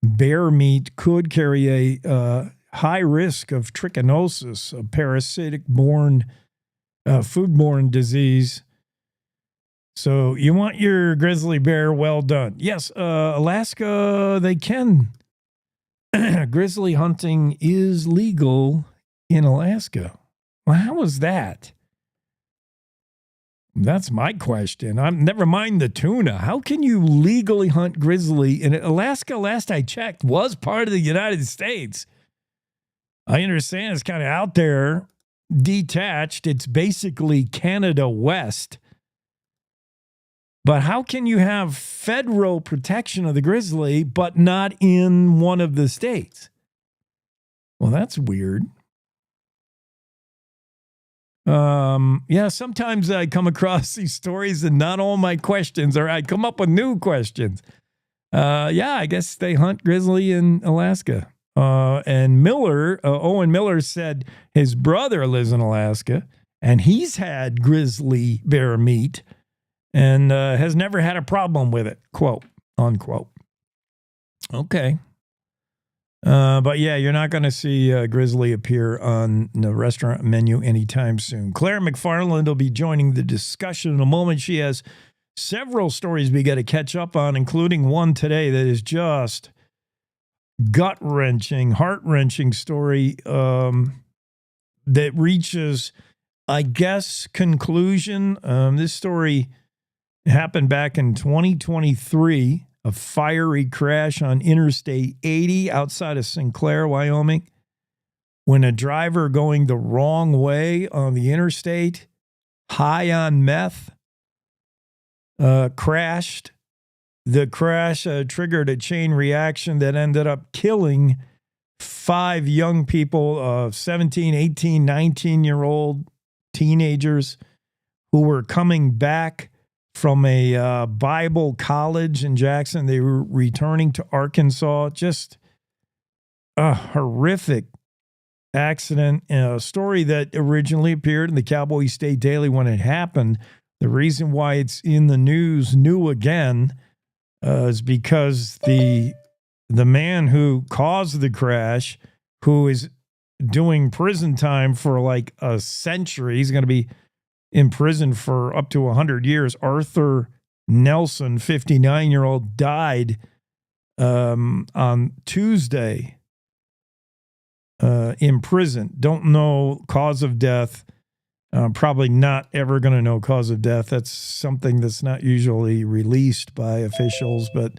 bear meat could carry a high risk of trichinosis, a parasitic-borne, foodborne disease. So you want your grizzly bear well done. Yes, Alaska, they can. Grizzly hunting is legal in Alaska. Well, how is that? That's my question. Never mind the tuna. How can you legally hunt grizzly in Alaska? Last I checked, was part of the United States. I understand it's kind of out there, detached. It's basically Canada West. But how can you have federal protection of the grizzly, but not in one of the states? Well, that's weird. Yeah, sometimes I come across these stories and not all my questions, or I come up with new questions. Yeah, I guess they hunt grizzly in Alaska. And Owen Miller said his brother lives in Alaska, and he's had grizzly bear meat and has never had a problem with it, quote, unquote. Okay. But yeah, you're not going to see grizzly appear on the restaurant menu anytime soon. Claire McFarland will be joining the discussion in a moment. She has several stories we got to catch up on, including one today that is just gut-wrenching, heart-wrenching story that reaches, I guess, conclusion. This story happened back in 2023. A fiery crash on Interstate 80 outside of Sinclair, Wyoming, when a driver going the wrong way on the interstate, high on meth, crashed. The crash triggered a chain reaction that ended up killing 5 young people, 17, 18, 19-year-old teenagers who were coming back from a Bible college in Jackson. They were returning to Arkansas. Just a horrific accident. A story that originally appeared in the Cowboy State Daily when it happened. The reason why it's in the news new again is because the man who caused the crash, who is doing prison time for like a century, he's going to be in prison for up to 100 years. Arthur Nelson, 59-year-old, died on Tuesday in prison. Don't know cause of death. Probably not ever going to know cause of death. That's something that's not usually released by officials. But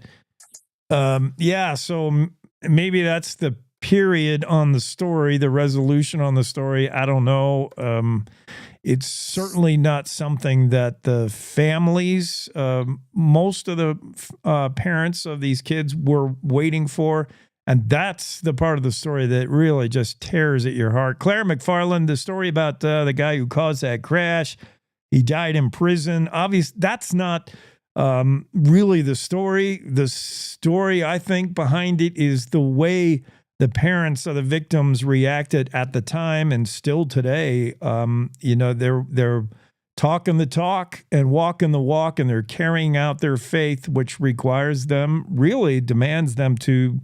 yeah, so maybe that's the period on the story, the resolution on the story, I don't know. It's certainly not something that the families, most of the parents of these kids were waiting for. And that's the part of the story that really just tears at your heart. Claire McFarland, the story about the guy who caused that crash, he died in prison. Obviously, that's not really the story. The story, I think, behind it is the way the parents of the victims reacted at the time and still today. They're talking the talk and walking the walk, and they're carrying out their faith, which requires them, really demands them to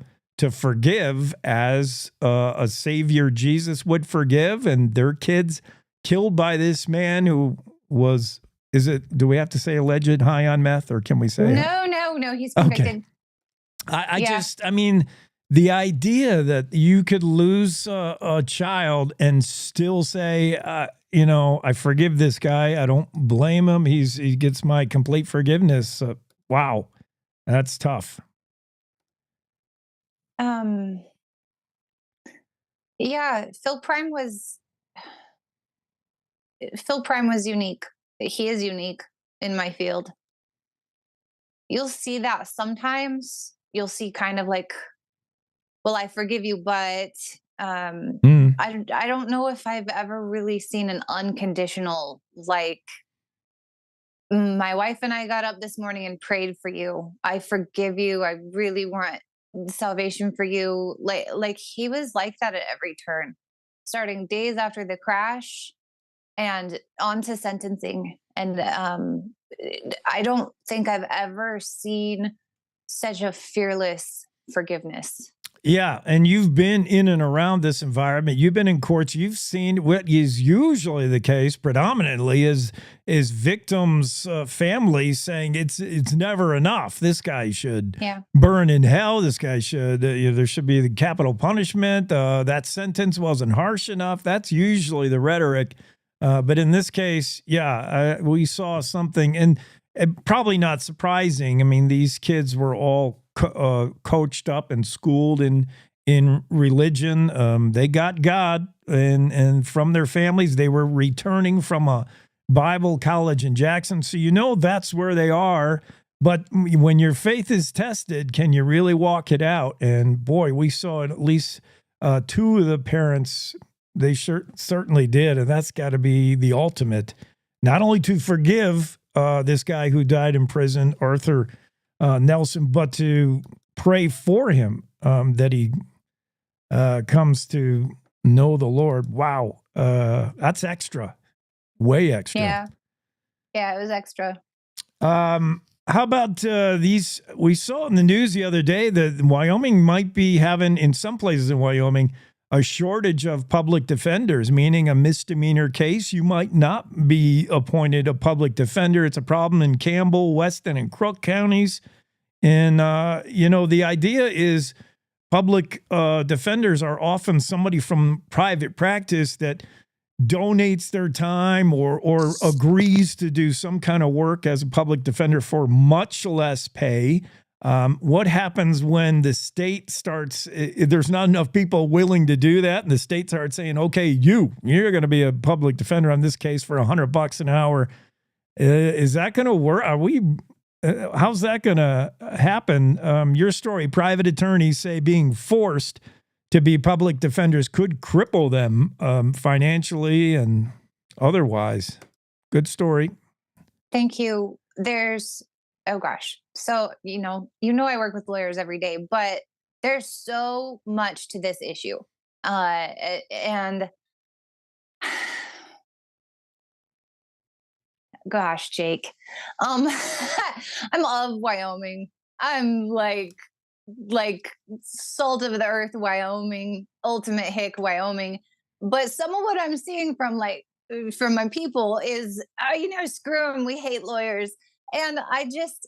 forgive as a Savior Jesus would forgive. And their kids killed by this man who was, do we have to say alleged high on meth, or can we say? No, he's convicted. Okay. The idea that you could lose a child and still say, I forgive this guy. I don't blame him. He gets my complete forgiveness. Wow, that's tough. Yeah, Phil Prime was unique. He is unique in my field. You'll see that sometimes. You'll see kind of like, well, I forgive you, but I don't know if I've ever really seen an unconditional, like, my wife and I got up this morning and prayed for you. I forgive you. I really want salvation for you. Like he was like that at every turn, starting days after the crash and on to sentencing. And I don't think I've ever seen such a fearless forgiveness. Yeah, and you've been in and around this environment. You've been in courts. You've seen what is usually the case, predominantly, is victims' families saying it's never enough. This guy should burn in hell. This guy should there should be the capital punishment. That sentence wasn't harsh enough. That's usually the rhetoric. But in this case, we saw something, and probably not surprising. I mean, these kids were all coached up and schooled in religion. They got God, and from their families, they were returning from a Bible college in Jackson. So that's where they are. But when your faith is tested, can you really walk it out? And boy, we saw at least two of the parents. They certainly did, and that's got to be the ultimate. Not only to forgive this guy who died in prison, Arthur Nelson, but to pray for him that he comes to know the Lord. Wow, that's extra, way extra. Yeah, it was extra. How about these? We saw in the news the other day that Wyoming might be having, in some places in Wyoming, a shortage of public defenders, meaning a misdemeanor case, you might not be appointed a public defender. It's a problem in Campbell, Weston, and Crook counties. And, the idea is public defenders are often somebody from private practice that donates their time or agrees to do some kind of work as a public defender for much less pay. What happens when the state starts, there's not enough people willing to do that, and the state starts saying, okay, you're going to be a public defender on this case for $100 an hour. Is that going to work? How's that going to happen? Your story, private attorneys say being forced to be public defenders could cripple them financially and otherwise. Good story. Thank you. Oh gosh. So, I work with lawyers every day, but there's so much to this issue. And gosh, Jake, I'm of Wyoming. I'm like salt of the earth, Wyoming, ultimate hick, Wyoming. But some of what I'm seeing from my people is, screw them. We hate lawyers. And I just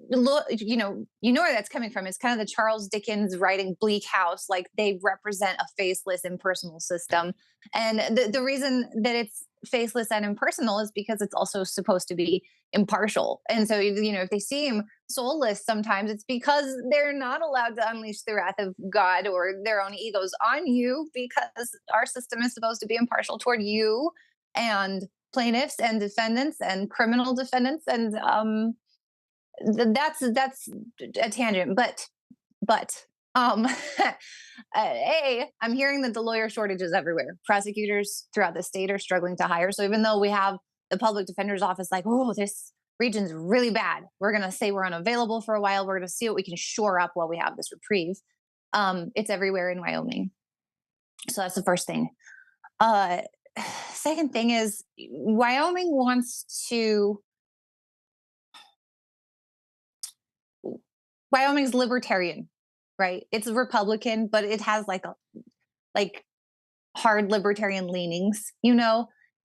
look, where that's coming from. It's kind of the Charles Dickens writing Bleak House. Like, they represent a faceless, impersonal system. And the reason that it's faceless and impersonal is because it's also supposed to be impartial. And so, if they seem soulless sometimes, it's because they're not allowed to unleash the wrath of God or their own egos on you, because our system is supposed to be impartial toward you and plaintiffs and defendants and criminal defendants. And that's a tangent, but I'm hearing that the lawyer shortage is everywhere. Prosecutors throughout the state are struggling to hire. So even though we have the public defender's office like, oh, this region's really bad, we're going to say we're unavailable for a while. We're going to see what we can shore up while we have this reprieve. It's everywhere in Wyoming. So that's the first thing. Second thing is Wyoming's libertarian, right? It's a Republican, but it has like hard libertarian leanings,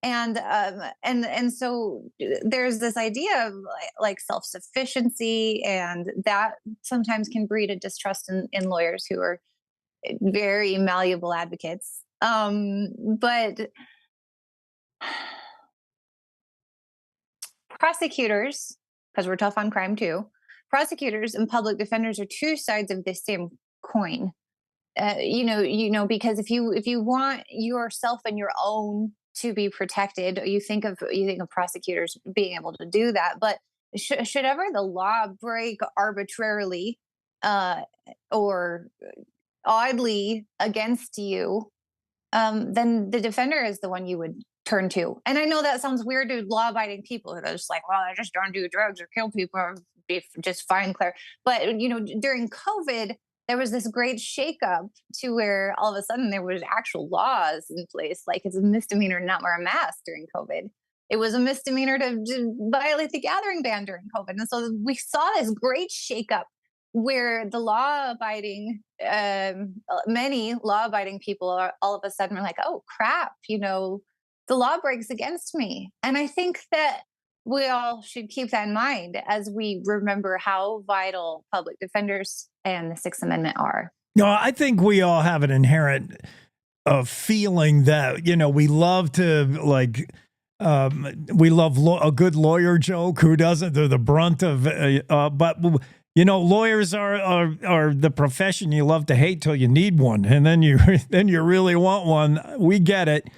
and so there's this idea of like self-sufficiency, and that sometimes can breed a distrust in lawyers who are very malleable advocates. But prosecutors, because we're tough on crime too, prosecutors and public defenders are two sides of the same coin. Because if you want yourself and your own to be protected, you think of prosecutors being able to do that. But should ever the law break arbitrarily or oddly against you, then the defender is the one you would turn to. And I know that sounds weird to law-abiding people who are just like, well, I just don't do drugs or kill people or be just fine, Claire. But during COVID, there was this great shakeup to where all of a sudden there was actual laws in place. Like, it's a misdemeanor to not wear a mask during COVID. It was a misdemeanor to violate the gathering ban during COVID. And so we saw this great shakeup where the many law-abiding people are all of a sudden were like, oh crap, the law breaks against me. And I think that we all should keep that in mind as we remember how vital public defenders and the Sixth Amendment are. No, I think we all have an inherent feeling that, we love to we love a good lawyer joke. Who doesn't? They're the brunt of, but lawyers are the profession you love to hate till you need one, and then you really want one. We get it.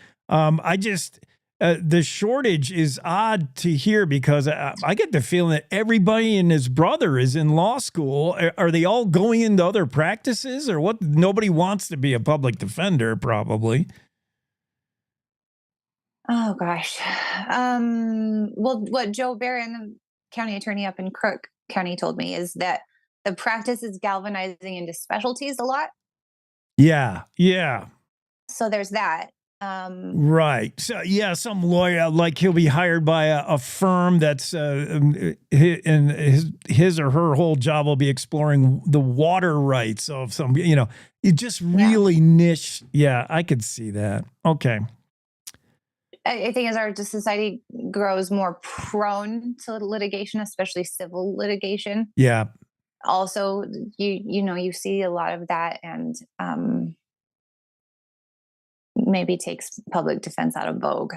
The shortage is odd to hear because I get the feeling that everybody and his brother is in law school. Are they all going into other practices or what? Nobody wants to be a public defender, probably. Oh, gosh. Well, what Joe Barron, the county attorney up in Crook County, told me is that the practice is galvanizing into specialties a lot. Yeah. Yeah. So there's that. Right. So, yeah, some lawyer, like he'll be hired by a firm that's and his or her whole job will be exploring the water rights of some, it just really niche. Yeah, I could see that. Okay. I think as our society grows more prone to litigation, especially civil litigation. Yeah. Also, you see a lot of that, and maybe takes public defense out of vogue.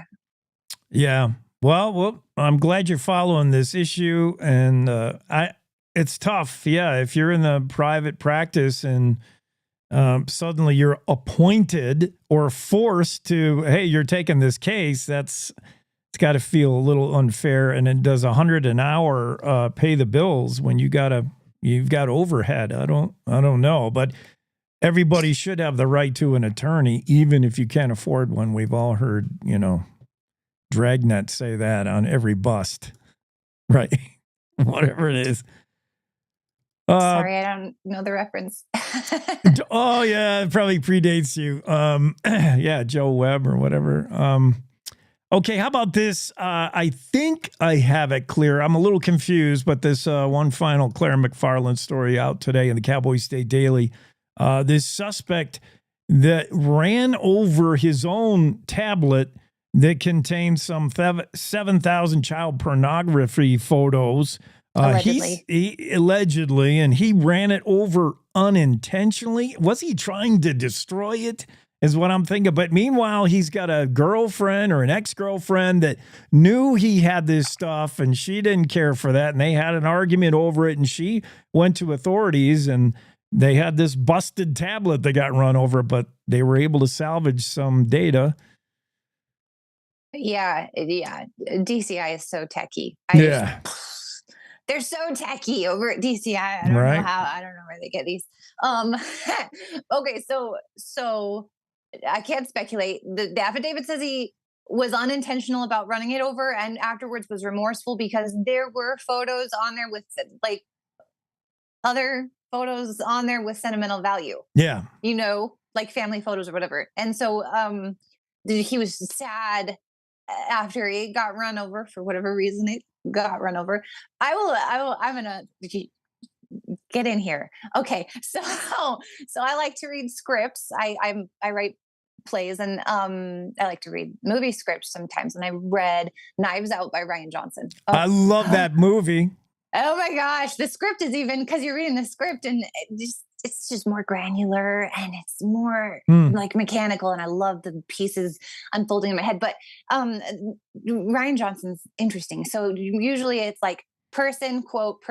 Yeah. Well, I'm glad you're following this issue, and it's tough. Yeah, if you're in the private practice and suddenly you're appointed or forced to, hey, you're taking this case, it's got to feel a little unfair. And it does $100 an hour pay the bills when you've got overhead. I don't know, but everybody should have the right to an attorney, even if you can't afford one. We've all heard, Dragnet say that on every bust, right? Whatever it is. Sorry, I don't know the reference. Oh, yeah, it probably predates you. Yeah, Joe Webb or whatever. Okay, how about this? I think I have it clear. I'm a little confused, but this one final Claire McFarland story out today in the Cowboy State Daily. This suspect that ran over his own tablet that contained some 7,000 child pornography photos. Allegedly, and he ran it over unintentionally. Was he trying to destroy it? is what I'm thinking. But meanwhile, he's got a girlfriend or an ex-girlfriend that knew he had this stuff, and she didn't care for that. And they had an argument over it, and she went to authorities, and they had this busted tablet that got run over, but they were able to salvage some data. Yeah. DCI is so techie. They're so techie over at DCI. I don't know where they get these. Okay, so I can't speculate. The affidavit says he was unintentional about running it over, and afterwards was remorseful because there were photos on there with like other photos on there with sentimental value. Yeah. Like family photos or whatever. And so he was sad after it got run over for whatever reason it got run over. I'm gonna get in here. Okay, so I like to read scripts. I write plays, and I like to read movie scripts sometimes. And I read Knives Out by Rian Johnson. I love that movie. Oh my gosh, the script is even, because you're reading the script and it's just more granular and it's more like mechanical, and I love the pieces unfolding in my head. But Rian Johnson's interesting. So usually it's like person quote,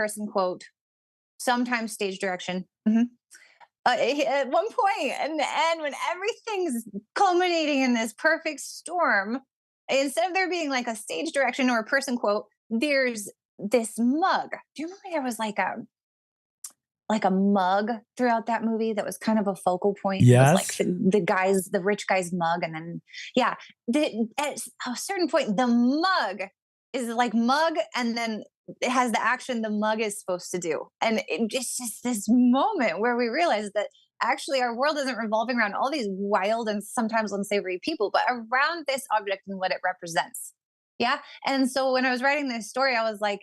sometimes stage direction. At one point in the end, when everything's culminating in this perfect storm, instead of there being like a stage direction or a person quote, there's this mug. Do you remember there was like a mug throughout that movie that was kind of a focal point? Yes. It was like the rich guy's mug. And then, at a certain point, the mug is like mug, and then it has the action the mug is supposed to do. And it's just this moment where we realize that actually our world isn't revolving around all these wild and sometimes unsavory people, but around this object and what it represents. Yeah. And so when I was writing this story, I was like,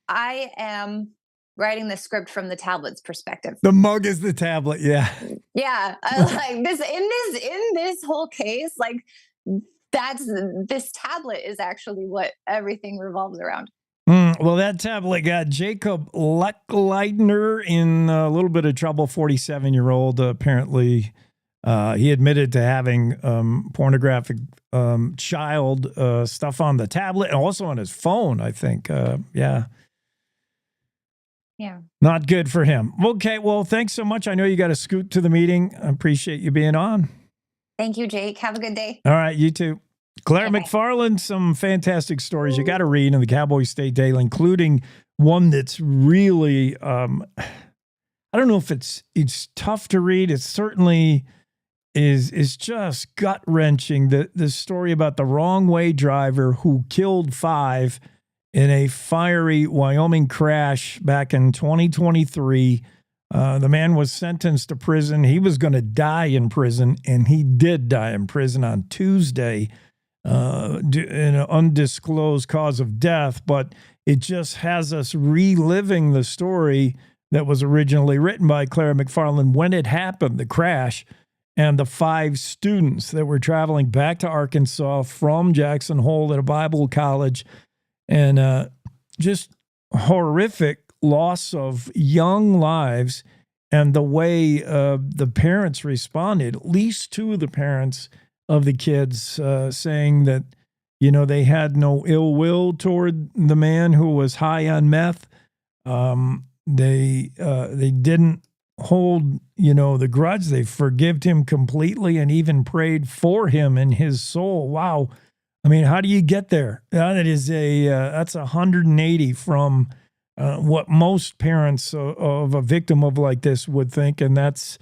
I am writing the script from the tablet's perspective. The mug is the tablet. Yeah. Yeah. Like in this whole case, like this tablet is actually what everything revolves around. Well, that tablet got Jacob Leckleidner in a little bit of trouble. 47-year-old, apparently. He admitted to having pornographic child stuff on the tablet and also on his phone, I think. Yeah. Not good for him. Okay, well, thanks so much. I know you got to scoot to the meeting. I appreciate you being on. Thank you, Jake. Have a good day. All right, you too. Claire McFarland, some fantastic stories you got to read in the Cowboy State Daily, including one that's really, I don't know if it's tough to read. It certainly is just gut-wrenching. The story about the wrong way driver who killed 5 in a fiery Wyoming crash back in 2023. The man was sentenced to prison. He was going to die in prison, and he did die in prison on Tuesday in an undisclosed cause of death. But it just has us reliving the story that was originally written by Claire McFarland when it happened, the crash, and the 5 students that were traveling back to Arkansas from Jackson Hole at a Bible college, and just horrific loss of young lives. And the way the parents responded, at least 2 of the parents of the kids saying that, they had no ill will toward the man who was high on meth. They didn't hold, the grudge. They forgave him completely and even prayed for him in his soul. Wow. I mean, how do you get there? That is that's 180 from what most parents of a victim of like this would think, and that's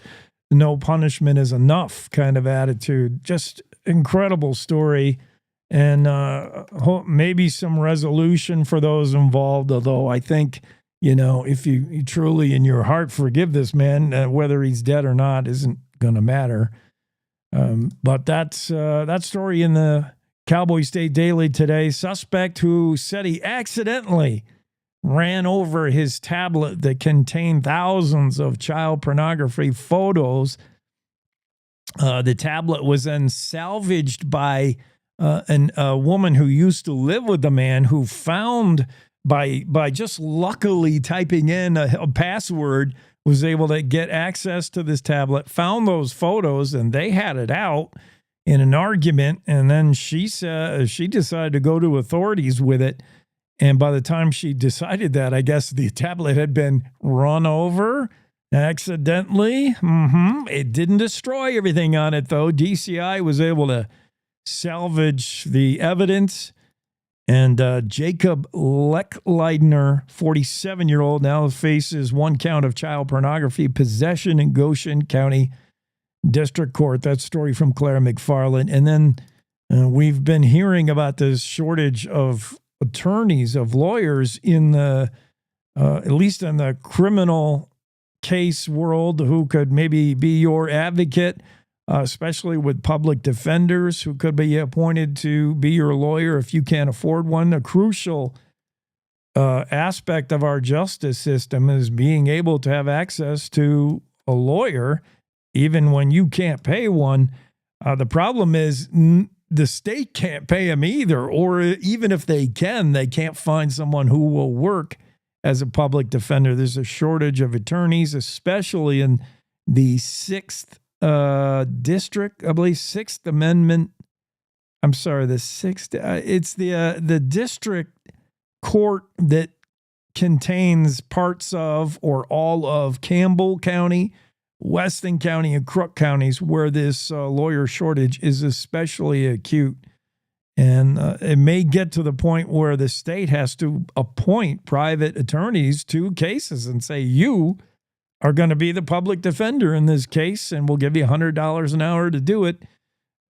no punishment is enough kind of attitude. Just incredible story, and maybe some resolution for those involved, although I think, if you truly in your heart forgive this man, whether he's dead or not isn't going to matter. But that's that story in the Cowboy State Daily today. Suspect who said he accidentally ran over his tablet that contained thousands of child pornography photos. The tablet was then salvaged by a woman who used to live with the man, who found by just luckily typing in a password was able to get access to this tablet, found those photos, and they had it out in an argument. And then she said she decided to go to authorities with it. And by the time she decided that, I guess the tablet had been run over accidentally. It didn't destroy everything on it, though. DCI was able to salvage the evidence. And Jacob Leckleidner, 47-year-old, now faces 1 count of child pornography possession in Goshen County District Court. That story from Claire McFarland. And then we've been hearing about this shortage of attorneys, of lawyers in the, at least in the criminal case world, who could maybe be your advocate, especially with public defenders who could be appointed to be your lawyer if you can't afford one. A crucial aspect of our justice system is being able to have access to a lawyer, even when you can't pay one. The problem is the state can't pay them either, or even if they can, they can't find someone who will work as a public defender. There's a shortage of attorneys, especially in the 6th district, I believe, 6th Amendment. I'm sorry, the 6th. It's the district court that contains parts of or all of Campbell County, Weston County, and Crook counties, where this lawyer shortage is especially acute. And it may get to the point where the state has to appoint private attorneys to cases and say, you are going to be the public defender in this case, and we'll give you $100 an hour to do it.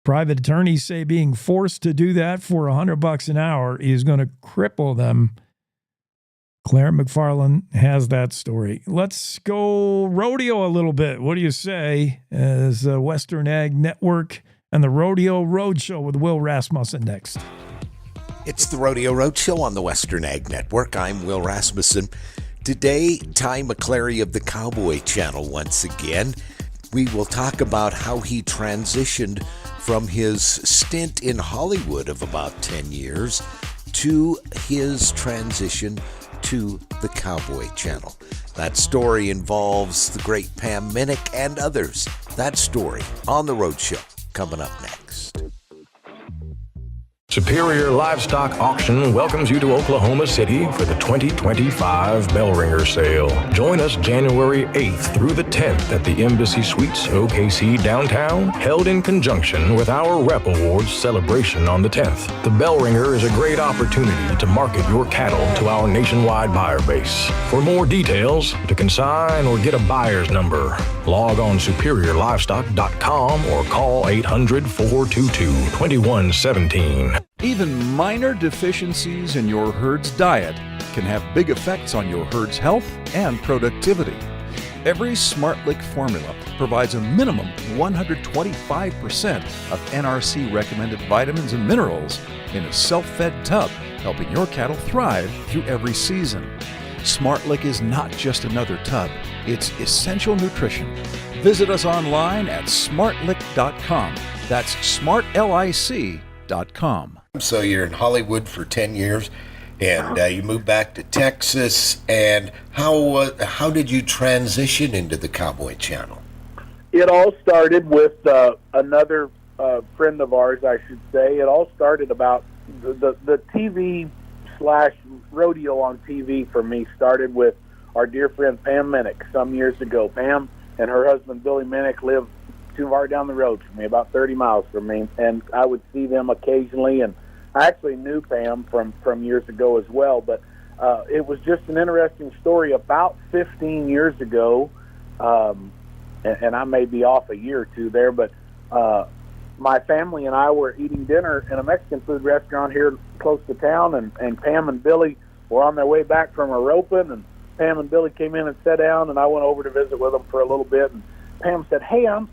Private attorneys say being forced to do that for $100 an hour is going to cripple them. Claire McFarland has that story. Let's go rodeo a little bit. What do you say as Western Ag Network and the Rodeo Roadshow with Will Rasmussen next? It's the Rodeo Roadshow on the Western Ag Network. I'm Will Rasmussen. Today, Ty McClary of the Cowboy Channel once again. We will talk about how he transitioned from his stint in Hollywood of about 10 years to his transition to the Cowboy Channel. That story involves the great Pam Minnick and others. That story on the Roadshow coming up next. Superior Livestock Auction welcomes you to Oklahoma City for the 2025 Bell Ringer Sale. Join us January 8th through the 10th at the Embassy Suites, OKC downtown, held in conjunction with our Rep Awards celebration on the 10th. The Bell Ringer is a great opportunity to market your cattle to our nationwide buyer base. For more details, to consign or get a buyer's number, log on superiorlivestock.com or call 800-422-2117. Even minor deficiencies in your herd's diet can have big effects on your herd's health and productivity. Every SmartLick formula provides a minimum 125% of NRC recommended vitamins and minerals in a self-fed tub, helping your cattle thrive through every season. SmartLick is not just another tub, it's essential nutrition. Visit us online at smartlick.com. That's smartlic.com. So you're in Hollywood for 10 years, and you moved back to Texas. And how did you transition into the Cowboy Channel? It all started with another friend of ours, I should say. It all started about the TV / rodeo on TV for me started with our dear friend Pam Minnick some years ago. Pam and her husband Billy Minnick lived too far down the road from me, about 30 miles from me, and I would see them occasionally, and I actually knew Pam from years ago as well, but it was just an interesting story. About 15 years ago, and I may be off a year or two there, but my family and I were eating dinner in a Mexican food restaurant here close to town, and Pam and Billy were on their way back from a roping, and Pam and Billy came in and sat down, and I went over to visit with them for a little bit, and Pam said, "Hey, I'm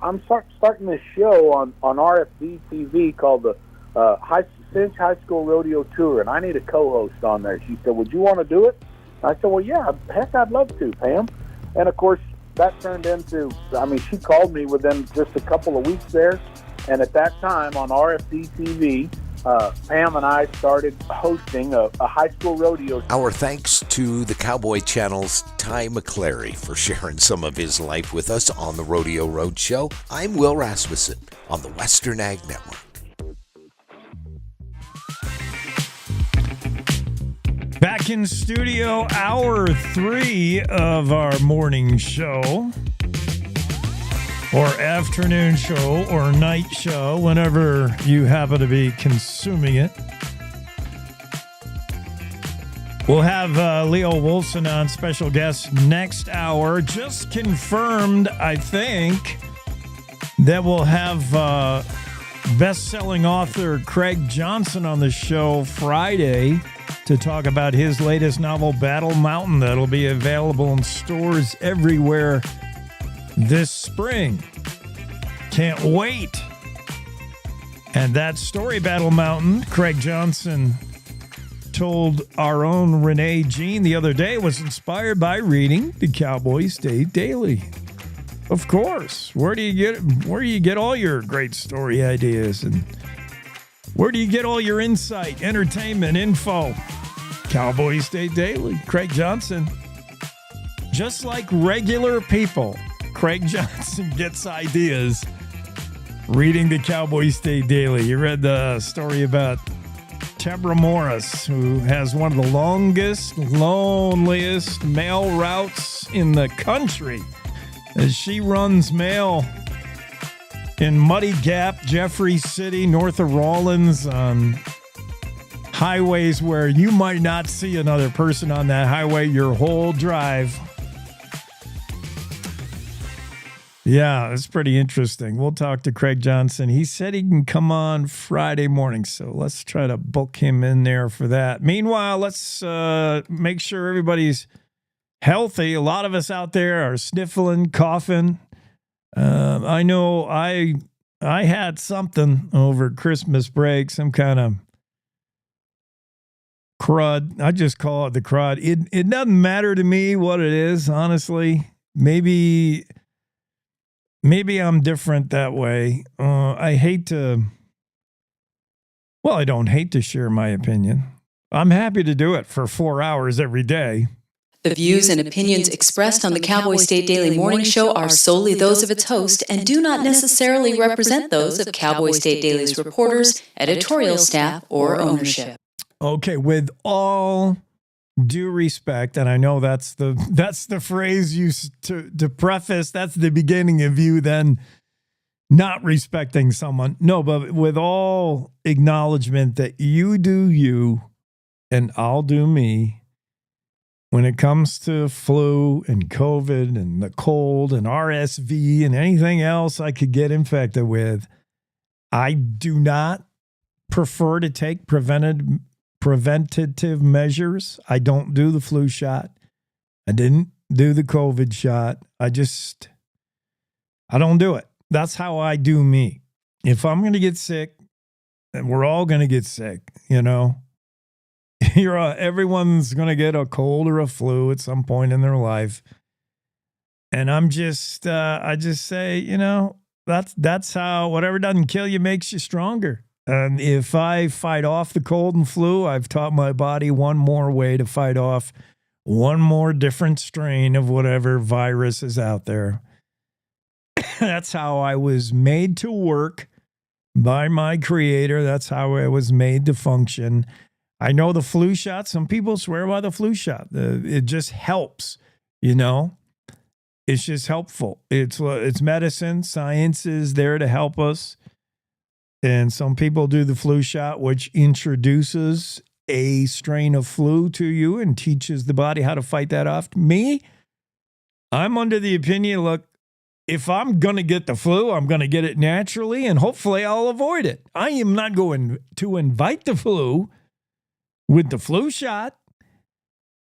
starting this show on RFD TV called the Cinch High School Rodeo Tour, and I need a co-host on there." She said, "Would you want to do it?" I said, "Well, yeah, heck, I'd love to, Pam." And of course, that turned into, she called me within just a couple of weeks there, and at that time on RFD TV, Pam and I started hosting a high school rodeo. Our thanks to the Cowboy Channel's Ty McClary for sharing some of his life with us on the Rodeo Roadshow. I'm Will Rasmussen on the Western Ag Network. Back in studio, hour 3 of our morning show, or afternoon show, or night show, whenever you happen to be consuming it. We'll have Leo Wolfson on, special guest next hour. Just confirmed, I think, that we'll have best-selling author Craig Johnson on the show Friday to talk about his latest novel, Battle Mountain, that'll be available in stores everywhere this spring. Can't wait. And that story, Battle Mountain, Craig Johnson told our own Renee Jean the other day, was inspired by reading the Cowboy State Daily. Of course. Where do you get all your great story ideas, and where do you get all your insight, entertainment, info? Cowboy State Daily. Craig Johnson. Just like regular people, Craig Johnson gets ideas reading the Cowboy State Daily. You read the story about Tebra Morris, who has one of the longest, loneliest mail routes in the country, as she runs mail in Muddy Gap, Jeffrey City, north of Rawlins, on highways where you might not see another person on that highway your whole drive. Yeah, it's pretty interesting. We'll talk to Craig Johnson. He said he can come on Friday morning, so let's try to book him in there for that. Meanwhile, let's make sure everybody's healthy. A lot of us out there are sniffling, coughing. I know I had something over Christmas break, some kind of crud. I just call it the crud. It doesn't matter to me what it is, honestly. Maybe I'm different that way. I don't hate to share my opinion. I'm happy to do it for 4 hours every day. The views and opinions expressed on the Cowboy State Daily Morning Show are solely those of its host and do not necessarily represent those of Cowboy State Daily's reporters, editorial staff, or ownership. Okay, with all due respect, and I know that's the phrase used to preface, that's the beginning of you then not respecting someone. No, but with all acknowledgement that you do you and I'll do me. When it comes to flu and COVID and the cold and RSV and anything else I could get infected with, I do not prefer to take preventative measures. I don't do the flu shot. I didn't do the COVID shot. I don't do it. That's how I do me. If I'm going to get sick, and we're all going to get sick, you know. Everyone's going to get a cold or a flu at some point in their life. And I just say, you know, that's how whatever doesn't kill you makes you stronger. And if I fight off the cold and flu, I've taught my body one more way to fight off one more different strain of whatever virus is out there. That's how I was made to work by my creator. That's how I was made to function. I know the flu shot. Some people swear by the flu shot. It just helps, you know. It's just helpful. It's medicine. Science is there to help us. And some people do the flu shot, which introduces a strain of flu to you and teaches the body how to fight that off. Me, I'm under the opinion, look, if I'm going to get the flu, I'm going to get it naturally, and hopefully I'll avoid it. I am not going to invite the flu with the flu shot.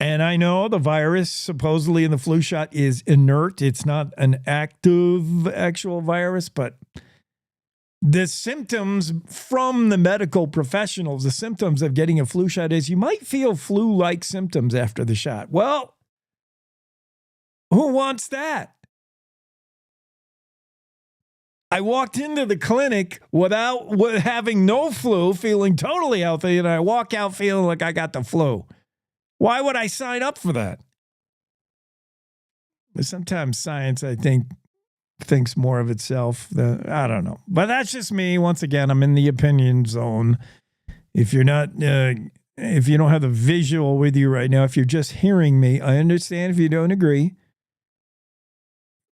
And I know the virus supposedly in the flu shot is inert. It's not an active actual virus, but the symptoms from the medical professionals, the symptoms of getting a flu shot is you might feel flu-like symptoms after the shot. Well, who wants that? I walked into the clinic without having no flu, feeling totally healthy, and I walk out feeling like I got the flu. Why would I sign up for that? But sometimes science, I think, thinks more of itself than, I don't know. But that's just me. Once again, I'm in the opinion zone. If you're not, if you don't have the visual with you right now, if you're just hearing me, I understand if you don't agree.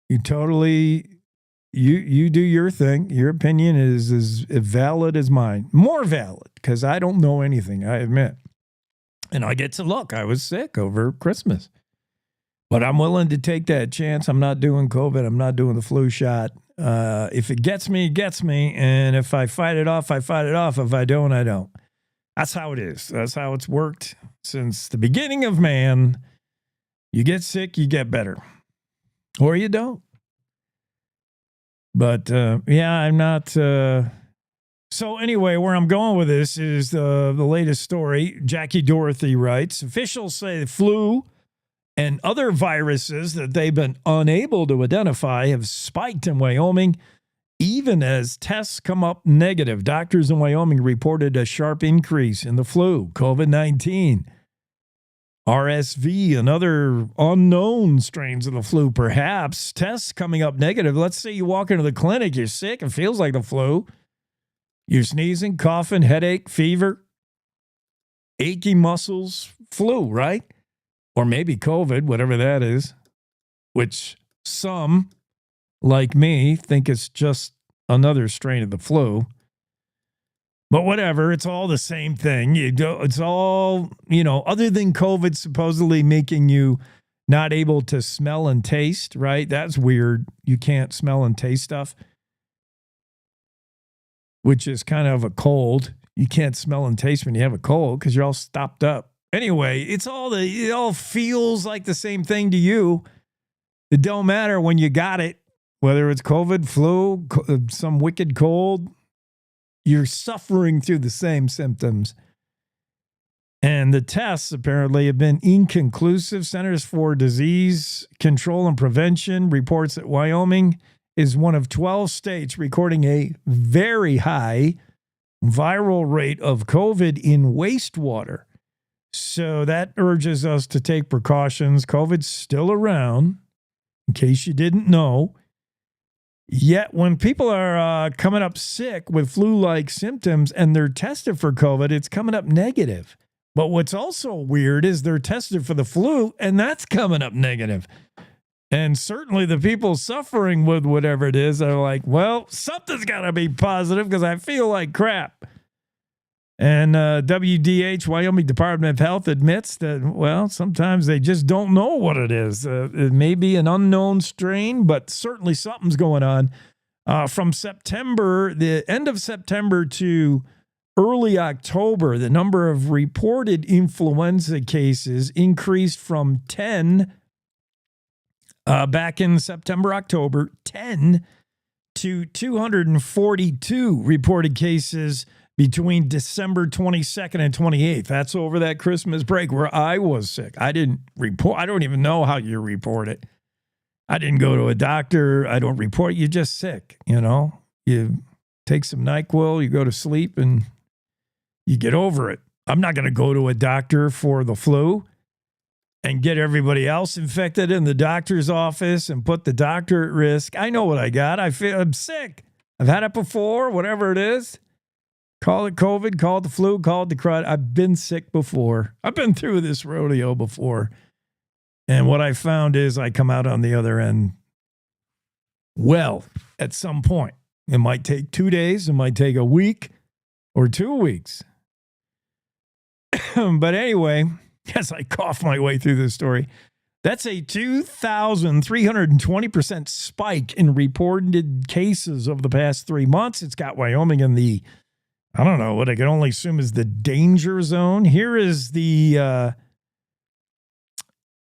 You totally, you do your thing. Your opinion is as valid as mine. More valid, because I don't know anything, I admit. And I get to look. I was sick over Christmas. But I'm willing to take that chance. I'm not doing COVID. I'm not doing the flu shot. If it gets me, it gets me. And if I fight it off, I fight it off. If I don't, I don't. That's how it is. That's how it's worked since the beginning of man. You get sick, you get better. Or you don't. But, yeah, I'm not... So anyway, where I'm going with this is the latest story. Jackie Dorothy writes, officials say the flu and other viruses that they've been unable to identify have spiked in Wyoming, even as tests come up negative. Doctors in Wyoming reported a sharp increase in the flu, COVID-19, RSV, and other unknown strains of the flu, perhaps. Tests coming up negative. Let's say you walk into the clinic, you're sick, it feels like the flu. You're sneezing, coughing, headache, fever, achy muscles, flu, right? Or maybe COVID, whatever that is, which some, like me, think it's just another strain of the flu. But whatever, it's all the same thing. It's all, other than COVID supposedly making you not able to smell and taste, right? That's weird. You can't smell and taste stuff, which is kind of a cold. You can't smell and taste when you have a cold because you're all stopped up. Anyway, it all feels like the same thing to you. It don't matter when you got it, whether it's COVID, flu, some wicked cold, you're suffering through the same symptoms. And the tests apparently have been inconclusive. Centers for Disease Control and Prevention reports that Wyoming is one of 12 states recording a very high viral rate of COVID in wastewater. So that urges us to take precautions. COVID's still around, in case you didn't know. Yet when people are coming up sick with flu-like symptoms and they're tested for COVID, it's coming up negative. But what's also weird is they're tested for the flu, and that's coming up negative. And certainly the people suffering with whatever it is are like, well, something's got to be positive because I feel like crap. And WDH, Wyoming Department of Health, admits that, well, sometimes they just don't know what it is. It may be an unknown strain, but certainly something's going on. From September, the end of September to early October, the number of reported influenza cases increased from 10 back in September, October, 10 to 242 reported cases between December 22nd and 28th. That's over that Christmas break where I was sick. I didn't report. I don't even know how you report it. I didn't go to a doctor. I don't report. You're just sick, You take some NyQuil, you go to sleep, and you get over it. I'm not going to go to a doctor for the flu and get everybody else infected in the doctor's office and put the doctor at risk. I know what I got. I'm sick. I've had it before, whatever it is. Call it COVID, call it the flu, call it the crud. I've been sick before. I've been through this rodeo before. And what I found is I come out on the other end well at some point. It might take 2 days. It might take a week or 2 weeks. But anyway, as I cough my way through this story, that's a 2,320% spike in reported cases over the past 3 months. It's got Wyoming in the, I don't know, what I can only assume is the danger zone. Here is the,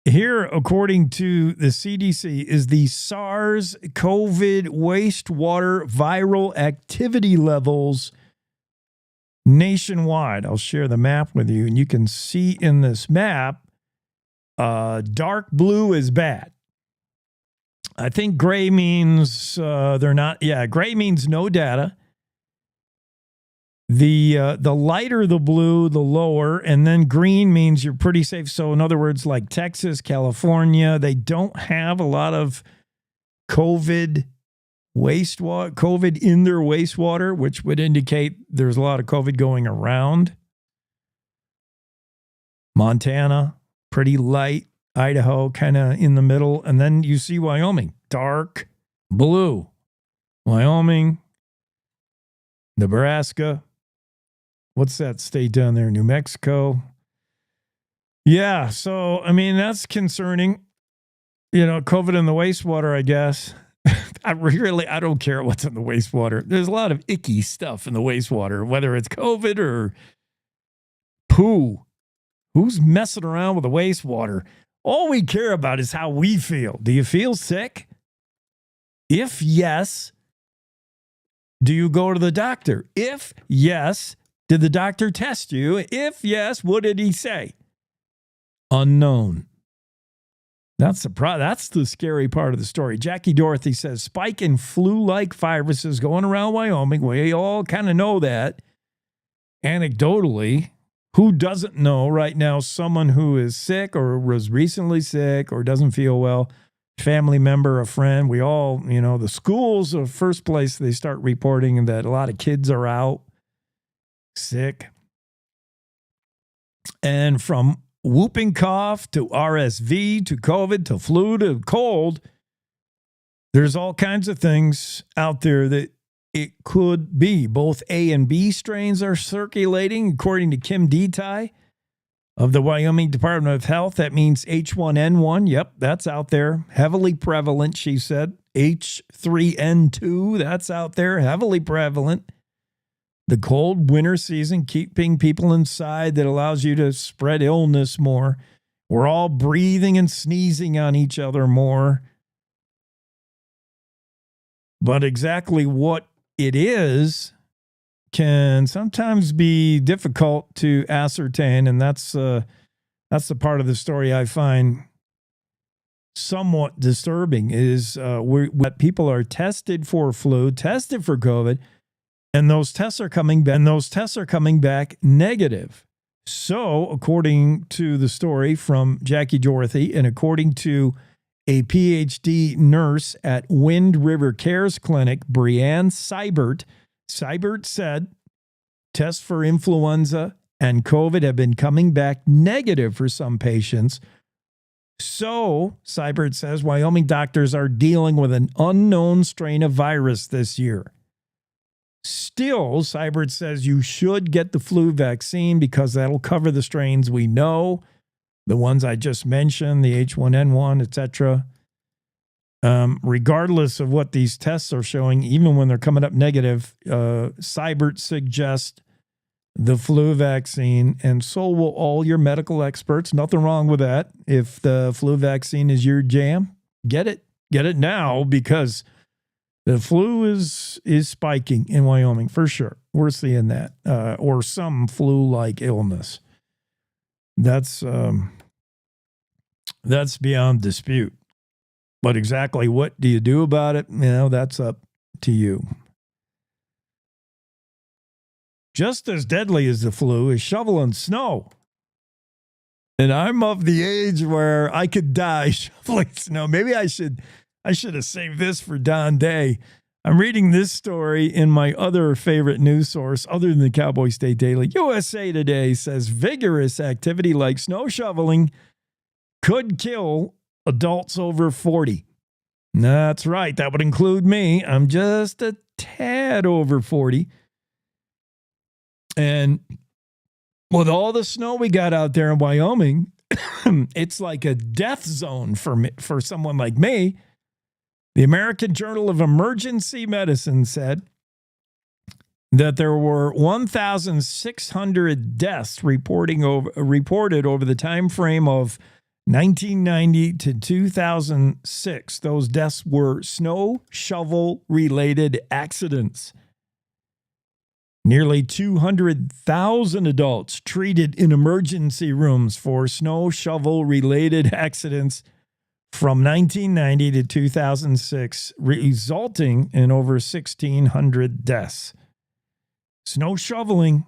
here, according to the CDC, is the SARS-CoV wastewater viral activity levels nationwide. I'll share the map with you, and you can see in this map, dark blue is bad. I think gray means they're not. Yeah, gray means no data. The lighter the blue, the lower, and then green means you're pretty safe. So in other words, like Texas, California, they don't have a lot of COVID wastewater, COVID in their wastewater, which would indicate there's a lot of COVID going around. Montana, pretty light. Idaho, kind of in the middle. And then you see Wyoming, dark blue. Wyoming, Nebraska. What's that state down there? New Mexico. Yeah, so, I mean, that's concerning. You know, COVID in the wastewater, I guess. I don't care what's in the wastewater. There's a lot of icky stuff in the wastewater, whether it's COVID or poo. Who's messing around with the wastewater? All we care about is how we feel. Do you feel sick? If yes, do you go to the doctor? If yes, did the doctor test you? If yes, what did he say? Unknown. That's the scary part of the story. Jackie Dorothy says, spike in flu-like viruses going around Wyoming. We all kind of know that. Anecdotally, who doesn't know right now someone who is sick or was recently sick or doesn't feel well, family member, a friend? We all, the schools are the first place they start reporting that a lot of kids are out sick. And from whooping cough to RSV to COVID to flu to cold, there's all kinds of things out there that it could be. Both A and B strains are circulating, according to Kim Detai of the Wyoming Department of Health. That means H1N1. Yep, that's out there. Heavily prevalent, she said. H3N2, that's out there. Heavily prevalent. The cold winter season, keeping people inside, that allows you to spread illness more. We're all breathing and sneezing on each other more. But exactly what it is can sometimes be difficult to ascertain, and that's the part of the story I find somewhat disturbing. Is what people are tested for flu, tested for COVID, and those tests are coming back negative. So, according to the story from Jackie Dorothy, and according to a PhD nurse at Wind River Cares Clinic, Brianne Seibert said tests for influenza and COVID have been coming back negative for some patients. So, Seibert says, Wyoming doctors are dealing with an unknown strain of virus this year. Still, Seibert says you should get the flu vaccine because that'll cover the strains we know, the ones I just mentioned, the H1N1, etc. Regardless of what these tests are showing, even when they're coming up negative, Seibert suggests the flu vaccine, and so will all your medical experts. Nothing wrong with that. If the flu vaccine is your jam, get it. Get it now, because the flu is spiking in Wyoming for sure. We're seeing that, or some flu-like illness. That's beyond dispute. But exactly what do you do about it? That's up to you. Just as deadly as the flu is shoveling snow. And I'm of the age where I could die shoveling snow. Maybe I should have saved this for Don Day. I'm reading this story in my other favorite news source, other than the Cowboy State Daily. USA Today says vigorous activity like snow shoveling could kill adults over 40. That's right. That would include me. I'm just a tad over 40. And with all the snow we got out there in Wyoming, it's like a death zone for someone like me. The American Journal of Emergency Medicine said that there were 1,600 deaths reported over the time frame of 1990 to 2006. Those deaths were snow shovel-related accidents. Nearly 200,000 adults treated in emergency rooms for snow shovel-related accidents from 1990 to 2006, resulting in over 1,600 deaths. Snow shoveling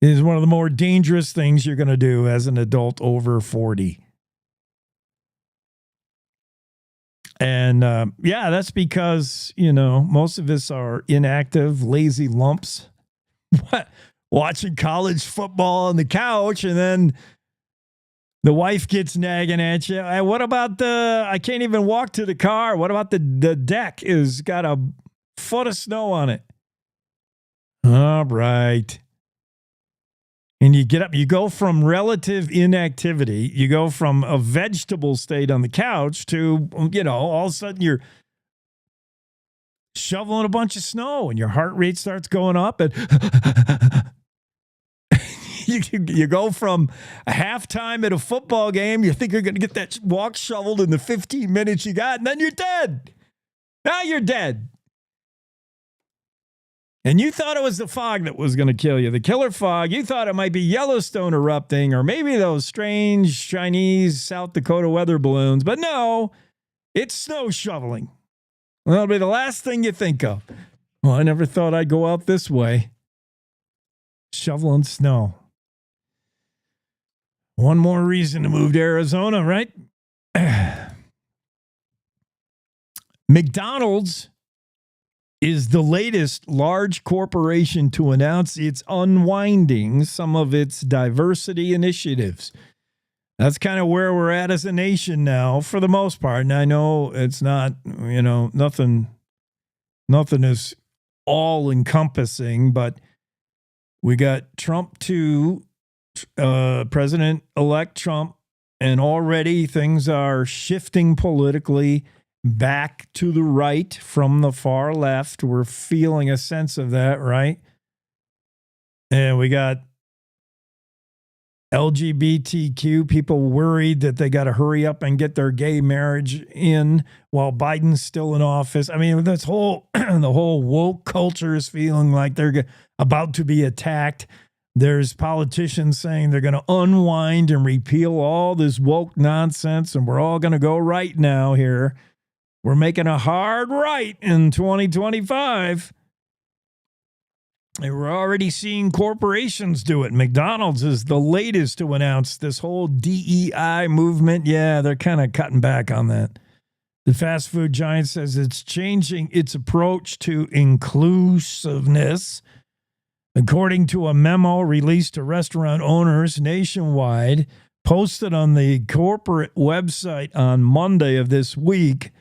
is one of the more dangerous things you're going to do as an adult over 40. And that's because, most of us are inactive, lazy lumps, watching college football on the couch, and then the wife gets nagging at you. Hey, what about I can't even walk to the car. What about the deck is got a foot of snow on it? All right. And you get up, you go from relative inactivity, you go from a vegetable state on the couch to, all of a sudden you're shoveling a bunch of snow and your heart rate starts going up. And you go from a halftime at a football game, you think you're going to get that walk shoveled in the 15 minutes you got, and then you're dead. Now you're dead. And you thought it was the fog that was going to kill you, the killer fog. You thought it might be Yellowstone erupting or maybe those strange Chinese South Dakota weather balloons. But no, it's snow shoveling. Well, it'll be the last thing you think of. Well, I never thought I'd go out this way. Shoveling snow. One more reason to move to Arizona, right? McDonald's is the latest large corporation to announce it's unwinding some of its diversity initiatives. That's kind of where we're at as a nation now, for the most part. And I know it's not, nothing is all encompassing, but we got Trump 2, President-elect Trump, and already things are shifting politically back to the right from the far left. We're feeling a sense of that, right? And we got LGBTQ people worried that they got to hurry up and get their gay marriage in while Biden's still in office. I mean, this whole the whole woke culture is feeling like they're about to be attacked. There's politicians saying they're going to unwind and repeal all this woke nonsense, and we're all going to go right now here. We're making a hard right in 2025. And we're already seeing corporations do it. McDonald's is the latest to announce this whole DEI movement. Yeah, they're kind of cutting back on that. The fast food giant says it's changing its approach to inclusiveness. According to a memo released to restaurant owners nationwide, posted on the corporate website on Monday of this week,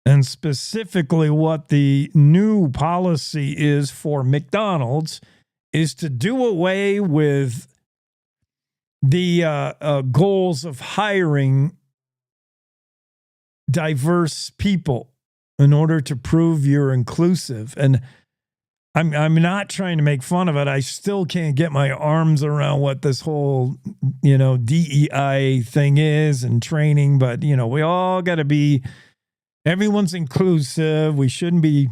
and specifically what the new policy is for McDonald's is to do away with the goals of hiring diverse people in order to prove you're inclusive. And I'm not trying to make fun of it. I still can't get my arms around what this whole, DEI thing is and training. But, we all got to be, everyone's inclusive. We shouldn't be.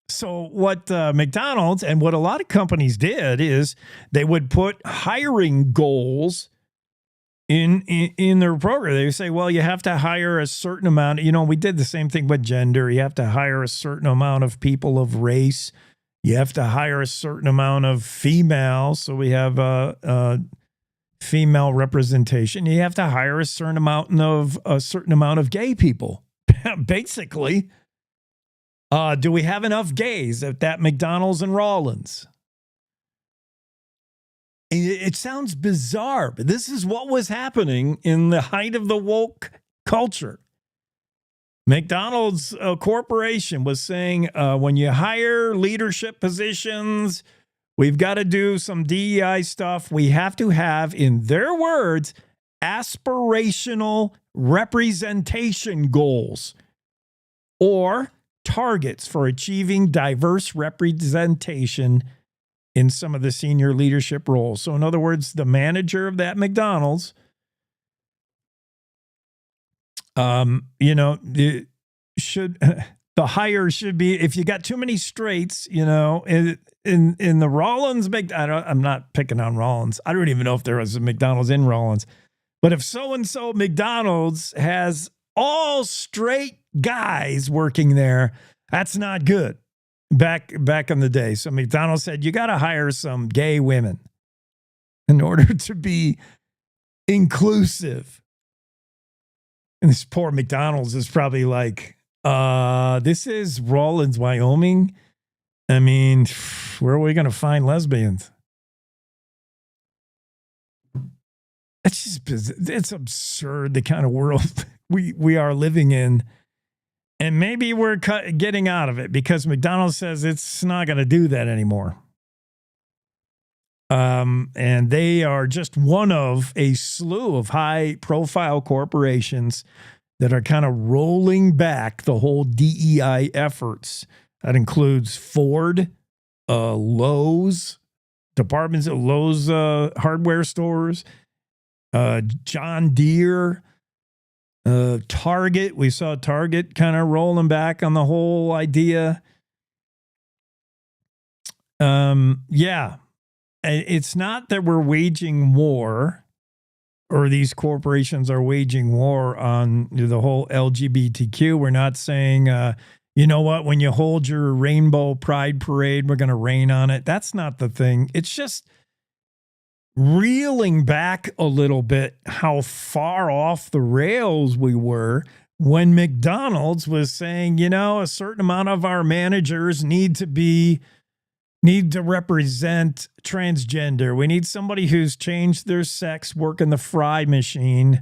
So what McDonald's and what a lot of companies did is they would put hiring goals in their program. They say, well, you have to hire a certain amount. We did the same thing with gender. You have to hire a certain amount of people of race. You have to hire a certain amount of female. So we have female representation. You have to hire a certain amount of gay people. Basically, do we have enough gays at that McDonald's in Rawlins? It sounds bizarre, but this is what was happening in the height of the woke culture. McDonald's corporation was saying, when you hire leadership positions, we've got to do some DEI stuff. We have to have, in their words, aspirational representation goals or targets for achieving diverse representation in some of the senior leadership roles. So in other words, the manager of that McDonald's, should the higher should be. If you got too many straights, in the Rollins, I'm not picking on Rollins. I don't even know if there was a McDonald's in Rollins. But if so-and-so McDonald's has all straight guys working there, that's not good. Back in the day. So McDonald's said, you got to hire some gay women in order to be inclusive. And this poor McDonald's is probably like, this is Rawlins, Wyoming. I mean, where are we going to find lesbians? It's absurd, the kind of world we are living in. And maybe we're getting out of it because McDonald's says it's not going to do that anymore. And they are just one of a slew of high-profile corporations that are kind of rolling back the whole DEI efforts. That includes Ford, Lowe's, departments at Lowe's hardware stores, John Deere, Target. We saw Target kind of rolling back on the whole idea. Yeah. It's not that we're waging war or these corporations are waging war on the whole LGBTQ. We're not saying, you know what, when you hold your rainbow pride parade, we're going to rain on it. That's not the thing. It's just reeling back a little bit how far off the rails we were when McDonald's was saying, a certain amount of our managers need to represent transgender. We need somebody who's changed their sex, working the fry machine.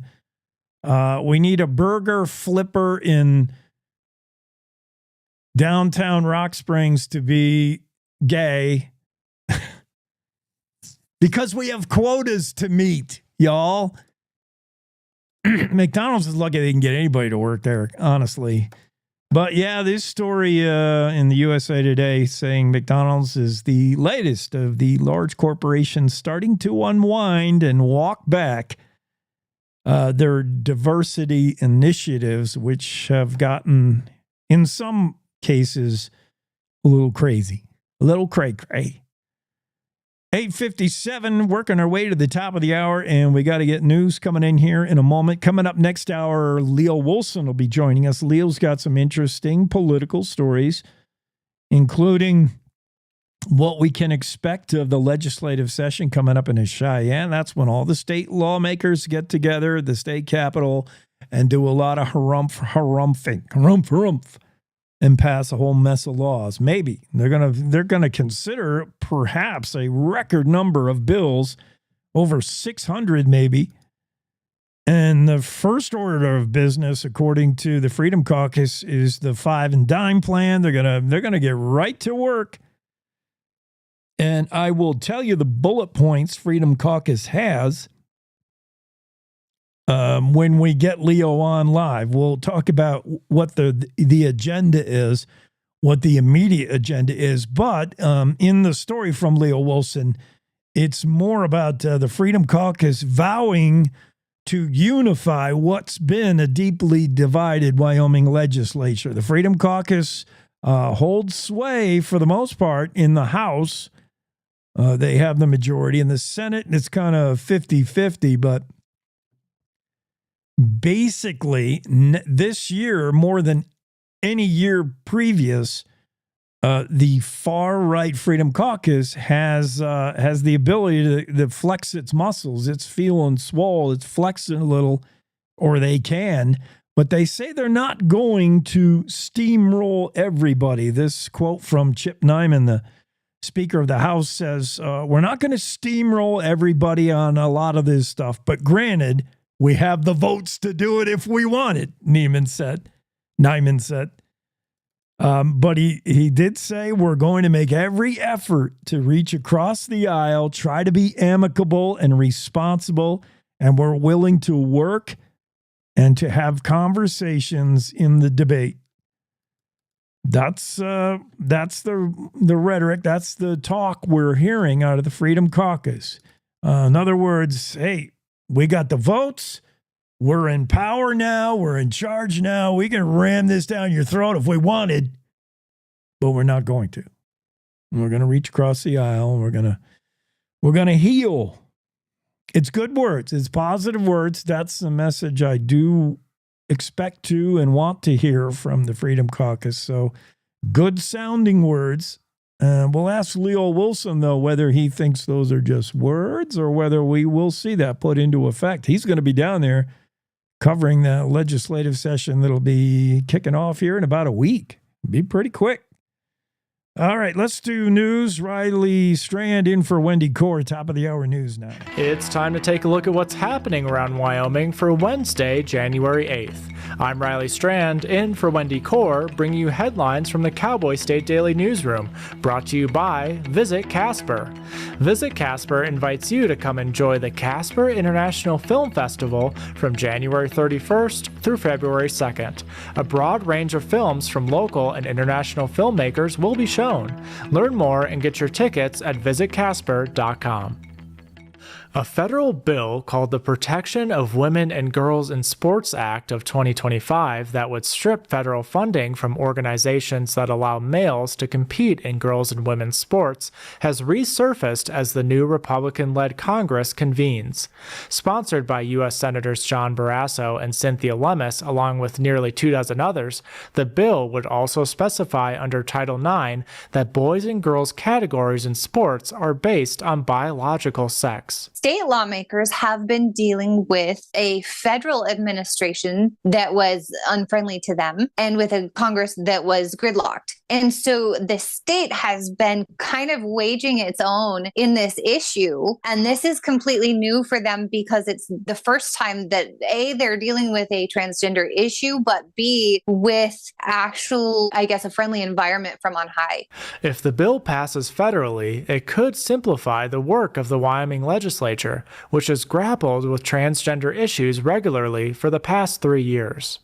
We need a burger flipper in downtown Rock Springs to be gay because we have quotas to meet, y'all. McDonald's is lucky they can get anybody to work there, honestly. But yeah, this story in the USA Today saying McDonald's is the latest of the large corporations starting to unwind and walk back their diversity initiatives, which have gotten, in some cases, a little crazy, a little cray-cray. 8:57, working our way to the top of the hour, and we got to get news coming in here in a moment. Coming up next hour, Leo Wilson will be joining us. Leo's got some interesting political stories, including what we can expect of the legislative session coming up in Cheyenne. That's when all the state lawmakers get together at the state capitol and do a lot of harumph, and pass a whole mess of laws. Maybe they're gonna consider perhaps a record number of bills, over 600 maybe. And the first order of business, according to the Freedom Caucus, is the 5 and dime plan. They're gonna get right to work. And I will tell you the bullet points Freedom Caucus has. When we get Leo on live, we'll talk about what the agenda is, what the immediate agenda is. But in the story from Leo Wilson, it's more about the Freedom Caucus vowing to unify what's been a deeply divided Wyoming legislature. The Freedom Caucus holds sway for the most part in the House. They have the majority in the Senate, and it's kind of 50-50, but basically, this year, more than any year previous, the far-right Freedom Caucus has the ability to flex its muscles. It's feeling swole. It's flexing a little, or they can. But they say they're not going to steamroll everybody. This quote from Chip Nyman, the Speaker of the House, says, we're not going to steamroll everybody on a lot of this stuff. But granted, we have the votes to do it if we want it, Nyman said. But he did say we're going to make every effort to reach across the aisle, try to be amicable and responsible, and we're willing to work and to have conversations in the debate. That's the rhetoric. That's the talk we're hearing out of the Freedom Caucus. In other words, hey, we got the votes. we're in power now, we're in charge now, we can ram this down your throat if we wanted, but we're not going to. We're going to reach across the aisle. We're going to heal. It's good words. It's positive words. That's the message I do expect to and want to hear from the Freedom Caucus. So good sounding words. We'll ask Leo Wilson, though, whether he thinks those are just words or whether we will see that put into effect. He's going to be down there covering the legislative session that'll be kicking off here in about a week. Be pretty quick. All right, let's do news. Riley Strand in for Wendy Core, top of the hour news now. It's time to take a look at what's happening around Wyoming for Wednesday, January 8th. I'm Riley Strand, in for Wendy Core, bringing you headlines from the Cowboy State Daily Newsroom, brought to you by Visit Casper. Visit Casper invites you to come enjoy the Casper International Film Festival from January 31st through February 2nd. A broad range of films from local and international filmmakers will be shown. Learn more and get your tickets at visitcasper.com. A federal bill called the Protection of Women and Girls in Sports Act of 2025 that would strip federal funding from organizations that allow males to compete in girls and women's sports has resurfaced as the new Republican-led Congress convenes. Sponsored by U.S. Senators John Barrasso and Cynthia Lummis, along with nearly 24 others, the bill would also specify under Title IX that boys and girls categories in sports are based on biological sex. State lawmakers have been dealing with a federal administration that was unfriendly to them and with a Congress that was gridlocked. And so the state has been kind of waging its own in this issue. And this is completely new for them because it's the first time that A, they're dealing with a transgender issue, but B, with actual, I guess, a friendly environment from on high. If the bill passes federally, it could simplify the work of the Wyoming legislature, which has grappled with transgender issues regularly for the past 3 years.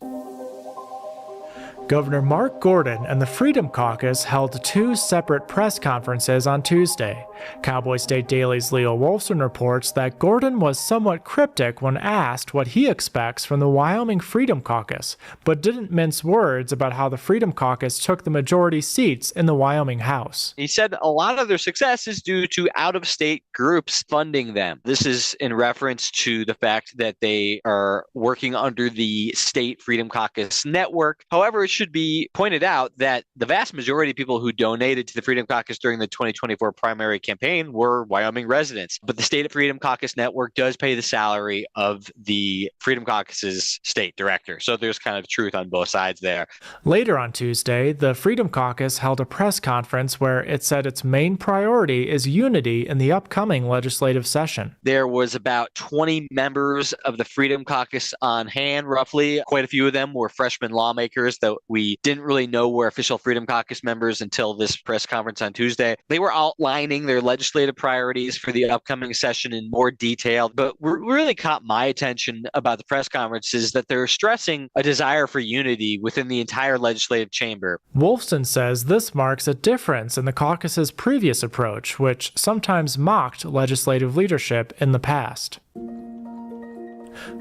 Governor Mark Gordon and the Freedom Caucus held 2 separate press conferences on Tuesday. Cowboy State Daily's Leo Wolfson reports that Gordon was somewhat cryptic when asked what he expects from the Wyoming Freedom Caucus, but didn't mince words about how the Freedom Caucus took the majority seats in the Wyoming House. He said a lot of their success is due to out-of-state groups funding them. This is in reference to the fact that they are working under the State Freedom Caucus network. However, it should be pointed out that the vast majority of people who donated to the Freedom Caucus during the 2024 primary campaign were Wyoming residents. But the State Freedom Caucus network does pay the salary of the Freedom Caucus's state director. So there's kind of truth on both sides there. Later on Tuesday, the Freedom Caucus held a press conference where it said its main priority is unity in the upcoming legislative session. There was about 20 members of the Freedom Caucus on hand, roughly. Quite a few of them were freshman lawmakers, though we didn't really know were official Freedom Caucus members until this press conference on Tuesday. They were outlining their legislative priorities for the upcoming session in more detail. But what really caught my attention about the press conference is that they're stressing a desire for unity within the entire legislative chamber. Wolfson says this marks a difference in the caucus's previous approach, which sometimes mocked legislative leadership in the past.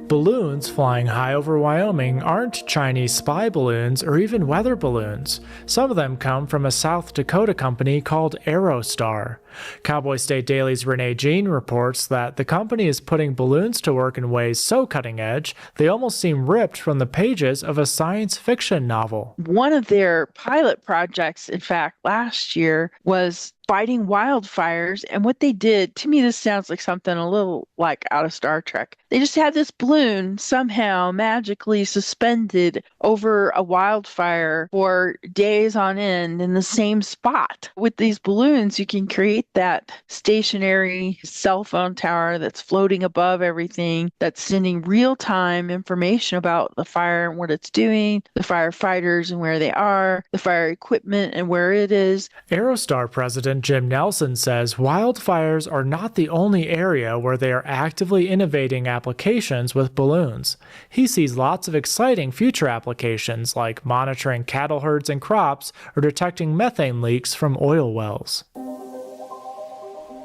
Balloons flying high over Wyoming aren't Chinese spy balloons or even weather balloons. Some of them come from a South Dakota company called Aerostar. Cowboy State Daily's Renee Jean reports that the company is putting balloons to work in ways so cutting edge, they almost seem ripped from the pages of a science fiction novel. One of their pilot projects, in fact, last year was fighting wildfires. And what they did, to me, this sounds like something a little like out of Star Trek. They just had this balloon somehow magically suspended over a wildfire for days on end in the same spot. With these balloons, you can create that stationary cell phone tower that's floating above everything, that's sending real-time information about the fire and what it's doing, the firefighters and where they are, the fire equipment and where it is. Aerostar president Jim Nelson says wildfires are not the only area where they are actively innovating applications with balloons. He sees lots of exciting future applications like monitoring cattle herds and crops or detecting methane leaks from oil wells.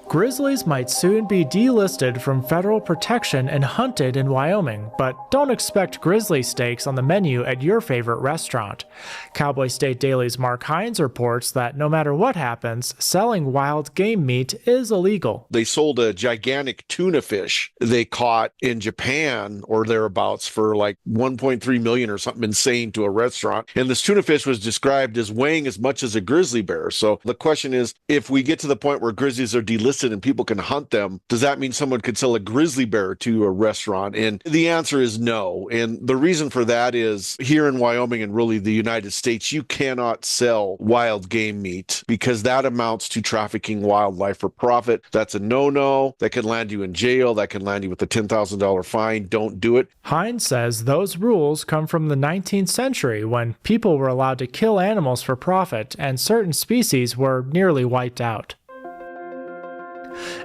Grizzlies might soon be delisted from federal protection and hunted in Wyoming, but don't expect grizzly steaks on the menu at your favorite restaurant. Cowboy State Daily's Mark Hines reports that no matter what happens, selling wild game meat is illegal. They sold a gigantic tuna fish they caught in Japan or thereabouts for like 1.3 million or something insane to a restaurant. And this tuna fish was described as weighing as much as a grizzly bear. So the question is, if we get to the point where grizzlies are delisted and people can hunt them, does that mean someone could sell a grizzly bear to a restaurant? And the answer is no. And the reason for that is here in Wyoming and really the United States, you cannot sell wild game meat because that amounts to trafficking wildlife for profit. That's a no-no. That could land you in jail. That could land you with a $10,000 fine. Don't do it. Hines says those rules come from the 19th century when people were allowed to kill animals for profit and certain species were nearly wiped out.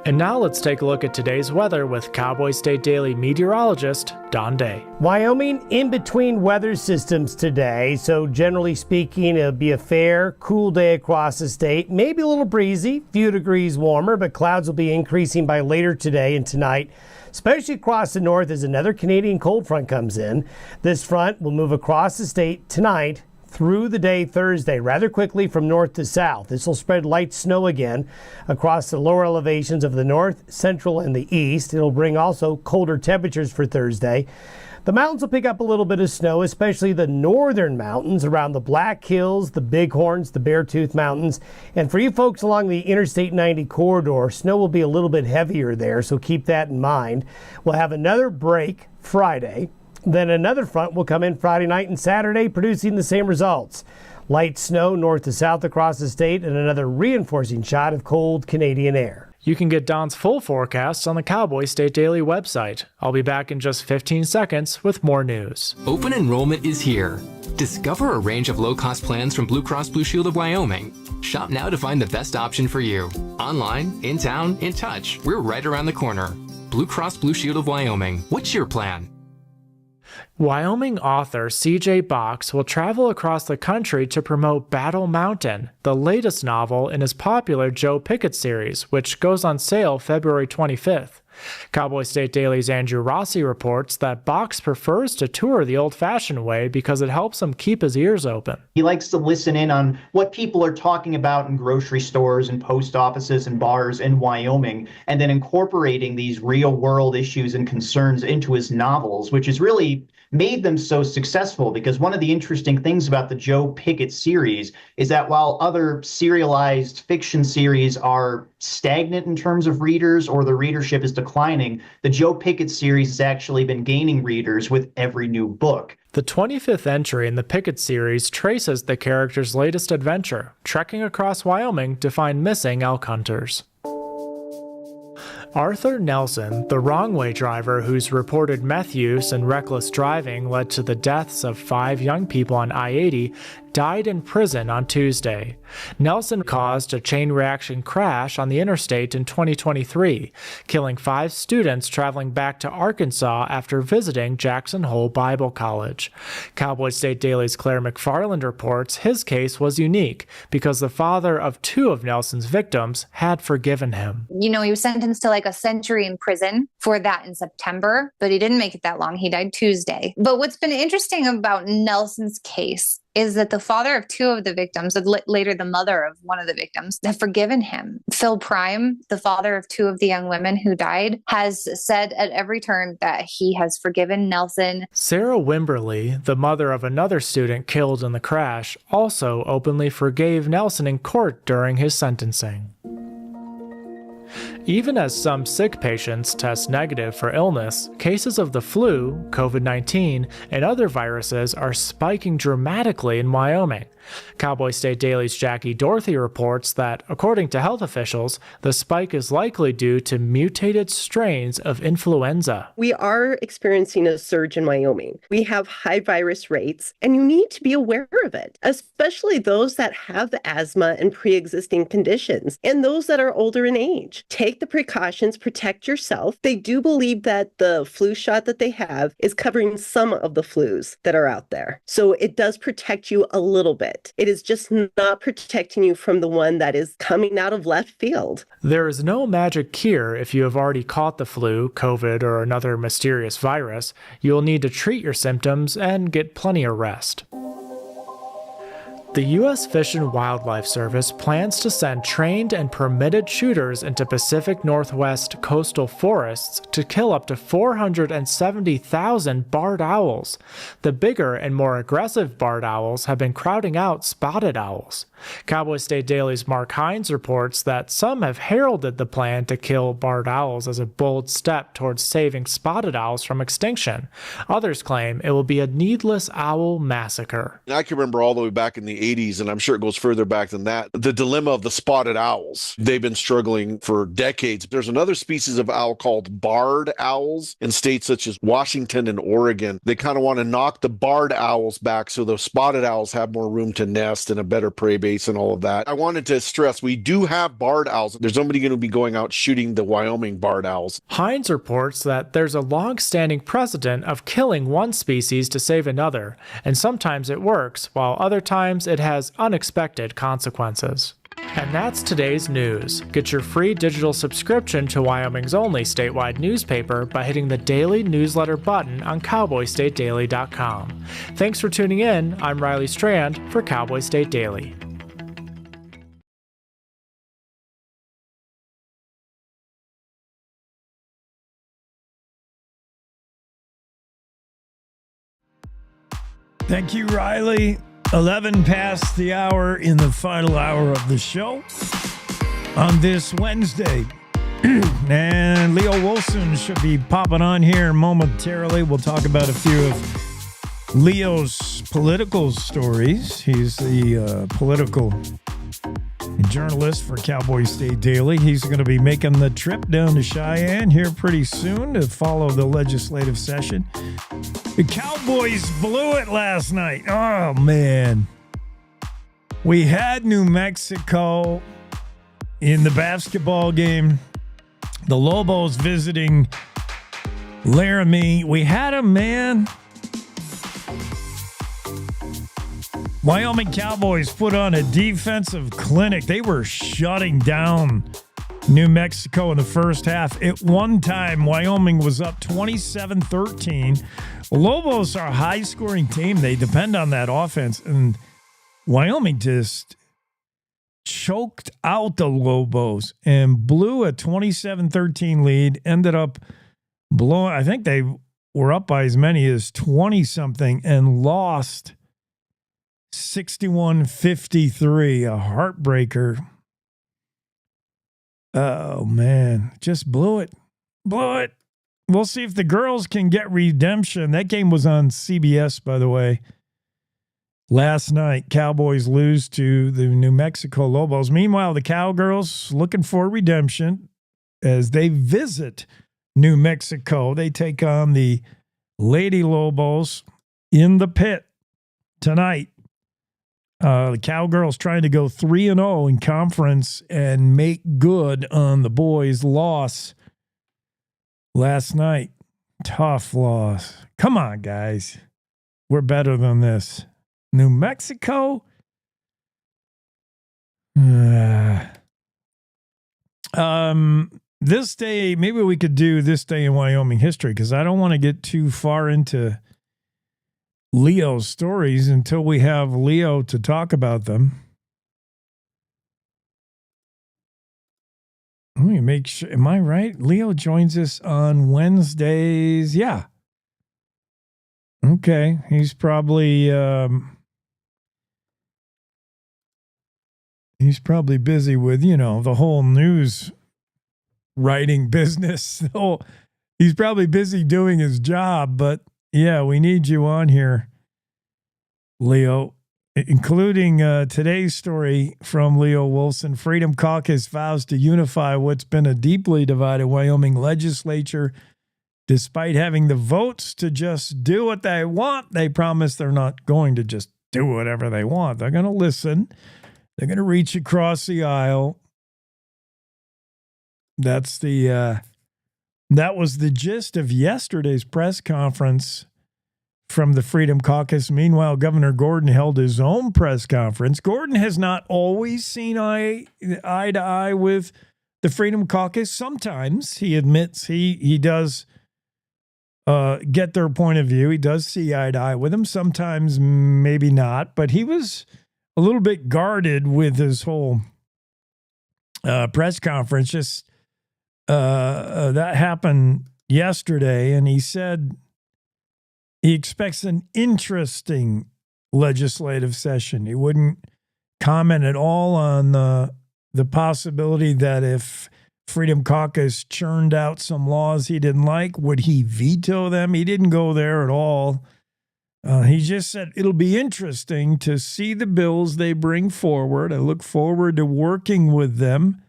And now let's take a look at today's weather with Cowboy State Daily meteorologist Don Day. Wyoming in between weather systems today, so generally speaking, it'll be a fair, cool day across the state. Maybe a little breezy, few degrees warmer, but clouds will be increasing by later today and tonight, especially across the north as another Canadian cold front comes in. This front will move across the state tonight through the day Thursday rather quickly from north to south. This will spread light snow again across the lower elevations of the north, central, and the east. It'll bring also colder temperatures for Thursday. The mountains will pick up a little bit of snow, especially the northern mountains around the Black Hills, the Bighorns, the Beartooth Mountains. And for you folks along the Interstate 90 corridor, snow will be a little bit heavier there, so keep that in mind. We'll have another break Friday. Then another front will come in Friday night and Saturday, producing the same results. Light snow north to south across the state and another reinforcing shot of cold Canadian air. You can get Don's full forecast on the Cowboy State Daily website. I'll be back in just 15 seconds with more news. Open enrollment is here. Discover a range of low-cost plans from Blue Cross Blue Shield of Wyoming. Shop now to find the best option for you. Online, in town, in touch. We're right around the corner. Blue Cross Blue Shield of Wyoming. What's your plan? Wyoming author C.J. Box will travel across the country to promote Battle Mountain, the latest novel in his popular Joe Pickett series, which goes on sale February 25th. Cowboy State Daily's Andrew Rossi reports that Box prefers to tour the old-fashioned way because it helps him keep his ears open. He likes to listen in on what people are talking about in grocery stores and post offices and bars in Wyoming, and then incorporating these real-world issues and concerns into his novels, which is really made them so successful, because one of the interesting things about the Joe Pickett series is that while other serialized fiction series are stagnant in terms of readers or the readership is declining, the Joe Pickett series has actually been gaining readers with every new book. The 25th entry in the Pickett series traces the character's latest adventure, trekking across Wyoming to find missing elk hunters. Arthur Nelson, the wrong-way driver whose reported meth use and reckless driving led to the deaths of 5 young people on I-80, died in prison on Tuesday. Nelson caused a chain reaction crash on the interstate in 2023, killing 5 students traveling back to Arkansas after visiting Jackson Hole Bible College. Cowboy State Daily's Claire McFarland reports his case was unique because the father of 2 of Nelson's victims had forgiven him. You know, he was sentenced to like a century in prison for that in September, but he didn't make it that long. He died Tuesday. But what's been interesting about Nelson's case is that the father of 2 of the victims, later the mother of one of the victims, have forgiven him. Phil Prime, the father of 2 of the young women who died, has said at every turn that he has forgiven Nelson. Sarah Wimberly, the mother of another student killed in the crash, also openly forgave Nelson in court during his sentencing. Even as some sick patients test negative for illness, cases of the flu, COVID-19, and other viruses are spiking dramatically in Wyoming. Cowboy State Daily's Jackie Dorothy reports that, according to health officials, the spike is likely due to mutated strains of influenza. We are experiencing a surge in Wyoming. We have high virus rates, and you need to be aware of it, especially those that have asthma and pre-existing conditions, and those that are older in age. Take take the precautions, protect yourself. They do believe that the flu shot that they have is covering some of the flus that are out there. So it does protect you a little bit. It is just not protecting you from the one that is coming out of left field. There is no magic cure if you have already caught the flu, COVID, or another mysterious virus. You'll need to treat your symptoms and get plenty of rest. The U.S. Fish and Wildlife Service plans to send trained and permitted shooters into Pacific Northwest coastal forests to kill up to 470,000 barred owls. The bigger and more aggressive barred owls have been crowding out spotted owls. Cowboy State Daily's Mark Hines reports that some have heralded the plan to kill barred owls as a bold step towards saving spotted owls from extinction. Others claim it will be a needless owl massacre. I can remember all the way back in the 80s, and I'm sure it goes further back than that, the dilemma of the spotted owls. They've been struggling for decades. There's another species of owl called barred owls in states such as Washington and Oregon. They kind of want to knock the barred owls back so the spotted owls have more room to nest and a better prey base and all of that. I wanted to stress we do have barred owls. There's nobody going to be going out shooting the Wyoming barred owls. Hines reports that there's a long-standing precedent of killing one species to save another, and sometimes it works, while other times it has unexpected consequences. And that's today's news. Get your free digital subscription to Wyoming's only statewide newspaper by hitting the daily newsletter button on cowboystatedaily.com. Thanks for tuning in. I'm Riley Strand for Cowboy State Daily. Thank you, Riley. 11 past the hour in the final hour of the show on this Wednesday. And Leo Wilson should be popping on here momentarily. We'll talk about a few of Leo's political stories. He's the political journalist for Cowboy State Daily. He's going to be making the trip down to Cheyenne here pretty soon to follow the legislative session. The Cowboys blew it last night. Oh, man. We had New Mexico in the basketball game. The Lobos visiting Laramie. We had them, man. Wyoming Cowboys put on a defensive clinic. They were shutting down New Mexico in the first half. At one time, Wyoming was up 27-13. Lobos are a high-scoring team. They depend on that offense. And Wyoming just choked out the Lobos and blew a 27-13 lead, ended up blowing. I think they were up by as many as 20-something and lost 61-53, a heartbreaker. Oh, man. Just blew it. Blew it. We'll see if the girls can get redemption. That game was on CBS, by the way. Last night, Cowboys lose to the New Mexico Lobos. Meanwhile, the Cowgirls looking for redemption as they visit New Mexico. They take on the Lady Lobos in the pit tonight. The Cowgirls trying to go 3-0 in conference and make good on the boys' loss last night. Tough loss. Come on, guys. We're better than this. New Mexico? This day, maybe we could do this day in Wyoming history because I don't want to get too far into Leo's stories until we have Leo to talk about them. Let me make sure. Am I right? Leo joins us on Wednesdays. Yeah. Okay. He's probably busy with, the whole news writing business. He's probably busy doing his job, but yeah, we need you on here, Leo, including today's story from Leo Wilson. Freedom Caucus vows to unify what's been a deeply divided Wyoming legislature. Despite having the votes to just do what they want, they promise they're not going to just do whatever they want. They're going to listen. They're going to reach across the aisle That's that was the gist of yesterday's press conference from the Freedom Caucus. Meanwhile, Governor Gordon held his own press conference. Gordon has not always seen eye to eye with the Freedom Caucus. Sometimes he admits he does get their point of view. He does see eye to eye with them. Sometimes maybe not, but he was a little bit guarded with his whole press conference. Just that happened yesterday, and he said he expects an interesting legislative session. He wouldn't comment at all on the possibility that if Freedom Caucus churned out some laws he didn't like, would he veto them? He didn't go there at all. He just said it'll be interesting to see the bills they bring forward. I look forward to working with them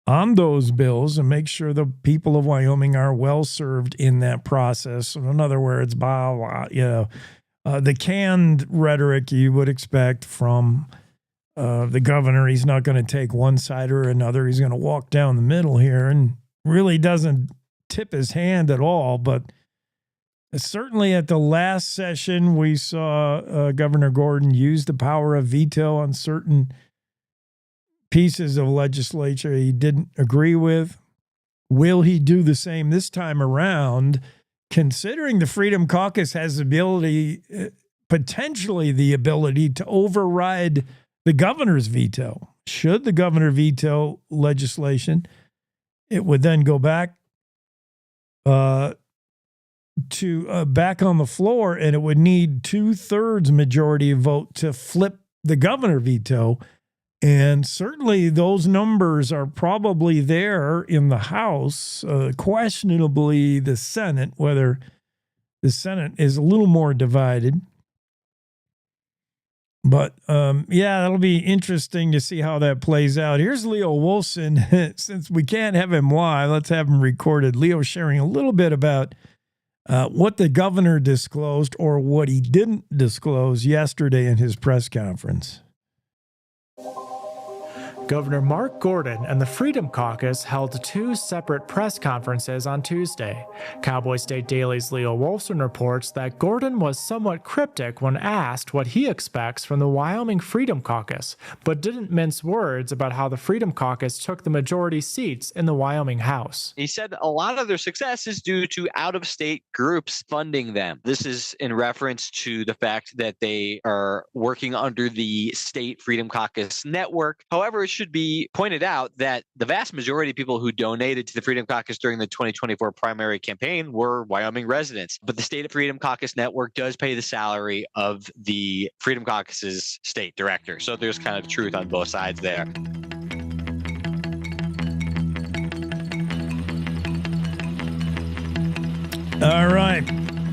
on those bills and make sure the people of Wyoming are well served in that process. In other words, blah, blah, the canned rhetoric you would expect from the governor. He's not going to take one side or another. He's going to walk down the middle here and really doesn't tip his hand at all. But certainly at the last session, we saw Governor Gordon use the power of veto on certain pieces of legislature he didn't agree with. Will he do the same this time around, considering the Freedom Caucus has the ability, potentially the ability to override the governor's veto? Should the governor veto legislation, it would then go back to back on the floor, and it would need 2/3 majority vote to flip the governor veto. And certainly those numbers are probably there in the House, questionably the Senate, whether the Senate is a little more divided. But, that'll be interesting to see how that plays out. Here's Leo Wolfson. Since we can't have him live, let's have him recorded. Leo sharing a little bit about what the governor disclosed or what he didn't disclose yesterday in his press conference. Governor Mark Gordon and the Freedom Caucus held two separate press conferences on Tuesday. Cowboy State Daily's Leo Wolfson reports that Gordon was somewhat cryptic when asked what he expects from the Wyoming Freedom Caucus, but didn't mince words about how the Freedom Caucus took the majority seats in the Wyoming House. He said a lot of their success is due to out-of-state groups funding them. This is in reference to the fact that they are working under the State Freedom Caucus network. However, it should be pointed out that the vast majority of people who donated to the Freedom Caucus during the 2024 primary campaign were Wyoming residents. But the State Freedom Caucus network does pay the salary of the Freedom Caucus's state director. So there's kind of truth on both sides there. All right.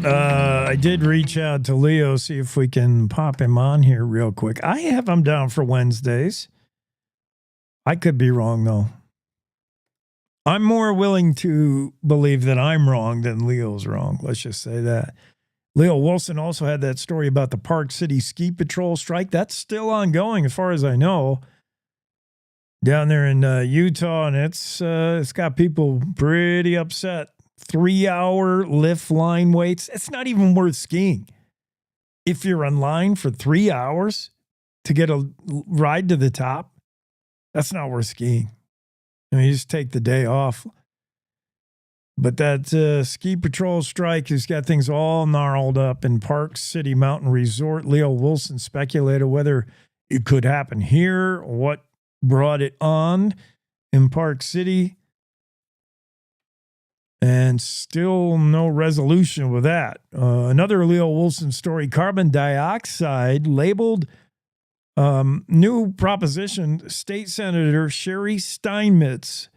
I did reach out to Leo, see if we can pop him on here real quick. I have him down for Wednesdays. I could be wrong, though. I'm more willing to believe that I'm wrong than Leo's wrong. Let's just say that. Leo Wolfson also had that story about the Park City Ski Patrol strike. That's still ongoing, as far as I know, down there in Utah, and it's got people pretty upset. 3-hour lift line waits. It's not even worth skiing. If you're in line for 3 hours to get a ride to the top, that's not worth skiing. I mean, you just take the day off. But that ski patrol strike has got things all gnarled up in Park City Mountain Resort. Leo Wolfson speculated whether it could happen here, what brought it on in Park City. And still no resolution with that. Another Leo Wolfson story, carbon dioxide labeled new proposition. State Senator Sherry Steinmetz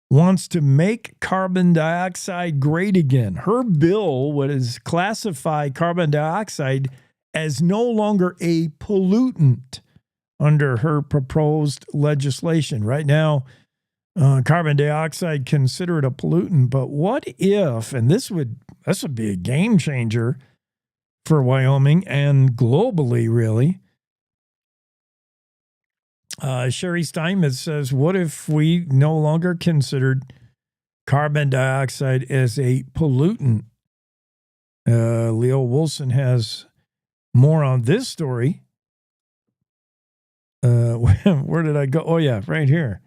wants to make carbon dioxide great again. Her bill would classify carbon dioxide as no longer a pollutant under her proposed legislation. Right now, carbon dioxide considered a pollutant, but what if, and this would be a game changer for Wyoming and globally, really. Sherry Steinmetz says, what if we no longer considered carbon dioxide as a pollutant? Leo Wilson has more on this story. Where did I go? Oh, yeah, right here.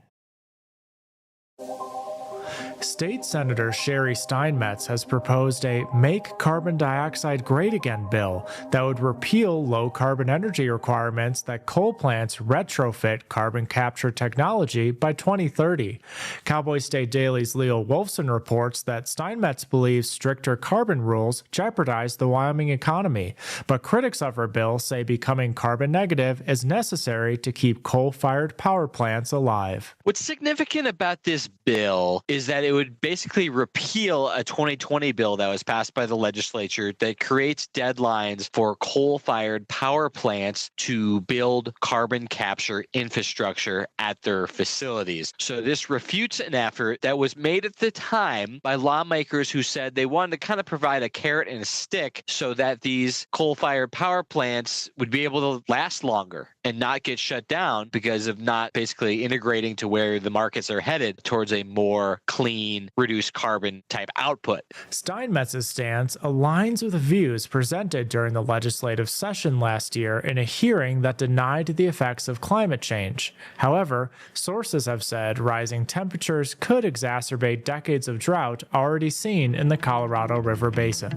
State Senator Sherry Steinmetz has proposed a Make Carbon Dioxide Great Again bill that would repeal low carbon energy requirements that coal plants retrofit carbon capture technology by 2030. Cowboy State Daily's Leo Wolfson reports that Steinmetz believes stricter carbon rules jeopardize the Wyoming economy, but critics of her bill say becoming carbon negative is necessary to keep coal-fired power plants alive. What's significant about this bill is that it would basically repeal a 2020 bill that was passed by the legislature that creates deadlines for coal-fired power plants to build carbon capture infrastructure at their facilities. So this refutes an effort that was made at the time by lawmakers who said they wanted to kind of provide a carrot and a stick so that these coal-fired power plants would be able to last longer and not get shut down because of not basically integrating to where the markets are headed towards a more clean, reduced carbon type output. Steinmetz's stance aligns with the views presented during the legislative session last year in a hearing that denied the effects of climate change. However, sources have said rising temperatures could exacerbate decades of drought already seen in the Colorado River Basin.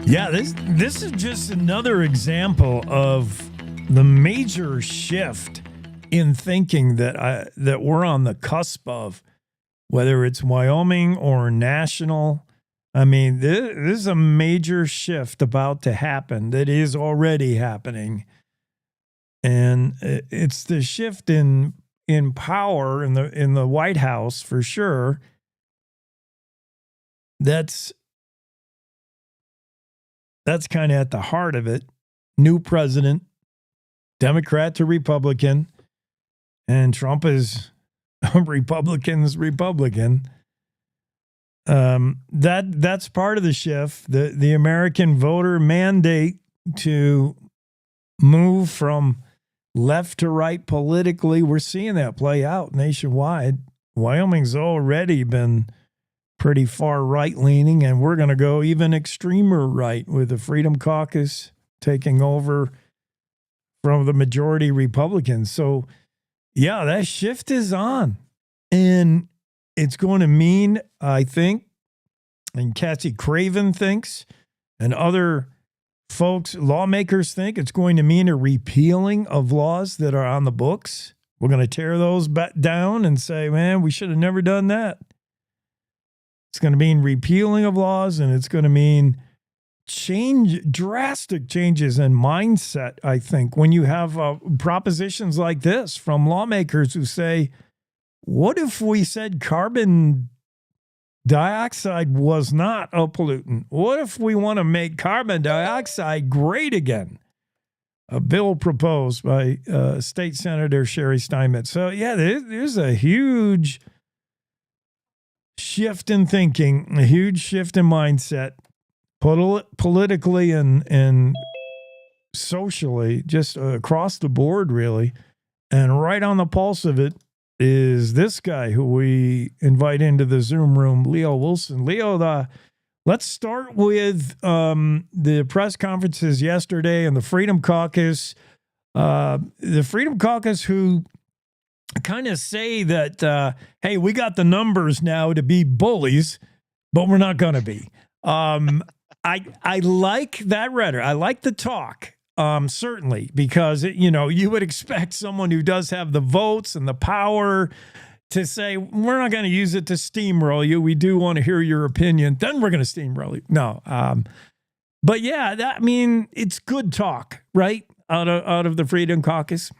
Yeah, this is just another example of the major shift in thinking that we're on the cusp of, whether it's Wyoming or national. I mean, this is a major shift about to happen that is already happening, and it's the shift in power in the White House for sure. That's kind of at the heart of it. New president, Democrat to Republican, and Trump is Republican's Republican. That's part of the shift. The American voter mandate to move from left to right politically. We're seeing that play out nationwide. Wyoming's already been pretty far right leaning, and we're going to go even extremer right with the Freedom Caucus taking over from the majority Republicans. So, yeah, that shift is on, and it's going to mean, I think, and Cassie Craven thinks, and other folks, lawmakers think, it's going to mean a repealing of laws that are on the books. We're going to tear those down and say, man, we should have never done that. It's going to mean repealing of laws, and it's going to mean drastic changes in mindset, I think, when you have propositions like this from lawmakers who say, what if we said carbon dioxide was not a pollutant? What if we want to make carbon dioxide great again? A bill proposed by State Senator Sherry Steinmetz. So, yeah, there's a huge shift in thinking, a huge shift in mindset, politically and socially, just across the board, really. And right on the pulse of it is this guy who we invite into the Zoom room, Leo Wilson. Leo, let's start with the press conferences yesterday and the Freedom Caucus. The Freedom Caucus who kind of say that, hey, we got the numbers now to be bullies, but we're not going to be. I like that rhetoric. I like the talk, certainly, because, you would expect someone who does have the votes and the power to say, we're not going to use it to steamroll you. We do want to hear your opinion. Then we're going to steamroll you. No. But yeah, it's good talk, right? Out of the Freedom Caucus.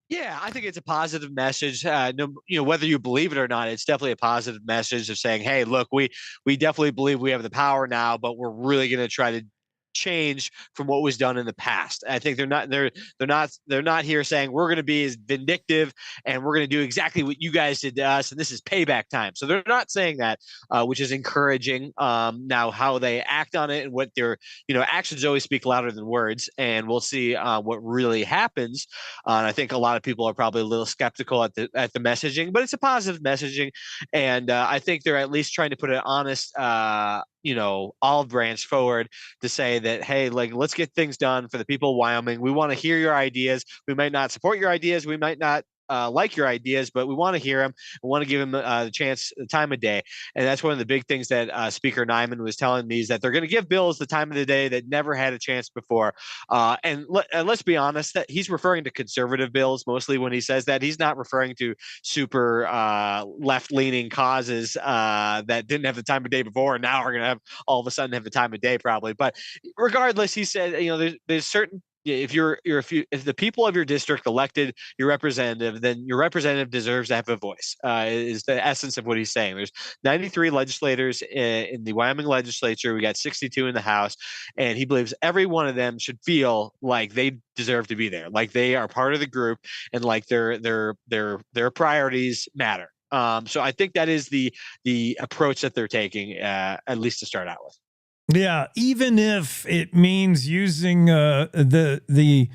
Yeah, I think it's a positive message. Whether you believe it or not, it's definitely a positive message of saying, hey, look, we definitely believe we have the power now, but we're really going to try to change from what was done in the past. I think they're not here saying we're going to be as vindictive and we're going to do exactly what you guys did to us and this is payback time. So they're not saying that, which is encouraging. Now how they act on it and what their actions always speak louder than words, and we'll see what really happens. And I think a lot of people are probably a little skeptical at the messaging, but it's a positive messaging, and I think they're at least trying to put an honest olive branch forward to say that, hey, like, let's get things done for the people of Wyoming. We want to hear your ideas. We might not support your ideas. We might not like your ideas, but we want to hear them. We want to give them the chance, the time of day. And that's one of the big things that Speaker Nyman was telling me, is that they're going to give bills the time of the day that never had a chance before. And let's be honest, that he's referring to conservative bills mostly when he says that. He's not referring to super left-leaning causes that didn't have the time of day before and now are going to have all of a sudden have the time of day probably. But regardless, he said, there's certain, if the people of your district elected your representative, then your representative deserves to have a voice, is the essence of what he's saying. There's 93 legislators in the Wyoming legislature. We got 62 in the House, and he believes every one of them should feel like they deserve to be there, like they are part of the group, and like their priorities matter. So I think that is the approach that they're taking, at least to start out with. Yeah, even if it means using the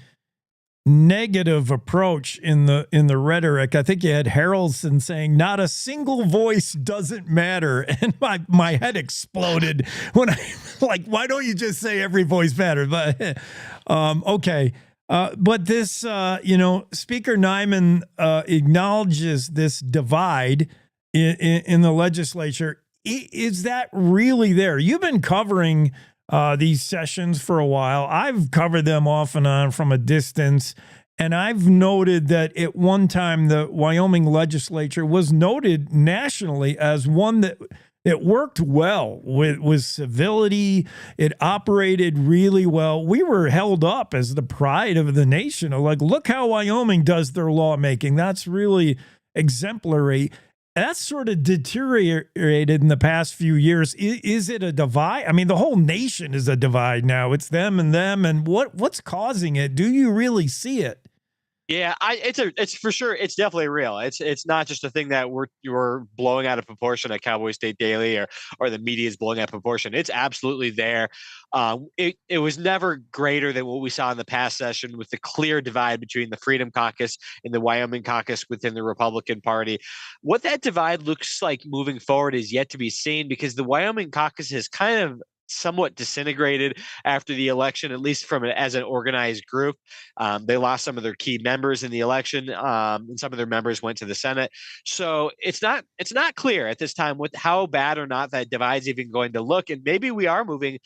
negative approach in the rhetoric. I think you had Harrelson saying not a single voice doesn't matter, and my head exploded when I like, why don't you just say every voice matters? But okay. But this, Speaker Nyman acknowledges this divide in the legislature. Is that really there? You've been covering these sessions for a while. I've covered them off and on from a distance, and I've noted that at one time the Wyoming legislature was noted nationally as one that it worked well with civility. It operated really well. We were held up as the pride of the nation. Like, look how Wyoming does their lawmaking. That's really exemplary. That's sort of deteriorated in the past few years. Is it a divide? I mean, the whole nation is a divide now. It's them. And what's causing it? Do you really see it? Yeah, it's for sure. It's definitely real. It's not just a thing that we're blowing out of proportion at Cowboy State Daily or the media is blowing out of proportion. It's absolutely there. It was never greater than what we saw in the past session, with the clear divide between the Freedom Caucus and the Wyoming Caucus within the Republican Party. What that divide looks like moving forward is yet to be seen, because the Wyoming Caucus has kind of somewhat disintegrated after the election, at least as an organized group. They lost some of their key members in the election, and some of their members went to the Senate. So it's not clear at this time how bad or not that divide's even going to look. And maybe we are moving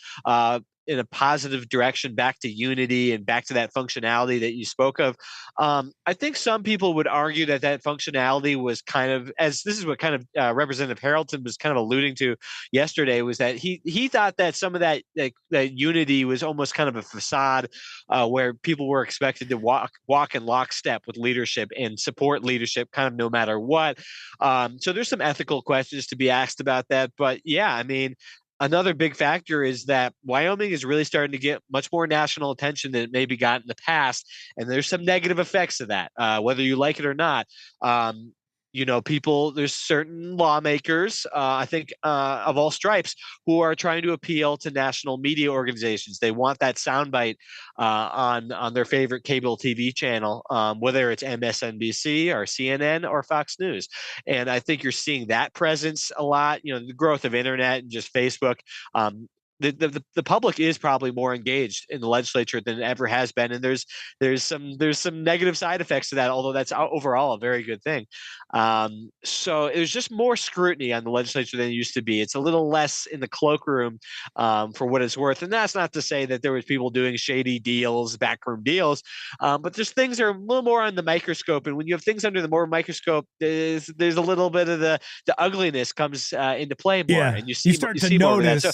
in a positive direction, back to unity and back to that functionality that you spoke of. I think some people would argue that functionality was kind of, as this is what kind of Representative Harrelson was kind of alluding to yesterday, was that he thought that some of that unity was almost kind of a facade, where people were expected to walk in lockstep with leadership and support leadership kind of no matter what. So there's some ethical questions to be asked about that. But yeah, I mean, another big factor is that Wyoming is really starting to get much more national attention than it maybe got in the past. And there's some negative effects of that, whether you like it or not. There's certain lawmakers, I think, of all stripes, who are trying to appeal to national media organizations. They want that soundbite on their favorite cable TV channel, whether it's MSNBC or CNN or Fox News. And I think you're seeing that presence a lot. The growth of internet and just Facebook. The public is probably more engaged in the legislature than it ever has been, and there's some negative side effects to that, although that's overall a very good thing. So there's just more scrutiny on the legislature than it used to be. It's a little less in the cloakroom, for what it's worth, and that's not to say that there was people doing shady deals, backroom deals, but there's things that are a little more on the microscope, and when you have things under the more microscope, there's a little bit of the ugliness comes into play more, and you start to notice. So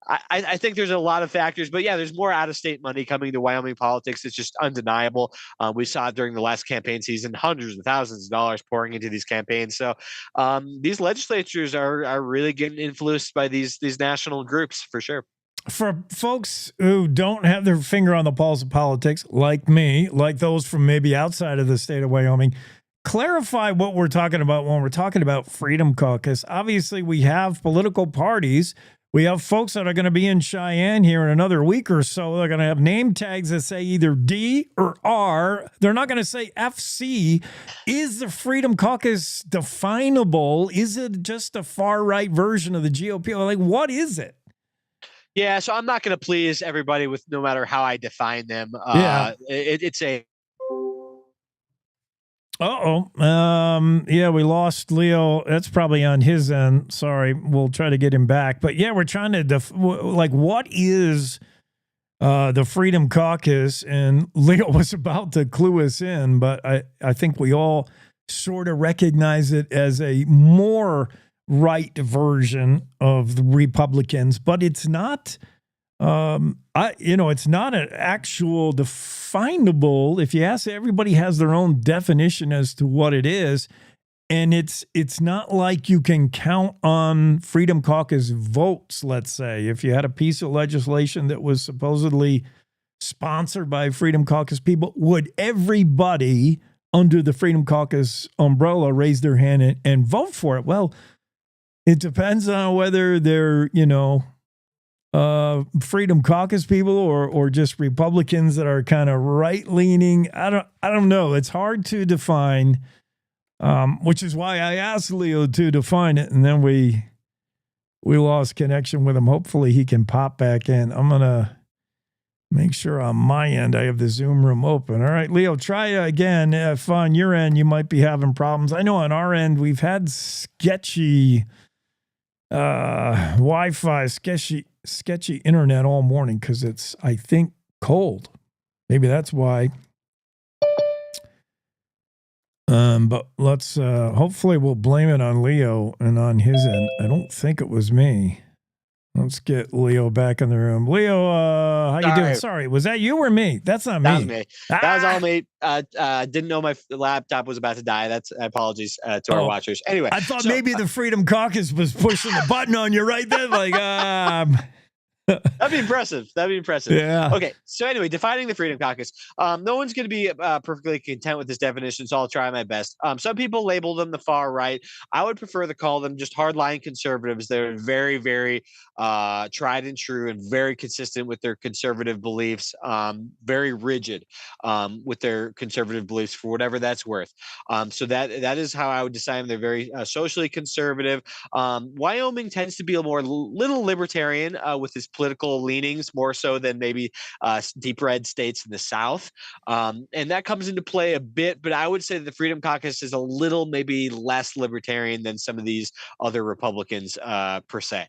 I think there's a lot of factors, but yeah, there's more out-of-state money coming to Wyoming politics. It's just undeniable. We saw it during the last campaign season, hundreds of thousands of dollars pouring into these campaigns. So these legislatures are really getting influenced by these national groups for sure. For folks who don't have their finger on the pulse of politics, like me, like those from maybe outside of the state of Wyoming, clarify what we're talking about when we're talking about Freedom Caucus. Obviously, we have political parties. We have folks that are going to be in Cheyenne here in another week or so. They're going to have name tags that say either D or R. They're not going to say FC. Is the Freedom Caucus definable? Is it just a far-right version of the GOP? Like, what is it? Yeah, so I'm not going to please everybody with no matter how I define them. It's a... Yeah, we lost Leo. That's probably on his end. Sorry. We'll try to get him back. But yeah, we're trying to what is the Freedom Caucus? And Leo was about to clue us in, but I think we all sort of recognize it as a more right version of the Republicans, but it's not. It's not an actual definable. If you ask, everybody has their own definition as to what it is, and it's not like you can count on Freedom Caucus votes. Let's say if you had a piece of legislation that was supposedly sponsored by Freedom Caucus people, would everybody under the Freedom Caucus umbrella raise their hand and vote for it? Well, it depends on whether they're, Freedom Caucus people or just Republicans that are kind of right leaning. I don't know. It's hard to define, which is why I asked Leo to define it, and then we lost connection with him. Hopefully he can pop back in. I'm gonna make sure on my end I have the Zoom room open. All right, Leo, try again. If on your end you might be having problems. I know on our end we've had sketchy Wi-Fi, sketchy internet all morning because it's, I think, cold. Maybe that's why. But let's hopefully we'll blame it on Leo and on his end. I don't think it was me. Let's get Leo back in the room. Leo, how you doing? Sorry, was that you or me? That's not me. That was me. That was all me. Didn't know my laptop was about to die. That's apologies to our watchers. Anyway, I thought maybe the Freedom Caucus was pushing the button on you right then. Like, That'd be impressive. Yeah. Okay. So anyway, defining the Freedom Caucus. No one's going to be perfectly content with this definition, so I'll try my best. Some people label them the far right. I would prefer to call them just hardline conservatives. They're very, very tried and true and very consistent with their conservative beliefs. Very rigid with their conservative beliefs for whatever that's worth. So that is how I would decide them. They're very socially conservative. Wyoming tends to be a more little libertarian with its political leanings, more so than maybe deep red states in the South. And that comes into play a bit, but I would say that the Freedom Caucus is a little maybe less libertarian than some of these other Republicans per se.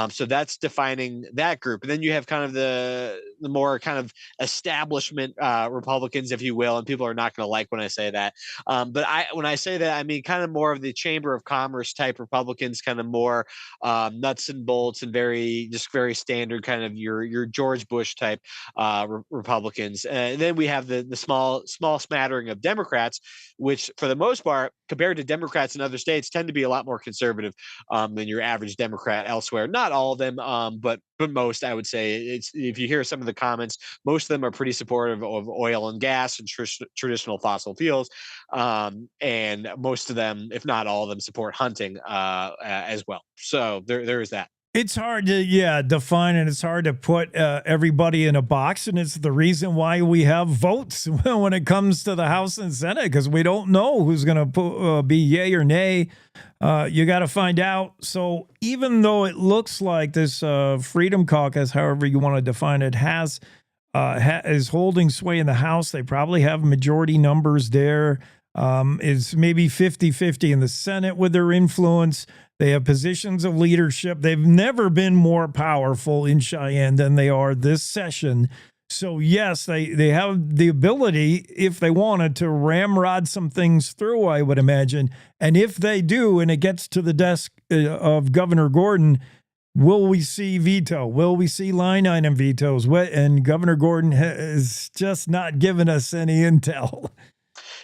So that's defining that group. And then you have kind of the more kind of establishment Republicans, if you will, and people are not going to like when I say that. But when I say that, I mean kind of more of the Chamber of Commerce type Republicans, kind of more nuts and bolts and very standard kind of your George Bush type Republicans. And then we have the small smattering of Democrats, which for the most part, compared to Democrats in other states, tend to be a lot more conservative than your average Democrat elsewhere. Not all of them, but most, I would say. It's, if you hear some of the comments, most of them are pretty supportive of oil and gas and traditional fossil fuels. And most of them, if not all of them, support hunting as well. So there is that. It's hard to, define, and it's hard to put everybody in a box, and it's the reason why we have votes when it comes to the House and Senate, because we don't know who's going to be yay or nay. You got to find out. So even though it looks like this Freedom Caucus, however you want to define it, is holding sway in the House, they probably have majority numbers there. Is maybe 50-50 in the Senate with their influence. They have positions of leadership. They've never been more powerful in Cheyenne than they are this session. So, yes, they have the ability, if they wanted, to ramrod some things through, I would imagine. And if they do, and it gets to the desk of Governor Gordon, will we see veto? Will we see line item vetoes? And Governor Gordon has just not given us any intel.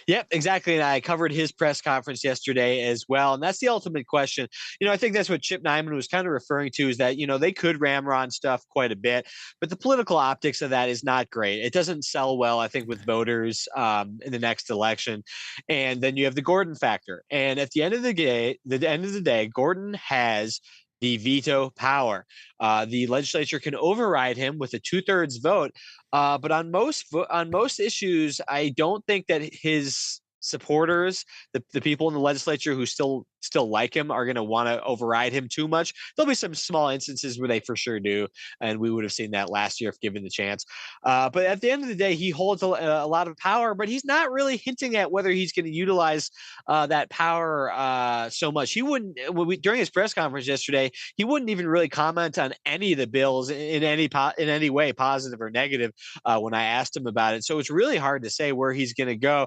Yep, exactly. And I covered his press conference yesterday as well. And that's the ultimate question. I think that's what Chip Nyman was kind of referring to, is that, they could ramrod stuff quite a bit, but the political optics of that is not great. It doesn't sell well, I think, with voters in the next election. And then you have the Gordon factor. And at the end of the day, Gordon has the veto power. The legislature can override him with a 2/3 vote. But on most issues, I don't think that his supporters, the people in the legislature who still like him, are going to want to override him too much. There'll be some small instances where they for sure do, and we would have seen that last year if given the chance. But at the end of the day, he holds a lot of power, but he's not really hinting at whether he's going to utilize that power so much. He wouldn't, during his press conference yesterday, he wouldn't even really comment on any of the bills in any way, positive or negative, when I asked him about it. So it's really hard to say where he's going to go.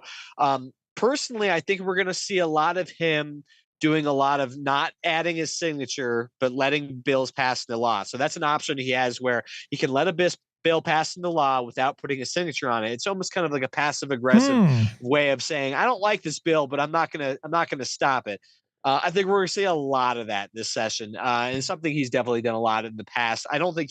Personally, I think we're going to see a lot of him doing a lot of not adding his signature, but letting bills pass into law. So that's an option he has, where he can let a bill pass into law without putting a signature on it. It's almost kind of like a passive aggressive way of saying, I don't like this bill, but I'm not gonna stop it. I think we're going to see a lot of that this session, and something he's definitely done a lot in the past. I don't think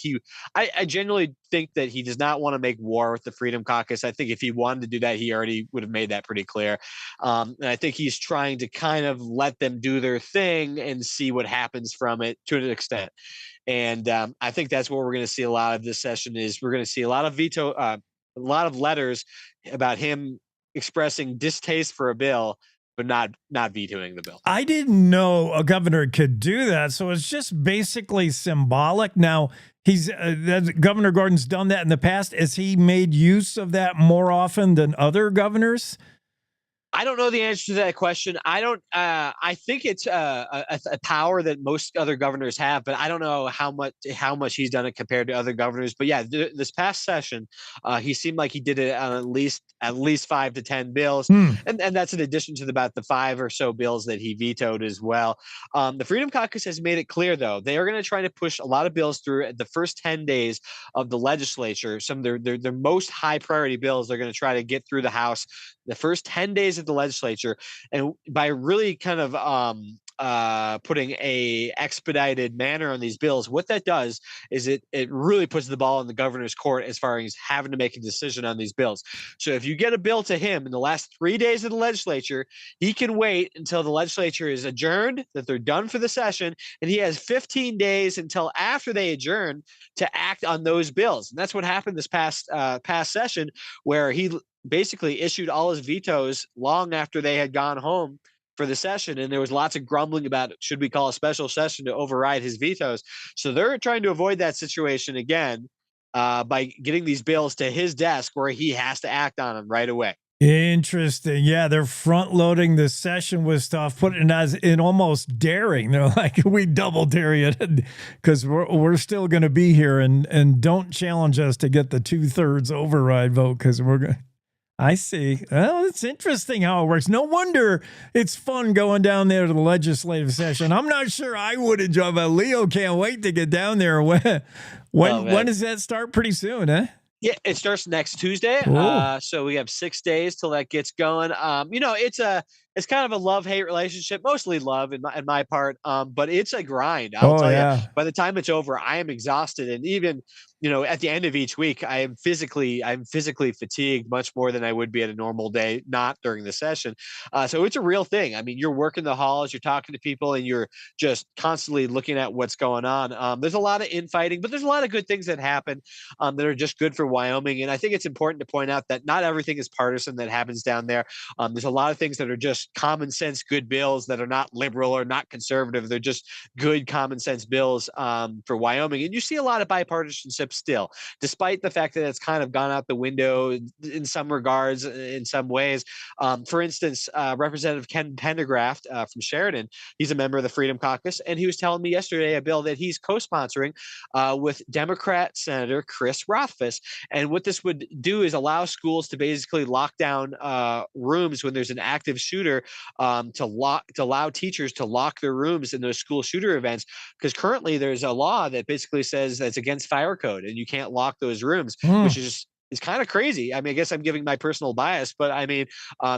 I genuinely think that he does not want to make war with the Freedom Caucus. I think if he wanted to do that, he already would have made that pretty clear. And I think he's trying to kind of let them do their thing and see what happens from it to an extent. And I think that's what we're going to see a lot of this session. Is we're going to see a lot of a lot of letters about him expressing distaste for a bill, but not vetoing the bill. I didn't know a governor could do that. So it's just basically symbolic. Now, Governor Gordon's done that in the past. Has he made use of that more often than other governors? I don't know the answer to that question. I think it's a power that most other governors have, but I don't know how much he's done it compared to other governors. But yeah, this past session, he seemed like he did it on at least 5 to 10 bills, and that's in addition to about the 5 or so bills that he vetoed as well. The Freedom Caucus has made it clear, though, they are going to try to push a lot of bills through at the first 10 days of the legislature. Some of their most high priority bills they're going to try to get through the House the first 10 days of the legislature, and by really kind of putting a expedited manner on these bills, what that does is it really puts the ball in the governor's court as far as having to make a decision on these bills. So if you get a bill to him in the last 3 days of the legislature, he can wait until the legislature is adjourned, that they're done for the session, and he has 15 days until after they adjourn to act on those bills. And that's what happened this past session, where he basically issued all his vetoes long after they had gone home for the session, and there was lots of grumbling about, should we call a special session to override his vetoes? So they're trying to avoid that situation again by getting these bills to his desk where he has to act on them right away. Interesting. Yeah, they're front loading the session with stuff, putting it in almost daring. They're like, we double dare you because we're still going to be here, and don't challenge us to get the 2/3 override vote because we're going. I see. Well, it's interesting how it works. No wonder it's fun going down there to the legislative session. I'm not sure I would enjoy, but Leo can't wait to get down there. When does that start? Pretty soon, huh? Yeah, it starts next Tuesday. So we have 6 days till that gets going. It's kind of a love-hate relationship, mostly love in my part. But it's a grind. I'll tell you, by the time it's over, I am exhausted. And even, at the end of each week, I'm physically fatigued much more than I would be at a normal day, not during the session. So it's a real thing. I mean, you're working the halls, you're talking to people, and you're just constantly looking at what's going on. There's a lot of infighting, but there's a lot of good things that happen that are just good for Wyoming. And I think it's important to point out that not everything is partisan that happens down there. There's a lot of things that are just common sense, good bills that are not liberal or not conservative. They're just good common sense bills for Wyoming. And you see a lot of bipartisanship still, despite the fact that it's kind of gone out the window in some regards, in some ways. For instance, Representative Ken Pendergraft from Sheridan, he's a member of the Freedom Caucus, and he was telling me yesterday a bill that he's co-sponsoring with Democrat Senator Chris Rothfuss. And what this would do is allow schools to basically lock down rooms when there's an active shooter, to allow teachers to lock their rooms in those school shooter events, because currently there's a law that basically says that's against fire code and you can't lock those rooms, which is is kind of crazy. I mean, I guess I'm giving my personal bias, but I mean,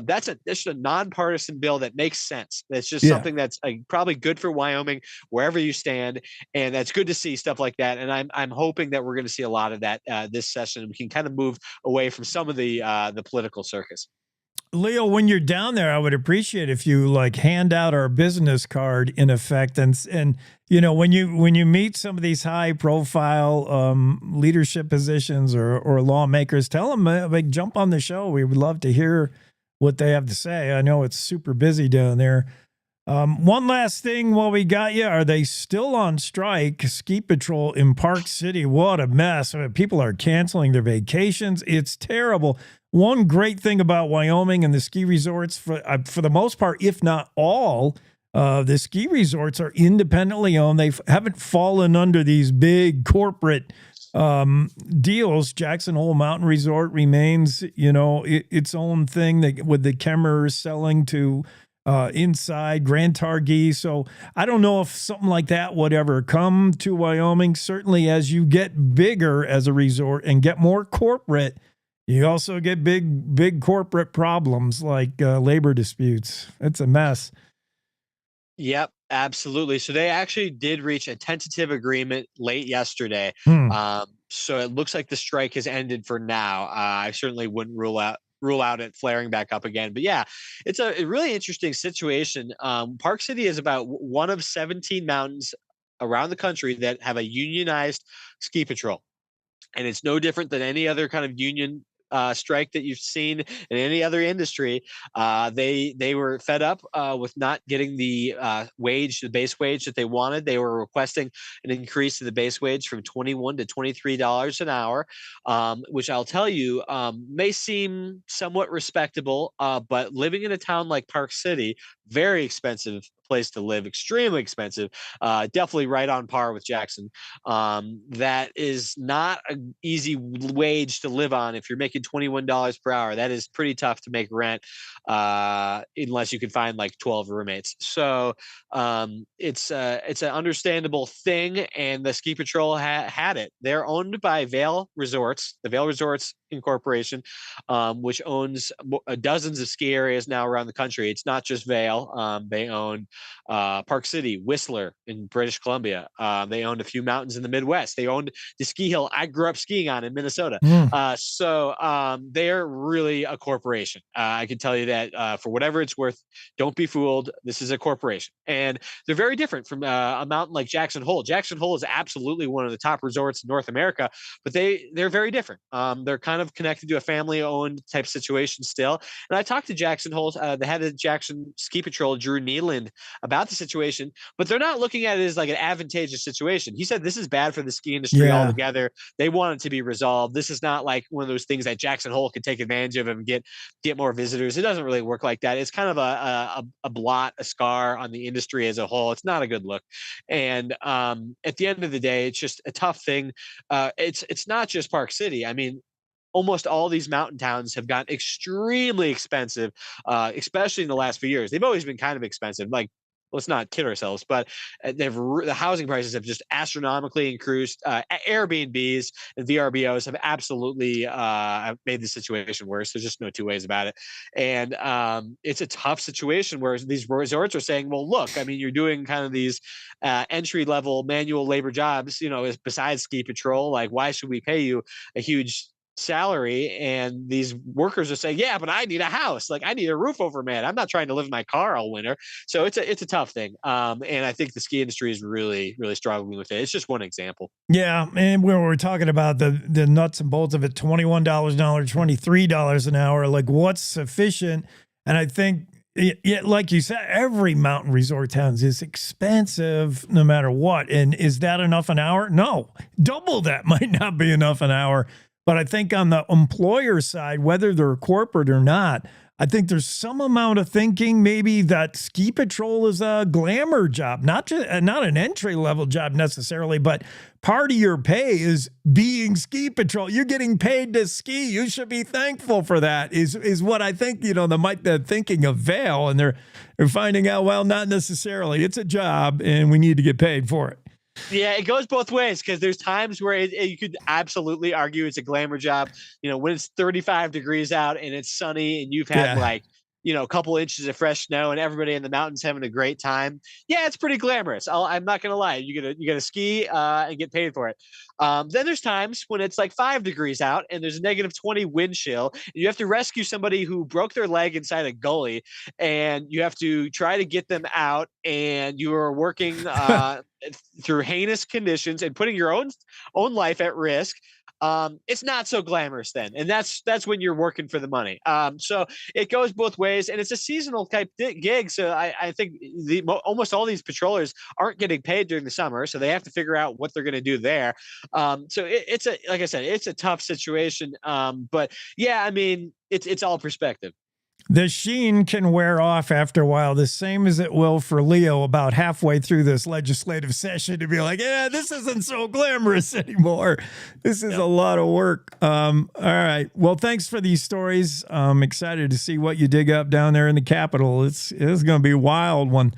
that's just a nonpartisan bill that makes sense. That's just something that's probably good for Wyoming, wherever you stand, and that's good to see stuff like that. And I'm hoping that we're going to see a lot of that this session. We can kind of move away from some of the political circus. Leo, when you're down there, I would appreciate if you like hand out our business card in effect, and you know, when you meet some of these high profile leadership positions or lawmakers, tell them like jump on the show. We would love to hear what they have to say. I know it's super busy down there. One last thing while we got you, are they still on strike? Ski Patrol in Park City, what a mess. I mean, people are canceling their vacations. It's terrible. One great thing about Wyoming and the ski resorts, for the most part, if not all, the ski resorts are independently owned. They haven't fallen under these big corporate deals. Jackson Hole Mountain Resort remains, you know, its own thing with the Kemmer selling to inside Grand Targhee. So I don't know if something like that would ever come to Wyoming. Certainly as you get bigger as a resort and get more corporate, you also get big corporate problems like labor disputes. It's a mess. Yep, absolutely. So they actually did reach a tentative agreement late yesterday. So it looks like the strike has ended for now. I certainly wouldn't rule out it flaring back up again. But yeah, it's a really interesting situation. Park City is about one of 17 mountains around the country that have a unionized ski patrol. And it's no different than any other kind of union strike that you've seen in any other industry. They were fed up with not getting the base wage that they wanted. They were requesting an increase in the base wage from $21 to $23 an hour, which I'll tell you may seem somewhat respectable, but living in a town like Park City, very expensive place to live, extremely expensive, definitely right on par with Jackson. That is not an easy wage to live on. If you're making $21 per hour, that is pretty tough to make rent unless you can find like 12 roommates. So it's an understandable thing, and the Ski Patrol had it. They're owned by Vail Resorts, the Vail Resorts Incorporation, which owns dozens of ski areas now around the country. It's not just Vail. They own Park City, Whistler in British Columbia. They owned a few mountains in the Midwest. They owned the ski hill I grew up skiing on in Minnesota. So they're really a corporation. I can tell you that for whatever it's worth, don't be fooled. This is a corporation. And they're very different from a mountain like Jackson Hole. Jackson Hole is absolutely one of the top resorts in North America, but they're very different. They're kind of connected to a family-owned type situation still. And I talked to Jackson Hole, the head of Jackson Ski Patrol, Drew Nealand, about the situation, but they're not looking at it as like an advantageous situation. He said this is bad for the ski industry altogether. They want it to be resolved. This is not like one of those things that Jackson Hole could take advantage of and get more visitors. It doesn't really work like that. It's kind of a blot, a scar on the industry as a whole. It's not a good look. And at the end of the day, it's just a tough thing. It's not just Park City. I mean, almost all these mountain towns have gotten extremely expensive, especially in the last few years. They've always been kind of expensive. Like, let's not kid ourselves, but the housing prices have just astronomically increased. Airbnbs and VRBOs have absolutely made the situation worse. There's just no two ways about it. And it's a tough situation where these resorts are saying, well, look, I mean, you're doing kind of these entry-level manual labor jobs, you know, besides ski patrol. Like, why should we pay you a huge salary? And these workers are saying, yeah, but I need a house. Like, I need a roof over my head. I'm not trying to live in my car all winter. So it's a tough thing. And I think the ski industry is really, really struggling with it. It's just one example. Yeah. And we're talking about the nuts and bolts of it, $21 an hour, $23 an hour, like what's sufficient. And I think, like you said, every mountain resort town is expensive no matter what. And is that enough an hour? No, double that might not be enough an hour. But I think on the employer side, whether they're corporate or not, I think there's some amount of thinking maybe that ski patrol is a glamour job, not an entry-level job necessarily, but part of your pay is being ski patrol. You're getting paid to ski. You should be thankful for that, is what I think, you know, the thinking of Vail, and they're finding out, well, not necessarily. It's a job, and we need to get paid for it. Yeah, it goes both ways because there's times where you could absolutely argue it's a glamour job. When it's 35 degrees out and it's sunny and you've had a couple inches of fresh snow and everybody in the mountains having a great time. Yeah, it's pretty glamorous. I'm not gonna lie. You gotta ski and get paid for it. Then there's times when it's like 5 degrees out and there's a -20 wind chill. And you have to rescue somebody who broke their leg inside a gully, and you have to try to get them out. And you are working through heinous conditions and putting your own life at risk. It's not so glamorous then, and that's when you're working for the money. So it goes both ways, and it's a seasonal type gig. So I think almost all these patrollers aren't getting paid during the summer, so they have to figure out what they're going to do there. So it's like I said, it's a tough situation. But yeah, I mean, it's all perspective. The sheen can wear off after a while, the same as it will for Leo about halfway through this legislative session, to be like, yeah, this isn't so glamorous anymore. This is a lot of work. All right. Well, thanks for these stories. I'm excited to see what you dig up down there in the Capitol. It's going to be a wild one.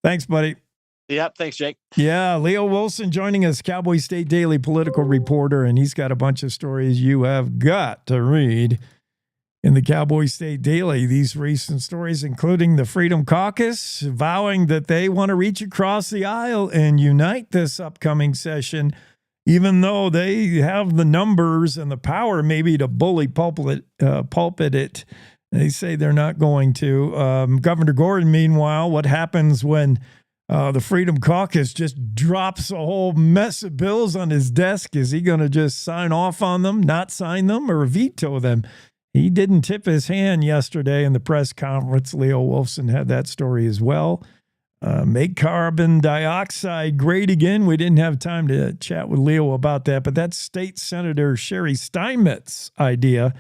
Thanks, buddy. Yep. Thanks, Jake. Yeah. Leo Wilson joining us, Cowboy State Daily political reporter, and he's got a bunch of stories you have got to read in the Cowboy State Daily. These recent stories, including the Freedom Caucus vowing that they want to reach across the aisle and unite this upcoming session, even though they have the numbers and the power maybe to bully pulpit it. They say they're not going to. Governor Gordon, meanwhile, what happens when the Freedom Caucus just drops a whole mess of bills on his desk? Is he going to just sign off on them, not sign them, or veto them? He didn't tip his hand yesterday in the press conference. Leo Wilson had that story as well. Make carbon dioxide great again. We didn't have time to chat with Leo about that, but that's State Senator Sherry Steinmetz's idea,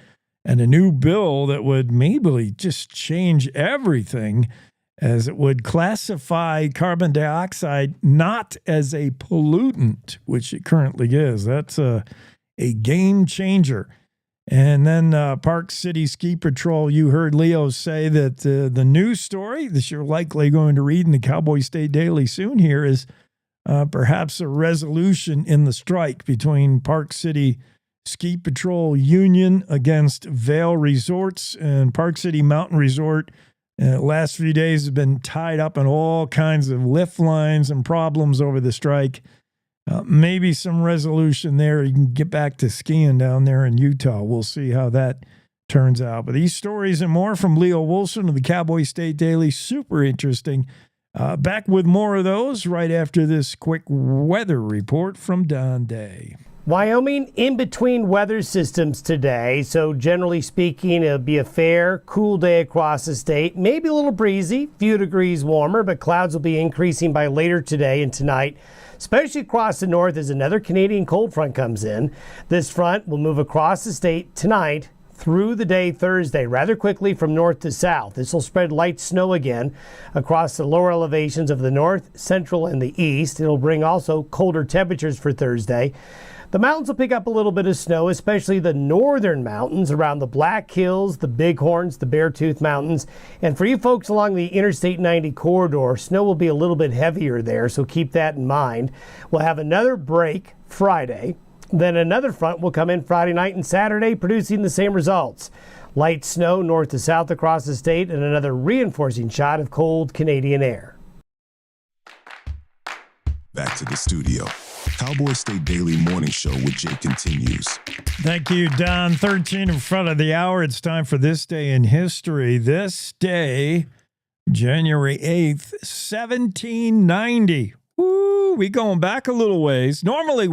and a new bill that would maybe just change everything, as it would classify carbon dioxide not as a pollutant, which it currently is. That's a game changer. And then Park City Ski Patrol, you heard Leo say that the news story that you're likely going to read in the Cowboy State Daily soon here is perhaps a resolution in the strike between Park City Ski Patrol Union against Vail Resorts and Park City Mountain Resort. Last few days have been tied up in all kinds of lift lines and problems over the strike. Maybe some resolution there. You can get back to skiing down there in Utah. We'll see how that turns out. But these stories and more from Leo Wilson of the Cowboy State Daily, super interesting. Back with more of those right after this quick weather report from Don Day. Wyoming in between weather systems today, so generally speaking, it'll be a fair, cool day across the state. Maybe a little breezy, few degrees warmer, but clouds will be increasing by later today and tonight, especially across the north as another Canadian cold front comes in. This front will move across the state tonight through the day Thursday rather quickly from north to south. This will spread light snow again across the lower elevations of the north, central, and the east. It'll bring also colder temperatures for Thursday. The mountains will pick up a little bit of snow, especially the northern mountains around the Black Hills, the Bighorns, the Beartooth Mountains. And for you folks along the Interstate 90 corridor, snow will be a little bit heavier there, so keep that in mind. We'll have another break Friday. Then another front will come in Friday night and Saturday, producing the same results. Light snow north to south across the state and another reinforcing shot of cold Canadian air. Back to the studio. Cowboy State Daily Morning Show with Jake continues. Thank you, Don. 13 in front of the hour. It's time for This Day in History. This day, January 8th, 1790. Woo, we going back a little ways. Normally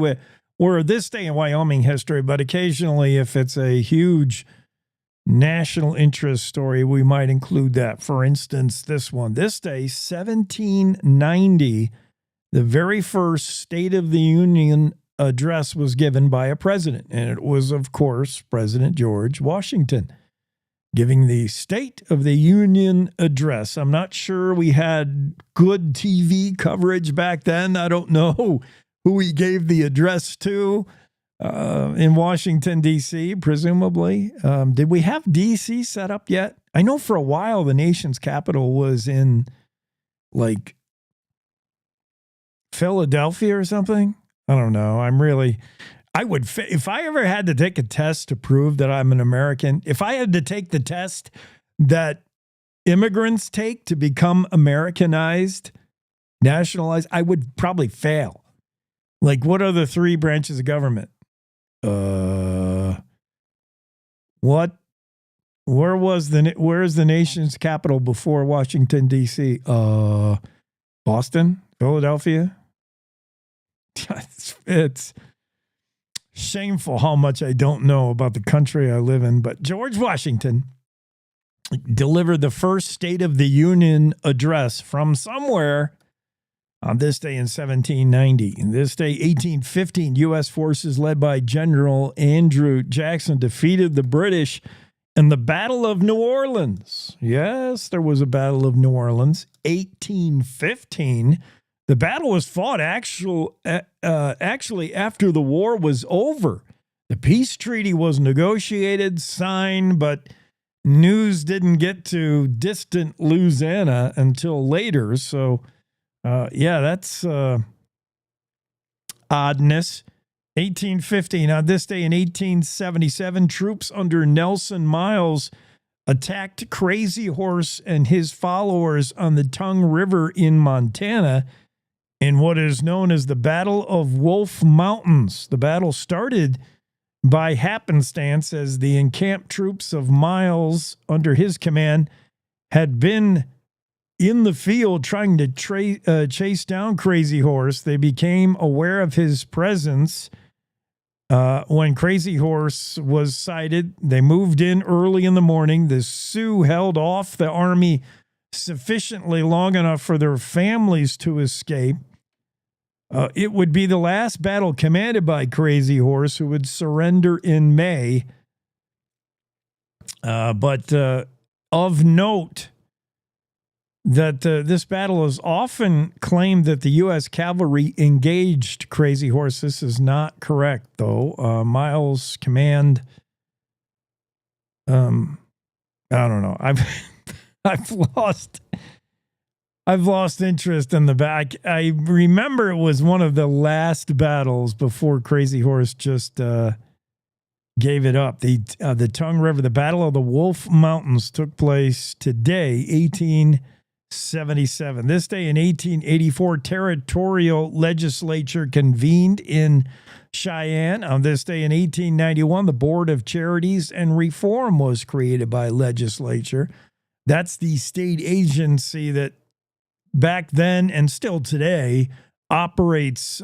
we're This Day in Wyoming history, but occasionally if it's a huge national interest story, we might include that. For instance, this one. This day, 1790, the very first State of the Union address was given by a president, and it was, of course, President George Washington giving the State of the Union address. I'm not sure we had good TV coverage back then. I don't know who he gave the address to in Washington, D.C., presumably. Did we have D.C. set up yet? I know for a while the nation's capital was in, like, Philadelphia or something? I don't know. If I ever had to take a test to prove that I'm an American, if I had to take the test that immigrants take to become Americanized, nationalized, I would probably fail. Like, what are the three branches of government? Where's the nation's capital before Washington, D.C.? Boston? Philadelphia? It's shameful how much I don't know about the country I live in, but George Washington delivered the first State of the Union address from somewhere on this day in 1790. In this day, 1815, U.S. forces led by General Andrew Jackson defeated the British in the Battle of New Orleans. Yes, there was a Battle of New Orleans. 1815. The battle was fought actually after the war was over. The peace treaty was negotiated, signed, but news didn't get to distant Louisiana until later. So, that's oddness. 1815. On this day in 1877, troops under Nelson Miles attacked Crazy Horse and his followers on the Tongue River in Montana in what is known as the Battle of Wolf Mountains. The battle started by happenstance as the encamped troops of Miles under his command had been in the field trying to chase down Crazy Horse. They became aware of his presence when Crazy Horse was sighted. They moved in early in the morning. The Sioux held off the army sufficiently long enough for their families to escape. It would be the last battle commanded by Crazy Horse, who would surrender in May. But of note, that this battle is often claimed that the U.S. cavalry engaged Crazy Horse. This is not correct, though. Miles' command, I don't know. I've lost interest in the back. I remember it was one of the last battles before Crazy Horse just gave it up. The Tongue River, the Battle of the Wolf Mountains, took place today, 1877. This day in 1884, territorial legislature convened in Cheyenne. On this day in 1891, the Board of Charities and Reform was created by legislature. That's the state agency that back then and still today operates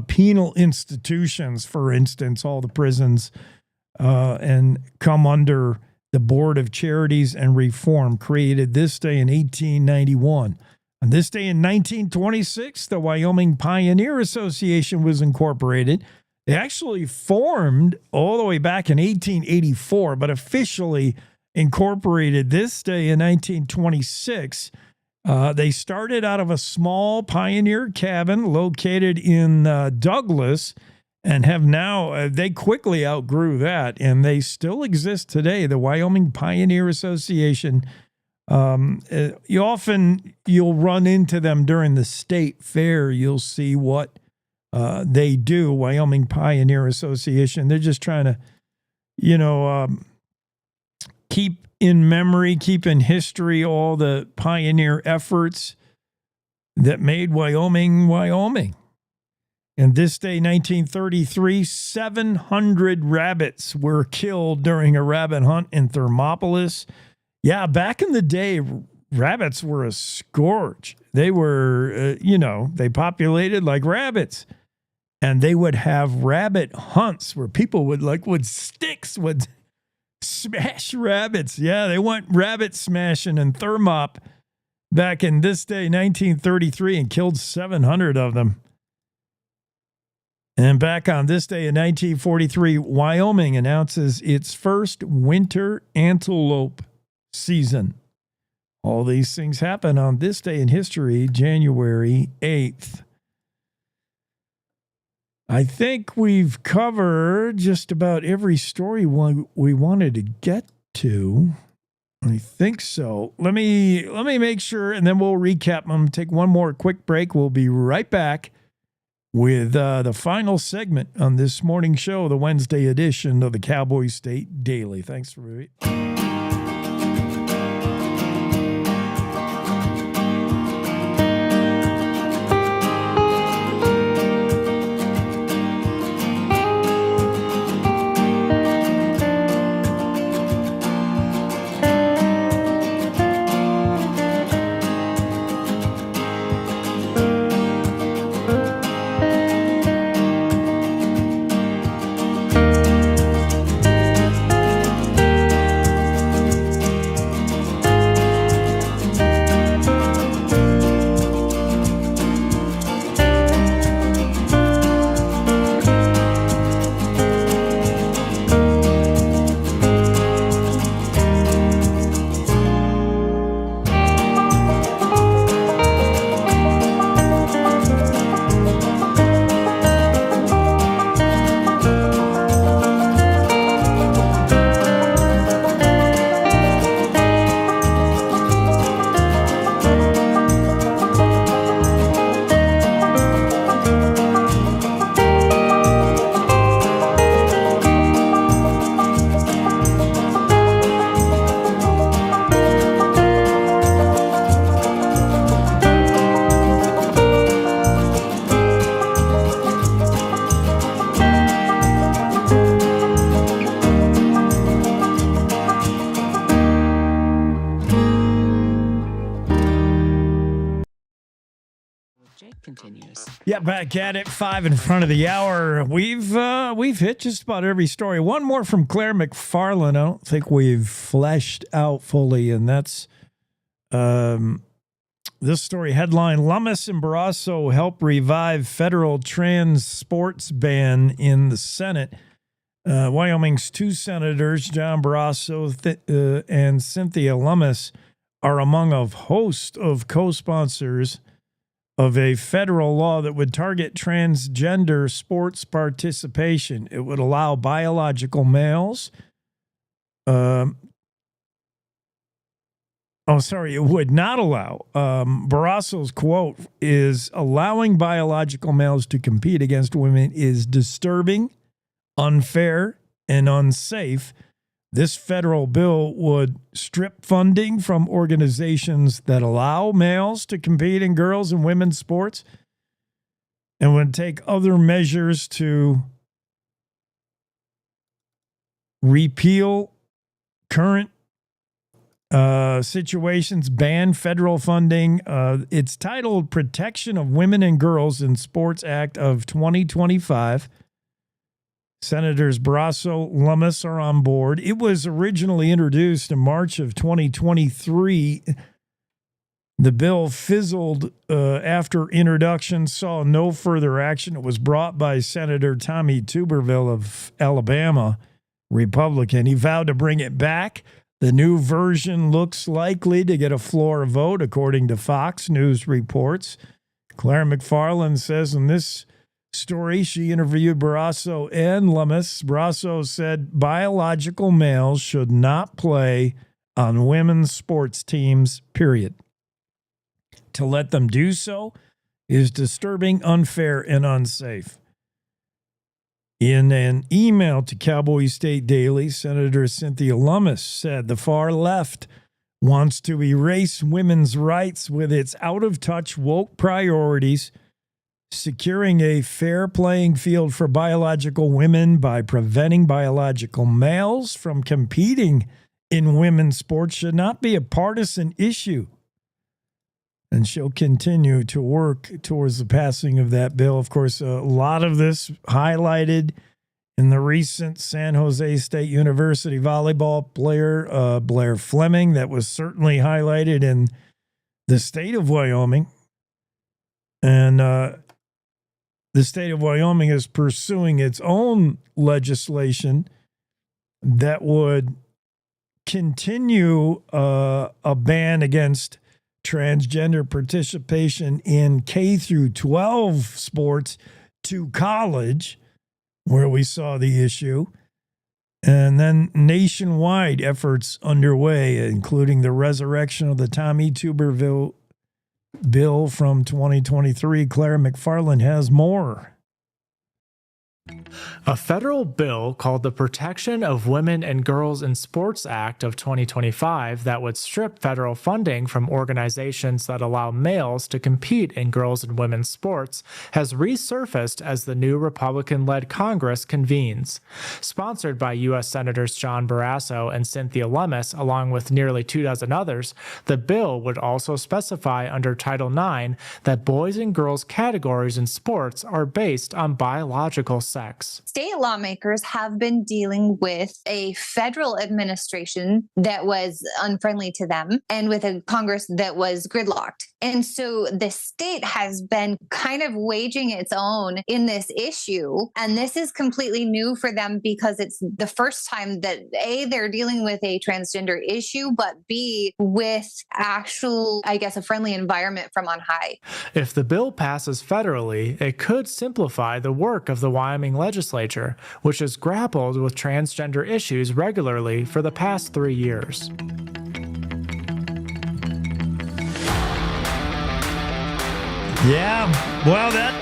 penal institutions, for instance, all the prisons, and come under the Board of Charities and Reform, created this day in 1891. On this day in 1926, the Wyoming Pioneer Association was incorporated. They actually formed all the way back in 1884, but officially incorporated this day in 1926. They started out of a small pioneer cabin located in Douglas, and have now, they quickly outgrew that, and they still exist today. The Wyoming Pioneer Association, you'll run into them during the state fair. You'll see what they do, Wyoming Pioneer Association. They're just trying to, keep in memory, keep in history all the pioneer efforts that made Wyoming, Wyoming. And this day, 1933, 700 rabbits were killed during a rabbit hunt in Thermopolis. Yeah, back in the day, rabbits were a scourge. They were, they populated like rabbits. And they would have rabbit hunts where people would sticks would smash rabbits. Yeah, they went rabbit smashing in Thermop back in this day, 1933, and killed 700 of them. And back on this day in 1943, Wyoming announces its first winter antelope season. All these things happen on this day in history, January 8th. I think we've covered just about every story we wanted to get to. I think so. Let me make sure, and then we'll recap. I'm going to take one more quick break. We'll be right back with the final segment on this morning show, the Wednesday edition of the Cowboy State Daily. Thanks for Yeah, back at it, 5 in front of the hour. We've hit just about every story. One more from Claire McFarland. I don't think we've fleshed out fully, and that's this story headline: Lummis and Barrasso help revive federal trans sports ban in the Senate. Wyoming's two senators, John Barrasso and Cynthia Lummis, are among a host of co-sponsors of a federal law that would target transgender sports participation. It would allow biological males. It would not allow. Barrasso's quote is, allowing biological males to compete against women is disturbing, unfair, and unsafe. This federal bill would strip funding from organizations that allow males to compete in girls' and women's sports and would take other measures to repeal current situations, ban federal funding. It's titled Protection of Women and Girls in Sports Act of 2025. Senators Barrasso, Lummis are on board. It was originally introduced in March of 2023. The bill fizzled after introduction, saw no further action. It was brought by Senator Tommy Tuberville of Alabama, Republican. He vowed to bring it back. The new version looks likely to get a floor vote, according to Fox News reports. Claire McFarland says in this story, she interviewed Barrasso and Lummis. Barrasso said biological males should not play on women's sports teams, period. To let them do so is disturbing, unfair, and unsafe. In an email to Cowboy State Daily, Senator Cynthia Lummis said the far left wants to erase women's rights with its out-of-touch woke priorities, securing a fair playing field for biological women by preventing biological males from competing in women's sports should not be a partisan issue. And she'll continue to work towards the passing of that bill. Of course, a lot of this highlighted in the recent San Jose State University volleyball player, Blair Fleming. That was certainly highlighted in the state of Wyoming. And the state of Wyoming is pursuing its own legislation that would continue a ban against transgender participation in K through 12 sports to college, where we saw the issue. And then nationwide efforts underway, including the resurrection of the Tommy Tuberville bill from 2023. Claire McFarland has more. A federal bill called the Protection of Women and Girls in Sports Act of 2025 that would strip federal funding from organizations that allow males to compete in girls and women's sports has resurfaced as the new Republican-led Congress convenes. Sponsored by U.S. Senators John Barrasso and Cynthia Lummis, along with nearly 24 others, the bill would also specify under Title IX that boys and girls categories in sports are based on biological sex. State lawmakers have been dealing with a federal administration that was unfriendly to them and with a Congress that was gridlocked. And so the state has been kind of waging its own in this issue. And this is completely new for them because it's the first time that A, they're dealing with a transgender issue, but B, with actual, I guess, a friendly environment from on high. If the bill passes federally, it could simplify the work of the Wyoming legislature, which has grappled with transgender issues regularly for the past 3 years. Yeah, well, that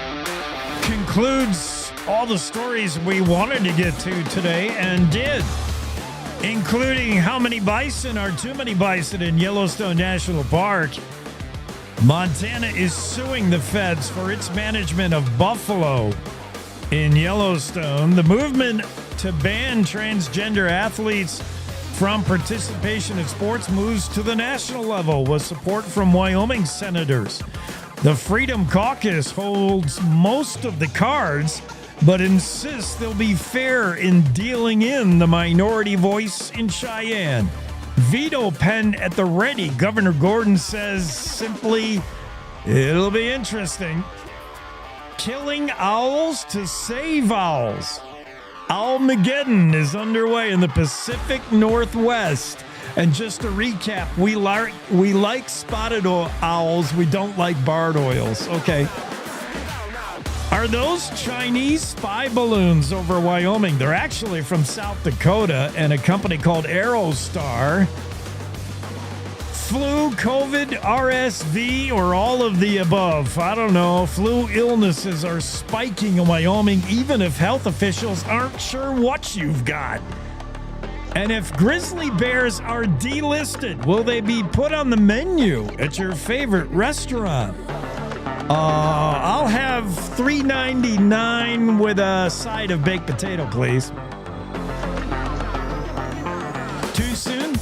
concludes all the stories we wanted to get to today and did, including how many bison are too many bison in Yellowstone National Park. Montana is suing the feds for its management of buffalo in Yellowstone. The movement to ban transgender athletes from participation in sports moves to the national level with support from Wyoming senators. The Freedom Caucus holds most of the cards, but insists they'll be fair in dealing in the minority voice in Cheyenne. Veto pen at the ready. Governor Gordon says simply, it'll be interesting. Killing owls to save owls. Owlmageddon is underway in the Pacific Northwest. And just to recap, we like spotted owls. We don't like barred oils. Okay. Are those Chinese spy balloons over Wyoming? They're actually from South Dakota and a company called Aerostar. Flu, COVID, RSV, or all of the above. I don't know. Flu illnesses are spiking in Wyoming, even if health officials aren't sure what you've got. And if grizzly bears are delisted, will they be put on the menu at your favorite restaurant? I'll have $3.99 with a side of baked potato, please. Too soon?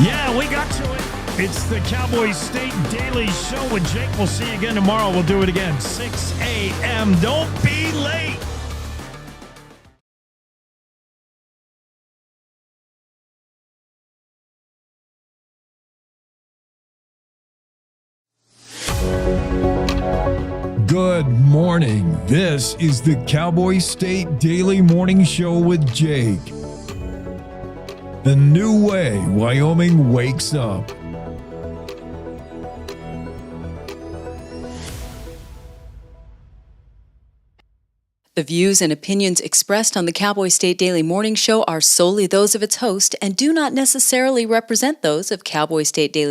Yeah, we got to it. It's the Cowboy State Daily Show with Jake. We'll see you again tomorrow. We'll do it again, 6 a.m. Don't be late. Good morning. This is the Cowboy State Daily Morning Show with Jake. The new way Wyoming wakes up. The views and opinions expressed on the Cowboy State Daily Morning Show are solely those of its host and do not necessarily represent those of Cowboy State Daily.